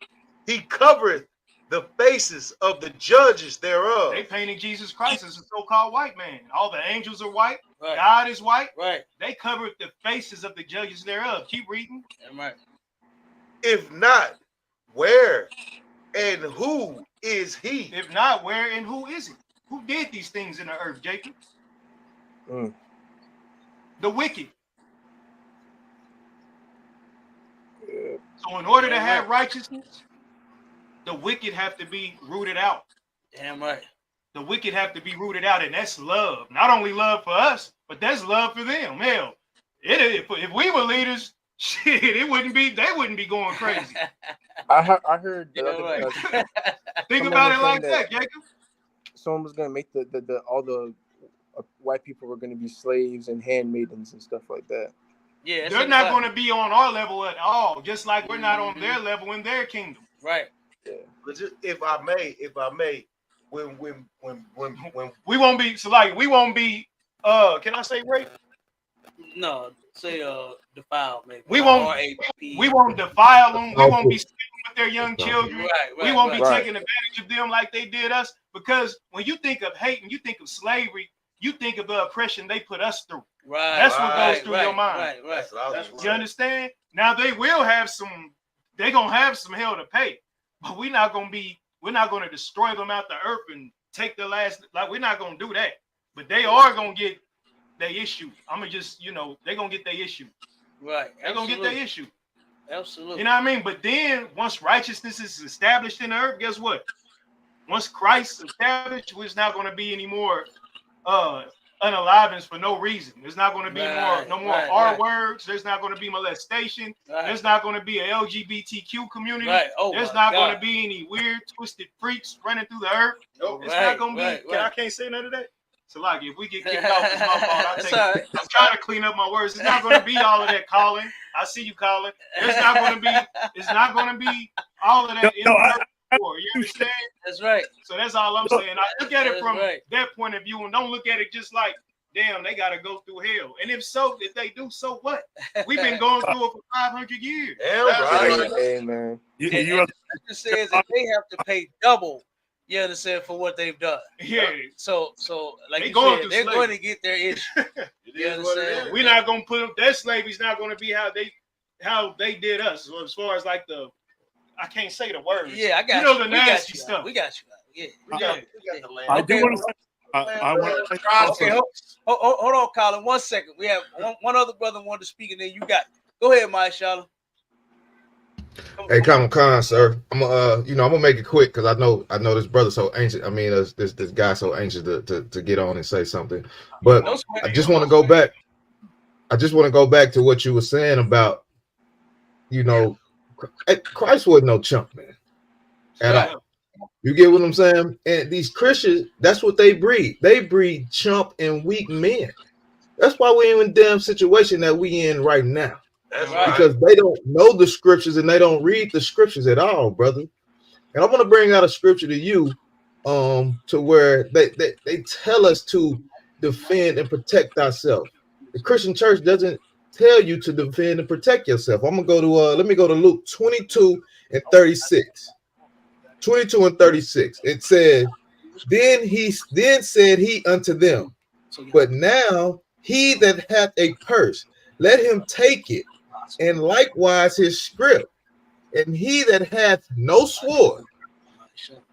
He covereth the faces of the judges thereof. They painted Jesus Christ as a so-called white man. All the angels are white. Right. God is white. Right. They covered the faces of the judges thereof. Keep reading. Right. If not, where and who is he? If not, where and who is it? Who did these things in the earth, Jacob? The wicked. Yeah. So in order to have righteousness, the wicked have to be rooted out. Damn right. The wicked have to be rooted out, and that's love. Not only love for us, but that's love for them. Hell, if we were leaders, shit, they wouldn't be going crazy. I heard the other Think about it like that, Jacob. Someone was gonna make the all the white people were gonna be slaves and handmaidens and stuff like that. Yeah, they're not going to be on our level at all. Just like we're not on their level in their kingdom. Right. Yeah. But just, if I may, when we won't be so like we won't be can I say rape? No, say defile maybe. We won't defile them. We won't be sleeping with their young children. We won't be taking advantage of them like they did us. Because when you think of hate and you think of slavery, you think of the oppression they put us through. Right. That's what goes through your mind. Right. You understand? Now they will have some. They're gonna have some hell to pay, but we're not gonna destroy them out the earth and take the last. Like we're not gonna do that. But they are gonna get their issue. I'm gonna just, they're gonna get their issue. Right. They're gonna get their issue. Absolutely. You know what I mean? But then once righteousness is established in the earth, guess what? Once Christ is established, there's not gonna be any more unalivings for no reason. There's not going to be no more R words. There's not going to be molestation. There's not going to be a LGBTQ community. There's not going to be any weird, twisted freaks running through the earth. It's not going to be. I can't say none of that. So like, if we get kicked off, it's my fault. I'm trying to clean up my words. It's not going to be all of that, Colin. I see you, Colin. It's not going to be all of that. You understand? That's right. So that's all I'm saying. I look at it from their point of view and don't look at it just like, damn, they got to go through hell. And if they do, so what? We've been going through it for 500 years. Hey, man. It says that they have to pay double, you understand, for what they've done. Yeah. So like you said, they're going to get their issue. You understand? We're not going to put them, their slavery's not going to be how they did us. So as far as like I can't say the words. Yeah, I got the nasty stuff. We got you. Yeah. We got the land. I do want to say. I want to say. Okay, hold on, Colin. 1 second. We have one other brother wanted to speak, and then you got it. Go ahead, Mike Shallow. Hey, come on, sir. I'm gonna make it quick because I know this brother so anxious. I mean, this guy so anxious to get on and say something. But I just want to go back. I just want to go back to what you were saying about, Christ wasn't no chump, man, at all. You get what I'm saying? And these Christians, that's what they breed. They breed chump and weak men. That's why we're in the damn situation that we in right now. That's right. Because they don't know the scriptures and they don't read the scriptures at all, brother. And I want to bring out a scripture to you, to where they tell us to defend and protect ourselves. The Christian church doesn't tell you to defend and protect yourself. I'm gonna go to let me go to Luke 22 and 36. 22 and 36. It says, then said he unto them, but now he that hath a purse, let him take it, and likewise his scrip. And he that hath no sword,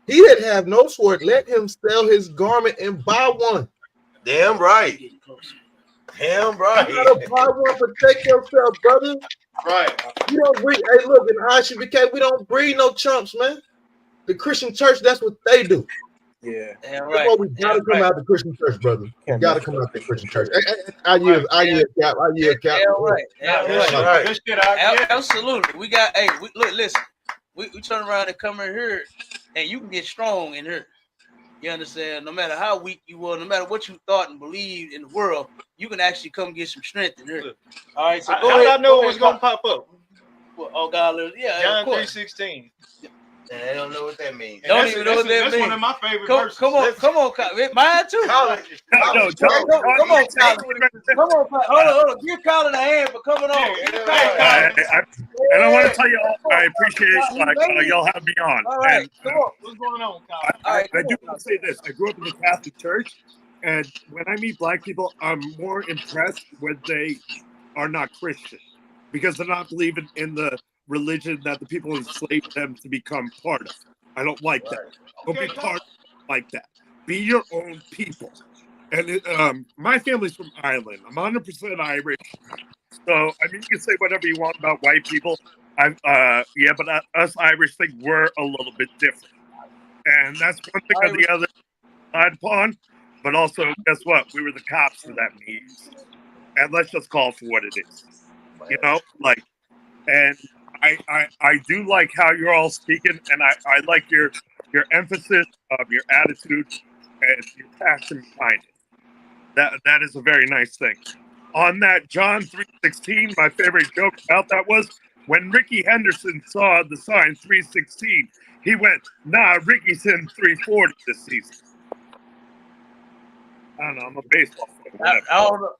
let him sell his garment and buy one. Damn right. Damn right. You gotta buy one, protect yourself, brother. Right. You don't breed. Hey, look, in ISUPK, we don't breed no chumps, man. The Christian church, that's what they do. Yeah. Damn right. We gotta come out the Christian church, brother. We gotta come out the Christian church. I yield, Cap. Absolutely. We got. Hey, listen. We turn around and come in here, and you can get strong in here. You understand? No matter how weak you were, no matter what you thought and believed in the world, you can actually come get some strength in here. All right. So how did I know it was gonna pop up? Well, oh God, yeah. John 3:16. And they don't know what that means. Don't even know what that means. That's one of my favorite verses. Come on, Colin. Mine too. College. Come on, Colin. Come on, Colin. Hold on. Give Colin a hand for coming on. And I want to tell you all, I appreciate y'all having me on. All right, And, come on. What's going on, Colin? I do want to say this. I grew up in the Catholic Church, and when I meet black people, I'm more impressed when they are not Christian because they're not believing in the religion that the people enslaved them to become part of. I don't like that. Don't be part like that. Be your own people. And my family's from Ireland. I'm 100% Irish. So, I mean, you can say whatever you want about white people. But us Irish think we're a little bit different. And that's one thing on the other side upon. But also, guess what? We were the cops for that meeting. And let's just call it for what it is. You know, like, and I do like how you're all speaking, and I like your emphasis, your attitude, and your passion behind it. That is a very nice thing. On that John 3:16, my favorite joke about that was when Ricky Henderson saw the sign 3:16, he went, "Nah, Ricky's in 3:40 this season." I don't know. I'm a baseball fan. I don't know.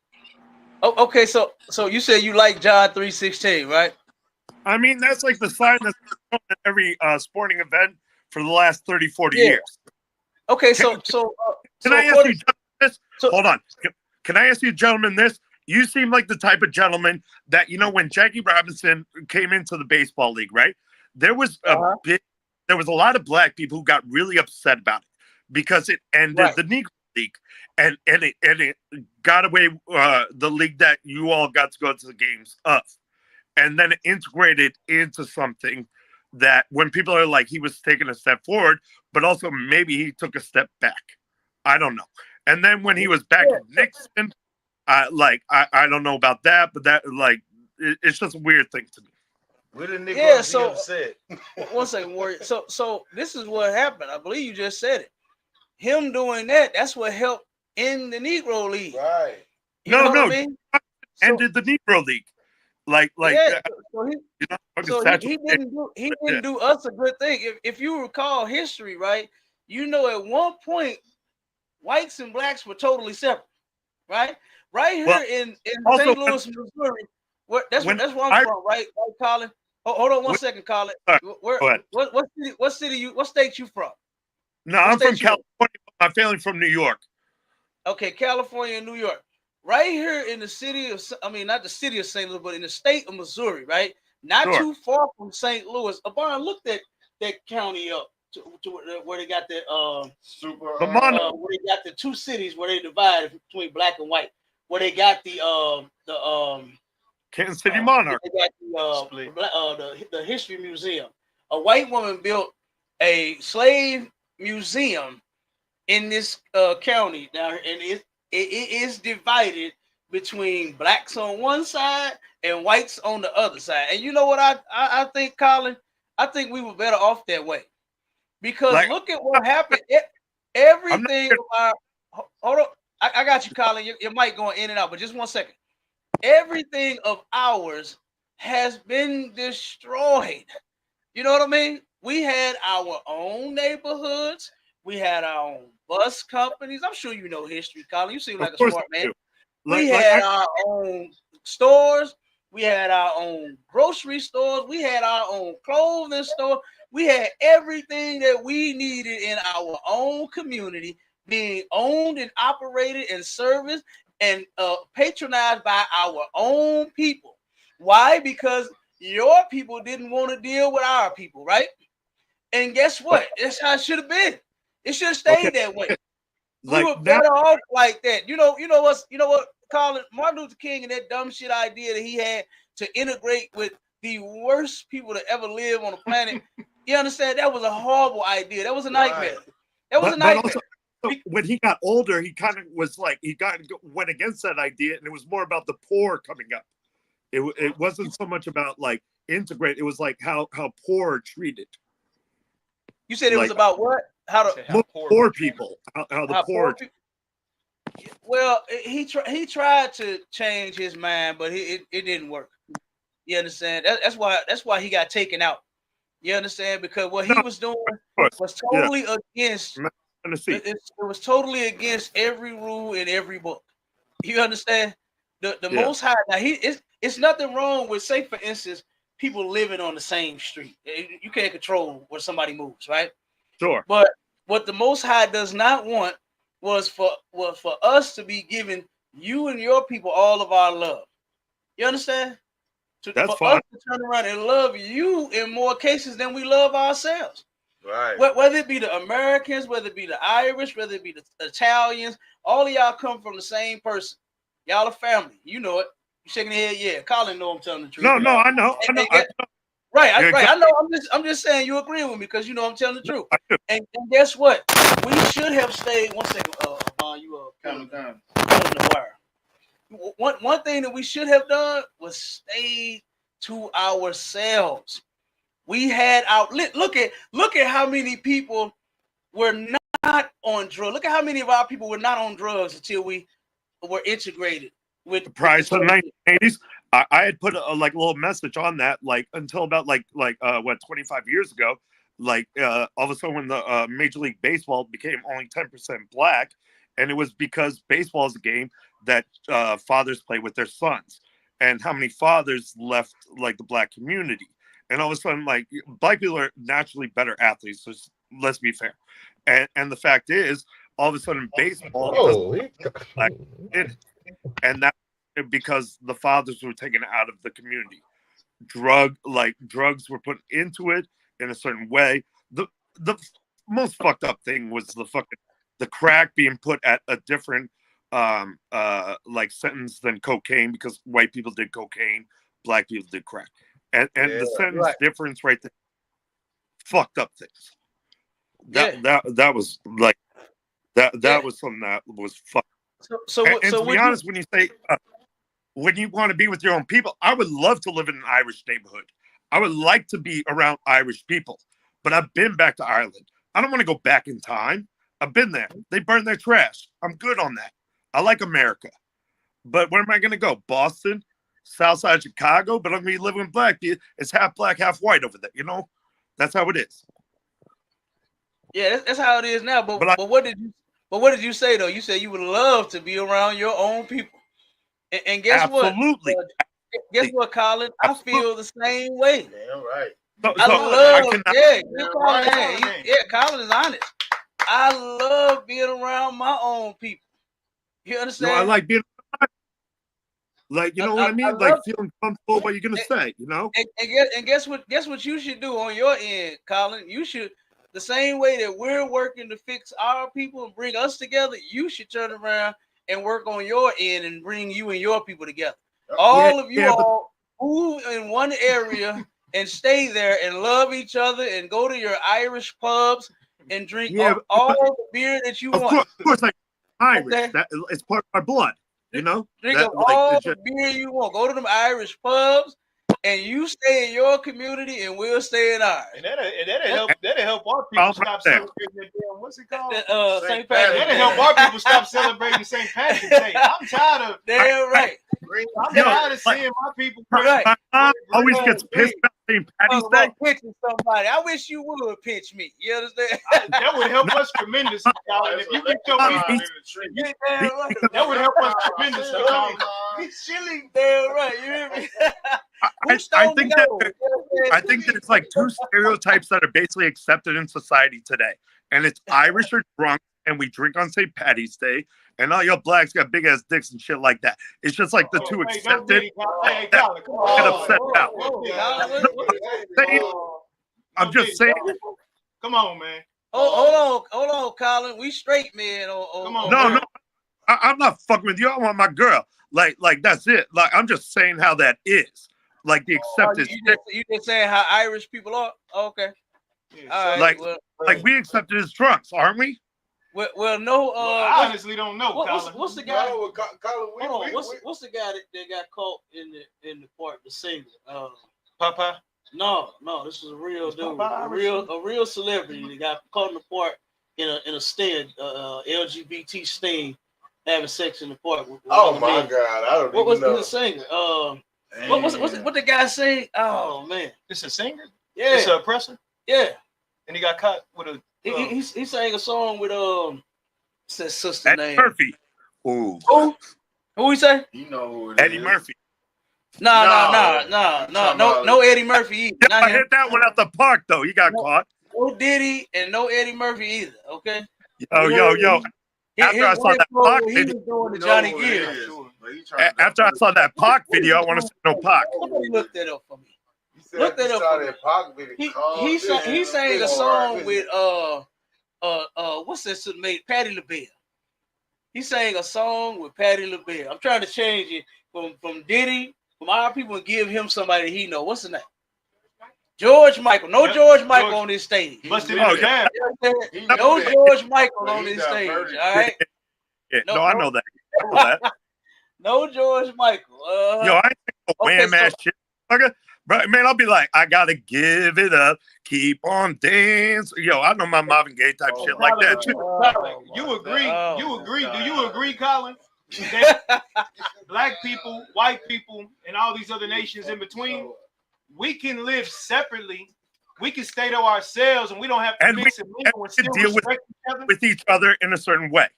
Oh, okay, so you said you like John 3:16, right? I mean, that's like the sign that's at every sporting event for the last 30, 40 years. Okay, Can I ask you this? Hold on. Can I ask you, gentlemen, this? You seem like the type of gentleman that, you know, when Jackie Robinson came into the baseball league, right? There was a lot of black people who got really upset about it because it ended the Negro League and it got away the league that you all got to go to the games of. And then it integrated into something that when people are like, he was taking a step forward, but also maybe he took a step back. I don't know. And then when he was back at Nixon, I don't know about that, but that it's just a weird thing to me. Where the niggas so upset? One second, Warrior. So this is what happened. I believe you just said it. Him doing that's what helped in the Negro League. Right. You know what I mean? Ended the Negro League. He didn't do us a good thing. If you recall history, right? You know, at one point, whites and blacks were totally separate, right? Right here in St. Louis, Missouri. That's where I'm from, right, Colin? Hold on one second, Colin. What state you from? No, I'm from California. My family from New York. Okay, California and New York. Right here in the city of, not the city of St. Louis, but in the state of Missouri, right? Not too far from St. Louis. Abon looked at that county up to where they got that where they got the two cities where they divided between black and white. Where they got the Kansas City Monarch. They got the History Museum. A white woman built a slave museum in this county now, and it is divided between blacks on one side and whites on the other side. And you know what I think, Colin? I think we were better off that way. Because look at what happened. Everything hold on. I got you, Colin. Your mic going in and out, but just 1 second. Everything of ours has been destroyed. You know what I mean? We had our own neighborhoods. We had our own bus companies. I'm sure you know history, Colin. You seem like a smart man. We had our own stores. We had our own grocery stores. We had our own clothing store. We had everything that we needed in our own community being owned and operated and serviced and patronized by our own people. Why? Because your people didn't want to deal with our people, right? And guess what? That's how it should have been. It should have stayed that way. We were better off like that. You know what, Colin? Martin Luther King and that dumb shit idea that he had to integrate with the worst people to ever live on the planet. You understand? That was a horrible idea. That was a nightmare. That was a nightmare. Also, when he got older, he kind of was like went against that idea, and it was more about the poor coming up. It wasn't so much about like integrate. It was like how poor are treated. You said it was about what? How poor people. How the poor. Well, he tried to change his mind, but it didn't work. You understand? That's why he got taken out. You understand? Because what he was doing was totally against. It was totally against every rule in every book. You understand? The Most High. Now it's nothing wrong with, say for instance, people living on the same street. You can't control where somebody moves, right? Sure. But what the Most High does not want was for us to be giving you and your people all of our love. You understand? That's for fine. us to turn around and love you in more cases than we love ourselves. Right. Whether it be the Americans, whether it be the Irish, whether it be the Italians, all of y'all come from the same person. Y'all a family. You know it. You shaking your head, yeah. Colin know I'm telling the truth. No, I know. Right. I know. I'm just saying you agree with me because you know I'm telling the truth. And guess what? We should have stayed. One second, you Calm down. the wire. One thing that we should have done was stay to ourselves. We had our look at how many people were not on drugs. Look at how many of our people were not on drugs until we were integrated with the price of the 1980s. I had put a little message on that until about 25 years ago. All of a sudden when the Major League Baseball became only 10% black, and it was because baseball is a game that fathers play with their sons, and how many fathers left the black community. And all of a sudden, black people are naturally better athletes. So let's be fair. And the fact is, all of a sudden, baseball and that's because the fathers were taken out of the community. Drugs were put into it in a certain way. The most fucked up thing was the crack being put at a different sentence than cocaine, because white people did cocaine, black people did crack. And the sentence difference right there, fucked up things. That was that was something that was fucked. So to be honest, when you say when you want to be with your own people, I would love to live in an Irish neighborhood. I would like to be around Irish people, but I've been back to Ireland. I don't want to go back in time. I've been there. They burn their trash. I'm good on that. I like America, but where am I going to go? Boston? South side of Chicago, but I'm gonna be living with black people. It's half black, half white over there. You know, that's how it is. Yeah, that's how it is now. But what did you say though? You said you would love to be around your own people. And guess what? Absolutely. Guess what, Colin? I feel the same way. Damn right. Colin is honest. I love being around my own people. You understand? No, I like being. You know what I mean? Feeling comfortable what you're gonna say, you know? And guess what you should do on your end, Colin? You should, the same way that we're working to fix our people and bring us together, you should turn around and work on your end and bring you and your people together. All of you all move in one area and stay there and love each other and go to your Irish pubs and drink all the beer that you want. Of course, Irish. Okay. That it's part of my blood. You know, drink all the beer you want. Go to them Irish pubs, and you stay in your community, and we'll stay in ours. And that'll help our people stop celebrating their damn, what's it called? St. Patrick's Day. That'll help our people stop celebrating St. Patrick's Day. I'm tired of. Damn right. I'm tired of seeing my people. My mom always gets pissed about St. Patty's Day. Pitching somebody. I wish you would pitch me. You understand? That would help us tremendously, Colin. If you get your people, that would help us tremendously, Colin. He's chilling. Damn right. You hear me? I think that it's like two stereotypes that are basically accepted in society today, and it's Irish are drunk and we drink on St. Patty's Day, and all your blacks got big ass dicks and shit like that. It's just like the two accepted. Get upset about. I'm just saying. Come on, man. Hold on, Colin. We straight, man. Come on. No, I'm not fucking with you. I want my girl. Like that's it. Like I'm just saying how that is. Like the accepted. You just saying how Irish people are. Okay. Yeah, like we accepted as drunks, aren't we? Well, no. I honestly don't know. What's the guy? No, Colin, what's the guy that got caught in the part, the singer? Papa. No, this is a real dude, a real celebrity that got caught in the part in a sting, LGBT sting, having sex in the park. Oh my God, I don't even know. What was the singer? What the guy say? Oh man, it's a singer. Yeah. It's an oppressor? Yeah. And he got caught with a... He sang a song with his sister Eddie name. Murphy. Ooh. Who he say? You know who it Eddie is. Murphy. No Eddie Murphy either. Yeah, Not I him. hit that one at the park though. He got caught. No Diddy and no Eddie Murphy either. Okay. Yo. After I saw that Pac he video, was doing the Johnny Gill. after I saw that Pac video, I want to see no Pac. Somebody look that up for me. Look that up for me. He sang a song with what's that made Patti LaBelle. He sang a song with Patti LaBelle. I'm trying to change it from Diddy, from our people, and give him somebody he know. What's the name? George Michael. No George Michael on this stage. Busted in the jam. No George Michael on this stage. All right. Yeah, I know that. No George Michael. Yo, I ain't no wham ass shit. But man, I'll be like, I gotta give it up, keep on dancing. Yo, I know my Marvin Gaye type shit like that too. You agree? Do you agree, Colin? That black people, white people, and all these other nations in between, we can live separately. We can stay to ourselves, and we don't have to mix and mingle and still deal respect each other. with each other in a certain way.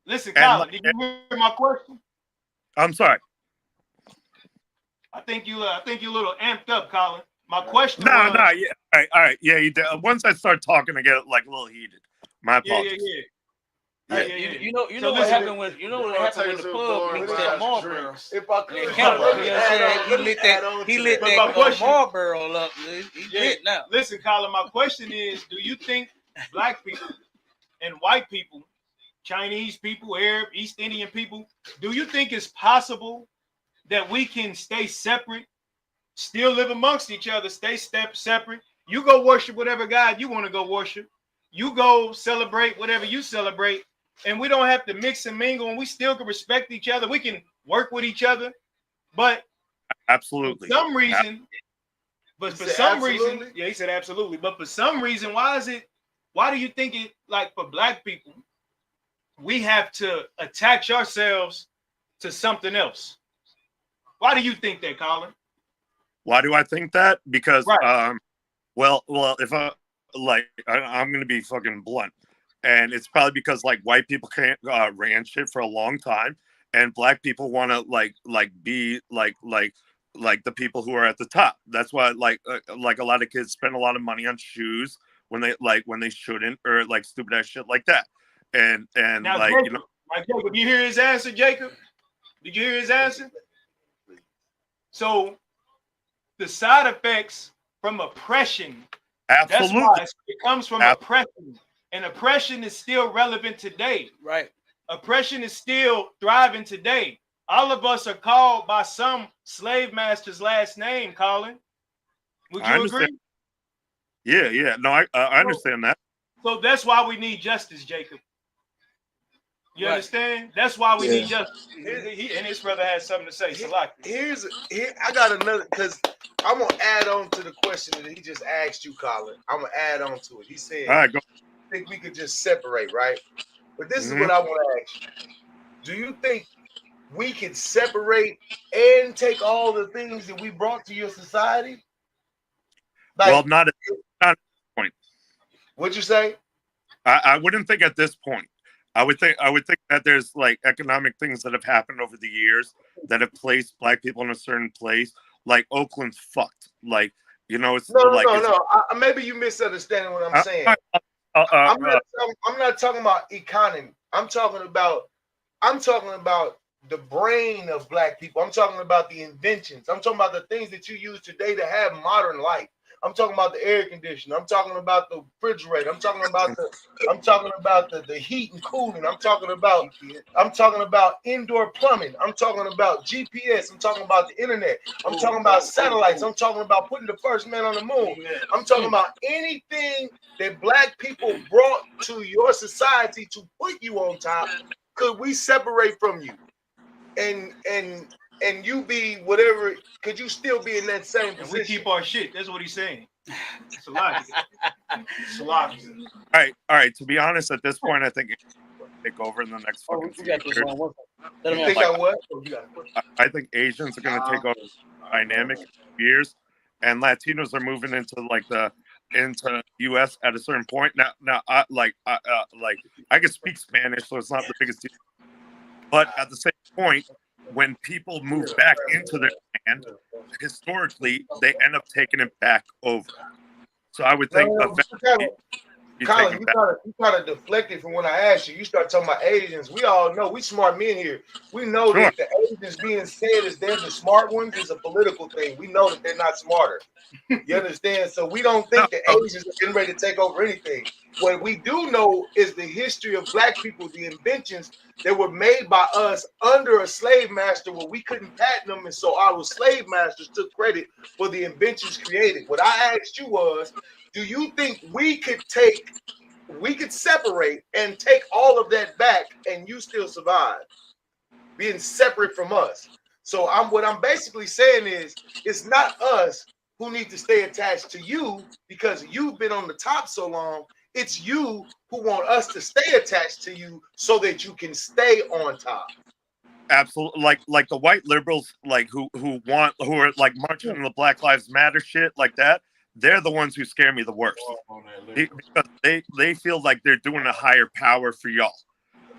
Listen, Colin, did you hear my question? I'm sorry. I think you a little amped up, Colin. My question No, was... yeah. All right. Yeah, you did. Once I start talking, I get like a little heated. My apologies. You know what happened when the plug mixed that Marlboro. He lit that Marlboro up. He's lit now. Listen, Colin, my question is: do you think black people and white people, Chinese people, Arab, East Indian people, do you think it's possible that we can stay separate, still live amongst each other, stay separate? You go worship whatever God you want to go worship. You go celebrate whatever you celebrate. And we don't have to mix and mingle, and we still can respect each other. We can work with each other. But absolutely, for some reason, yeah, he said absolutely. But for some reason, why do you think it, like for black people, we have to attach ourselves to something else? Why do you think that, Colin? Why do I think that? Because well, if I'm gonna be fucking blunt. And it's probably because like white people can't ran shit for a long time, and black people want to be like the people who are at the top. That's why like a lot of kids spend a lot of money on shoes when they shouldn't, or like stupid ass shit like that. And now, like Jacob, Jacob, you hear his answer, Jacob? Did you hear his answer? So the side effects from oppression. Absolutely, that's why it comes from oppression. And oppression is still relevant today. Right. Oppression is still thriving today. All of us are called by some slave master's last name, Colin. Would you agree? Yeah. No, I understand that. So that's why we need justice, Jacob. You understand? That's why we need justice. He and his brother has something to say. Here, I got another, because I'm going to add on to the question that he just asked you, Colin. I'm going to add on to it. He said, all right, go. I think we could just separate, right? But this is what I want to ask you. Do you think we can separate and take all the things that we brought to your society? Like, well, not at this point. What'd you say? I wouldn't think at this point. I would think that there's like economic things that have happened over the years that have placed black people in a certain place. Like Oakland's fucked. Like, you know, it's no. Maybe you misunderstanding what I'm saying. I'm not talking about economy. I'm talking about the brain of black people. I'm talking about the inventions. I'm talking about the things that you use today to have modern life. I'm talking about the air conditioner. I'm talking about the refrigerator. I'm talking about the heat and cooling. I'm talking about indoor plumbing. I'm talking about GPS. I'm talking about the internet. I'm talking about satellites. I'm talking about putting the first man on the moon. I'm talking about anything that black people brought to your society to put you on top. Could we separate from you? And you be whatever, could you still be in that same position? We keep our shit. That's what he's saying. It's a lot. It's a lot. All right. To be honest, at this point, I think it will take over in the next fucking few years. You think I what? I think Asians are going to take over dynamic years, and Latinos are moving into U.S. at a certain point. Now, I can speak Spanish, so it's not the biggest deal. But at the same point, when people move back into their land, historically, they end up taking it back over. So I would think eventually Colin, you kind of deflected from when I asked you. You start talking about Asians. We all know we smart men here. We know that the Asians being said as they're the smart ones is a political thing. We know that they're not smarter. You understand? So we don't think the Asians are getting ready to take over anything. What we do know is the history of black people, the inventions that were made by us under a slave master where we couldn't patent them. And so our slave masters took credit for the inventions created. What I asked you was, do you think we could separate and take all of that back and you still survive being separate from us? So what I'm basically saying is it's not us who need to stay attached to you because you've been on the top so long. It's you who want us to stay attached to you so that you can stay on top. Absolutely, like the white liberals, like who are like marching in the Black Lives Matter shit like that. They're the ones who scare me the worst because they feel like they're doing a higher power for y'all.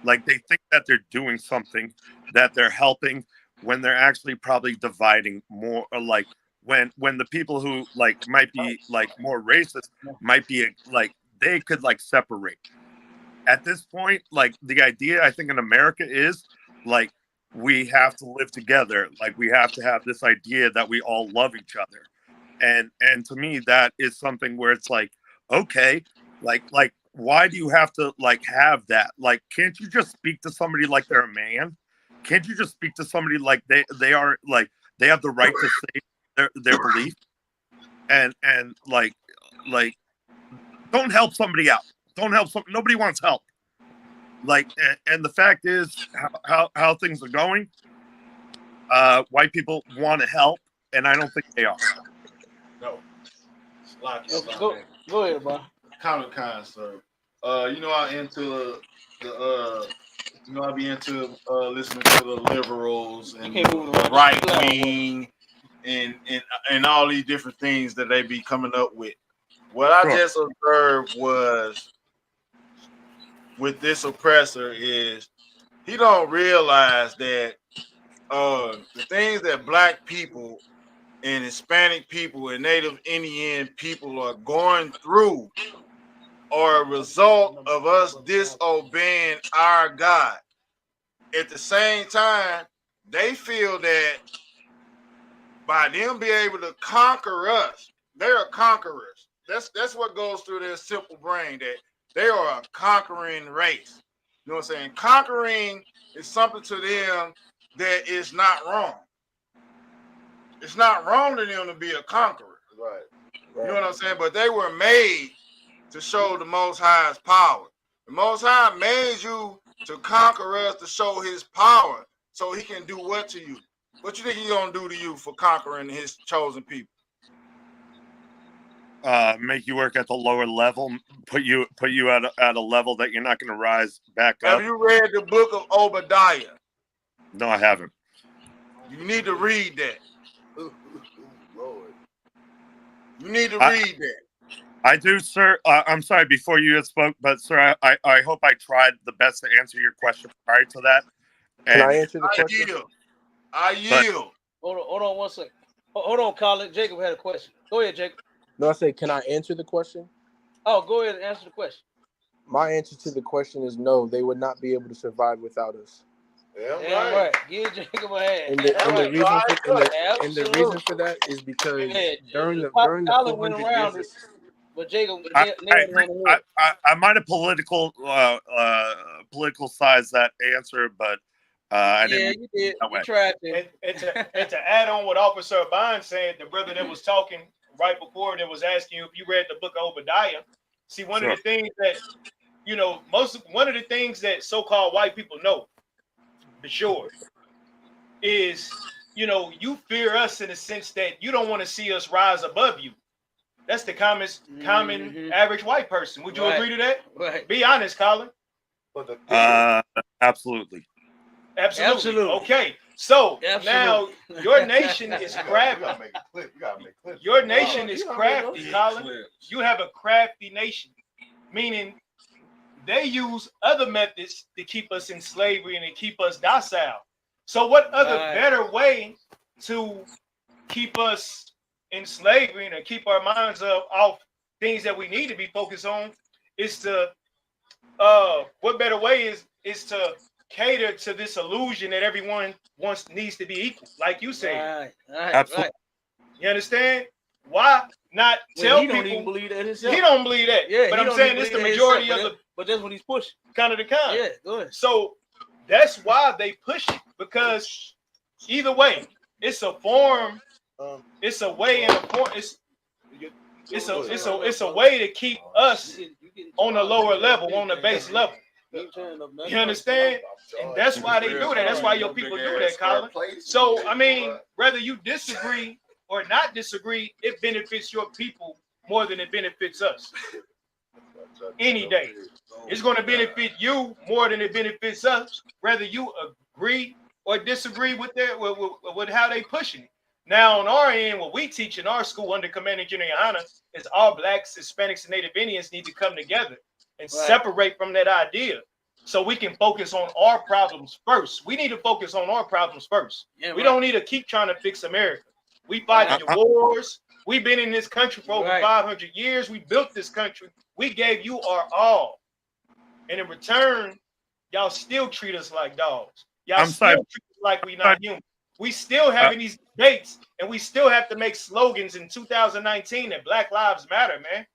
Like they think that they're doing something, that they're helping, when they're actually probably dividing more. Or like when the people who like might be like more racist might be like they could like separate. At this point, like the idea I think in America is like we have to live together. Like we have to have this idea that we all love each other. And to me, that is something where it's like, okay, like why do you have to like have that? Like, can't you just speak to somebody like they're a man? Can't you just speak to somebody like they are like they have the right to say their belief? And like don't help somebody out. Don't help some. Nobody wants help. Like, and the fact is how things are going. White people want to help, and I don't think they are. No. Go ahead, bro. Comic Con, sir. You know, I into I be into listening to the liberals and the right wing and all these different things that they be coming up with. What I just observed was with this oppressor is he don't realize that the things that black people and Hispanic people and Native Indian people are going through are a result of us disobeying our God. At the same time, they feel that by them being able to conquer us, they're conquerors. That's what goes through their simple brain, that they are a conquering race. You know what I'm saying? Conquering is something to them that is not wrong. It's not wrong to them to be a conqueror. Right. You know what I'm saying? But they were made to show the Most High's power. The Most High made you to conquer us, to show his power, so he can do what to you? What you think he's gonna do to you for conquering his chosen people? Make you work at the lower level, put you at a level that you're not going to rise back up. Have you read the book of Obadiah? No, I haven't. You need to read that. Lord. You need to read that. I do, sir. I'm sorry, before you had spoke, but sir, I hope I tried the best to answer your question prior to that. Can I answer the question? I yield. Hold on 1 second. Hold on, Colin. Jacob had a question. Go ahead, Jacob. No, I say, can I answer the question? Oh, go ahead and answer the question. My answer to the question is no. They would not be able to survive without us. Yeah, right. Give Jacob a hand. And the reason for that is because during the 400 years, but Jacob, I might have political size that answer, but I didn't. You did. You tried to. And to add on what Officer Bond said, the brother that was talking right before that was asking you if you read the book of Obadiah. See, one of the things that one of the things that so-called white people know for sure is you fear us in the sense that you don't want to see us rise above you. That's the common average white person. Would you agree to that? Right. Be honest, Colin. Absolutely. Absolutely. Okay. So Absolutely. now your nation is crafty. Your nation is Oh, crafty, Colin. You have a crafty nation, meaning they use other methods to keep us in slavery and to keep us docile. So what other better way to keep us in slavery and to keep our minds off things that we need to be focused on is to what better way is to cater to this illusion that everyone needs to be equal, like you said. Right. You understand? Why not tell he people? Don't even believe that himself. He don't believe that. Yeah, but I'm saying it's the majority of the. But that's what he's pushing. Kind of the kind. Yeah, go ahead. So that's why they push it, because either way, it's a form. It's a way and a form. It's a way to keep us on a lower level, on the base level. You understand? And that's why they do that. That's why your people do that, Colin. So I mean, whether you disagree or not disagree, it benefits your people more than it benefits us. Any day, it's going to benefit you more than it benefits us, whether you agree or disagree with with how they pushing it. Now, on our end, what we teach in our school under Commanding General YAHANNA is all Blacks, Hispanics, and Native Indians need to come together and separate from that idea, so we can focus on our problems first. We need to focus on our problems first. Yeah, we don't need to keep trying to fix America. We fighting your wars. We've been in this country for over 500 years. We built this country. We gave you our all. And in return, y'all still treat us like dogs. Y'all still treat us like we not human. We still having these debates, and we still have to make slogans in 2019 that Black Lives Matter, man.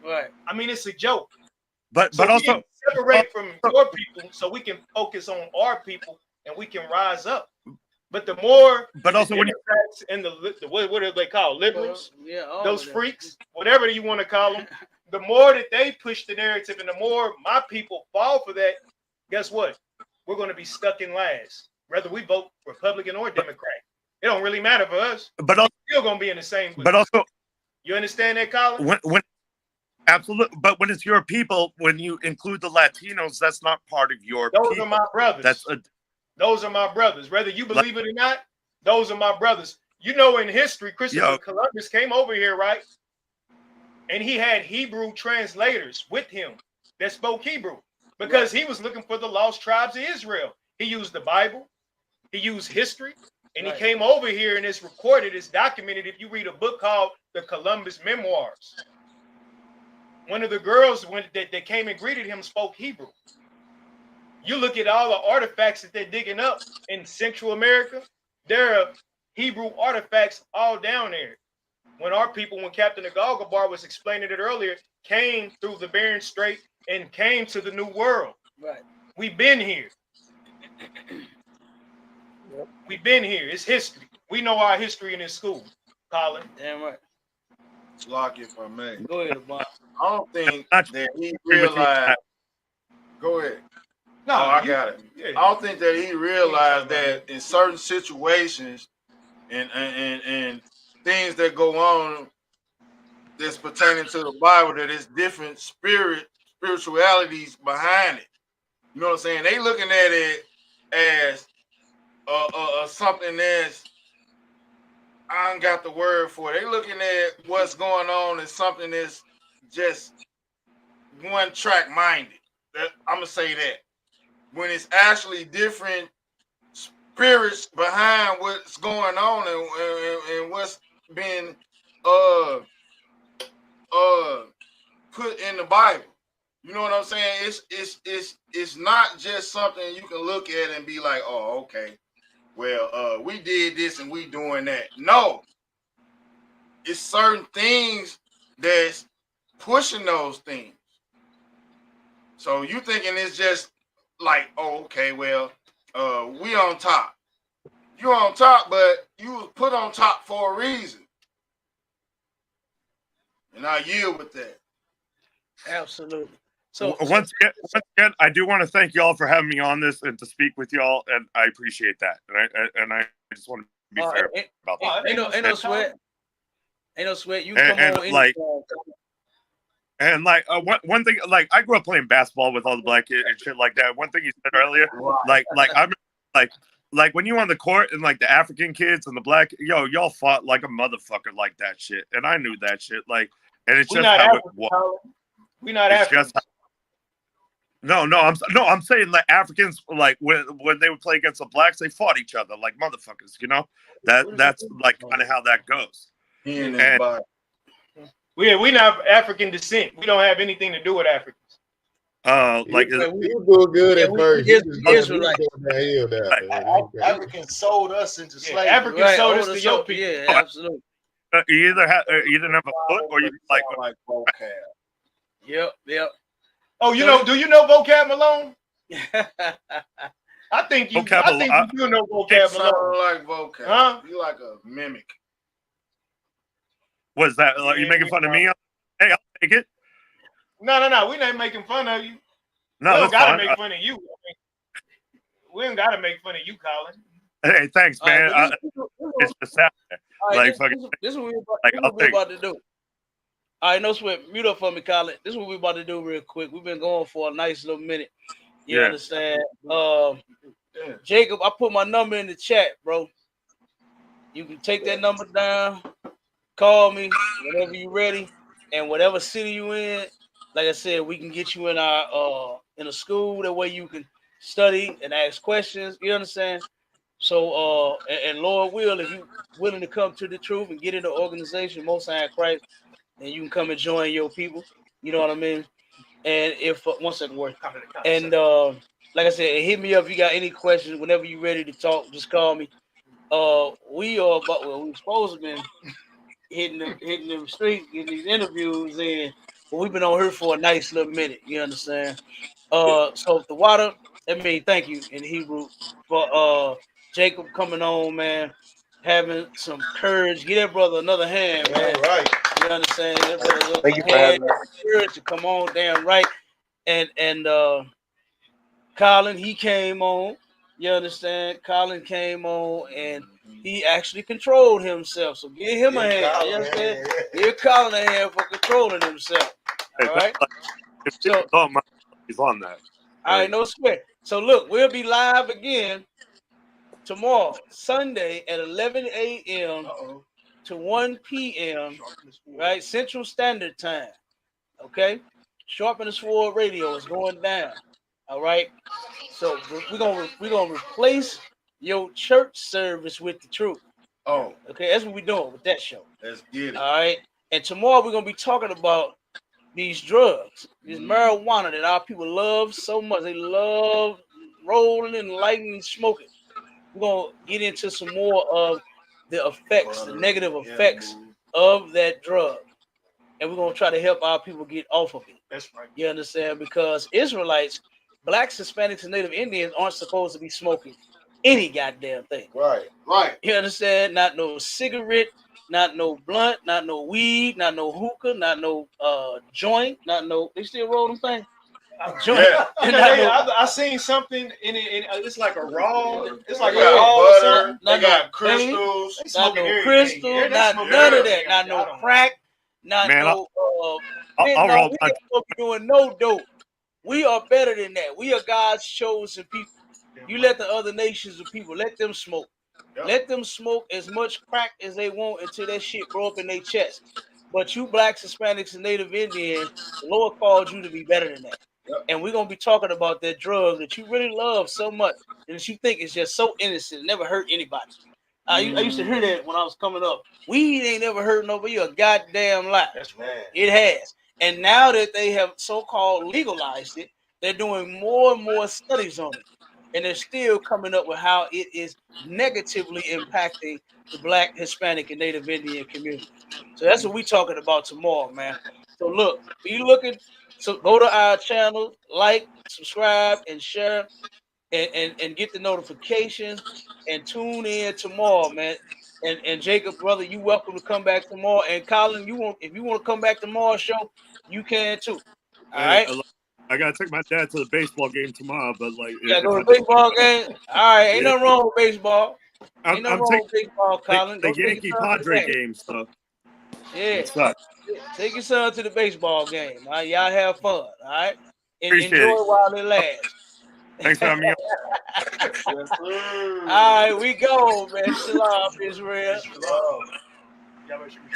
Right. I mean, it's a joke. But also separate from your people so we can focus on our people and we can rise up. But the more, but also when you and the what do they call liberals? Those freaks, whatever you want to call them. The more that they push the narrative, and the more my people fall for that, guess what? We're going to be stuck in last, whether we vote Republican or Democrat. It don't really matter for us. But also, we're still going to be in the same. But also, you understand that, Colin? When absolutely, but when it's your people, when you include the Latinos, that's not part of your. Those are my brothers. Those are my brothers. Whether you believe it or not, those are my brothers. You know, in history, Christopher Columbus came over here, right? And he had Hebrew translators with him that spoke Hebrew because he was looking for the lost tribes of Israel. He used the Bible, he used history, and he came over here, and it's recorded, it's documented. If you read a book called The Columbus Memoirs, one of the girls that came and greeted him spoke Hebrew. You look at all the artifacts that they're digging up in Central America, there are Hebrew artifacts all down there. When our people, when Captain Agalgabar was explaining it earlier, came through the Bering Strait and came to the New World. Right. We've been here. We've been here. It's history. We know our history in this school, Colin. Damn right. Lock it for me. Go ahead, Bob. I don't think that he realized. Go ahead. No, I got it. Yeah. I don't think that he realized that in certain situations and things that go on that's pertaining to the Bible, that it's different spiritualities behind it. You know what I'm saying? They looking at it as something that's, I ain't got the word for it. They looking at what's going on as something that's just one track minded. I'm gonna say that. When it's actually different spirits behind what's going on and what's been put in the Bible. You know what I'm saying? It's not just something you can look at and be like, oh, okay, well, we did this and we doing that. No, it's certain things that's pushing those things. So you thinking it's just like, oh, okay, well, we on top. You on top, but you was put on top for a reason. And I yield with that. Absolutely. So once again, I do want to thank y'all for having me on this and to speak with y'all, and I appreciate that. And I just want to be fair about that. Ain't no sweat. Ain't no sweat. You come on like. And like one thing, like I grew up playing basketball with all the black kids and shit like that. One thing you said earlier, like I'm like like when you on the court and like the African kids and the black, y'all fought like a motherfucker like that shit, and I knew that shit. Like, and it's just how it was. We not Africans. No, I'm saying like Africans, like when they would play against the blacks, they fought each other like motherfuckers. That's like kind of how that goes. We not African descent. We don't have anything to do with Africans. You doing good at first. Africans sold us into slavery. Africans sold us to your people. Yeah, absolutely. You either didn't have a foot or you like vocab. Yep. Oh, do you know vocab Malone? I think you do know vocab Malone. Like vocab. Huh? You like a mimic. Was that like you making fun of me? Hey, I'll take it. No. We ain't making fun of you. No, we don't gotta make fun of you. We don't gotta make fun of you, Colin. Hey, thanks, man. It's just that. This is what we're about to do. All right, no sweat. Mute up for me, Colin. This is what we're about to do real quick. We've been going for a nice little minute. You understand? Jacob, I put my number in the chat, bro. You can take that number down. Call me whenever you're ready. And whatever city you in, like I said, we can get you in our in a school. That way you can study and ask questions. You understand? So, and Lord will, if you willing to come to the truth and get into the organization, Most High Christ, and you can come and join your people. You know what I mean? And if 1 second, word. And like I said, hit me up if you got any questions. Whenever you're ready to talk, just call me. We are about we're supposed to be hitting the street, getting these interviews in, but we've been on here for a nice little minute. You understand? So the water. Thank you in Hebrew for Jacob coming on, man. Having some courage. Give that brother another hand, man. All right. You understand? Thank you for having me. Courage to come on, damn right. And Colin, he came on. You understand? Colin came on and he actually controlled himself. So give him a hand. You understand? Give Colin a hand for controlling himself. All right. So he's on that. All right, no sweat. So look, we'll be live again tomorrow, Sunday at 11 a.m. to 1 p.m. right, Central Standard Time. Okay, Sharpen the Sword Radio is going down. All right, so we're gonna replace your church service with the truth. Oh, okay, that's what we're doing with that show. Let's get it. All right, and tomorrow we're gonna be talking about these drugs, this marijuana that our people love so much. They love rolling and lighting and smoking. We're gonna get into some more of the effects, the negative effects of that drug, and we're gonna try to help our people get off of it. That's right. You understand? Because Israelites, blacks, Hispanics, and Native Indians aren't supposed to be smoking any goddamn thing. Right. You understand? Not no cigarette, not no blunt, not no weed, not no hookah, not no joint, not no. They still roll them things. Joint. Yeah. I seen something in it. It's like a raw. It's like a raw butter. They got crystals. Not no crystal. Not none of that. Not no crack. Not no. We ain't doing no dope. We are better than that. We are God's chosen people. You let the other nations of people let them smoke. Let them smoke as much crack as they want until that shit grow up in their chest. But you blacks, Hispanics, and Native Indians, the Lord called you to be better than that. And we're gonna be talking about that drug that you really love so much and that you think is just so innocent, never hurt anybody. I used to hear that when I was coming up. Weed ain't never hurt nobody. You're a goddamn lie. That's right. It has. And now that they have so-called legalized it, they're doing more and more studies on it. And they're still coming up with how it is negatively impacting the Black, Hispanic, and Native Indian community. So that's what we're talking about tomorrow, man. So look, be looking. So go to our channel, like, subscribe, and share, and get the notifications, and tune in tomorrow, man. And Jacob, brother, you welcome to come back tomorrow. And Colin, if you want to come back tomorrow's show, you can too. All right. I gotta take my dad to the baseball game tomorrow, but like, you gotta go to the baseball game. All right, ain't nothing wrong with baseball. Ain't nothing wrong with baseball, Colin. The Yankee Padre game, so yeah. Take your son to the baseball game. All right? Y'all have fun. All right, and enjoy it while it lasts. Thanks for having me on. Yes, sir. All right, we go, man. Shalom, Israel. Shalom. Y'all better shoot me.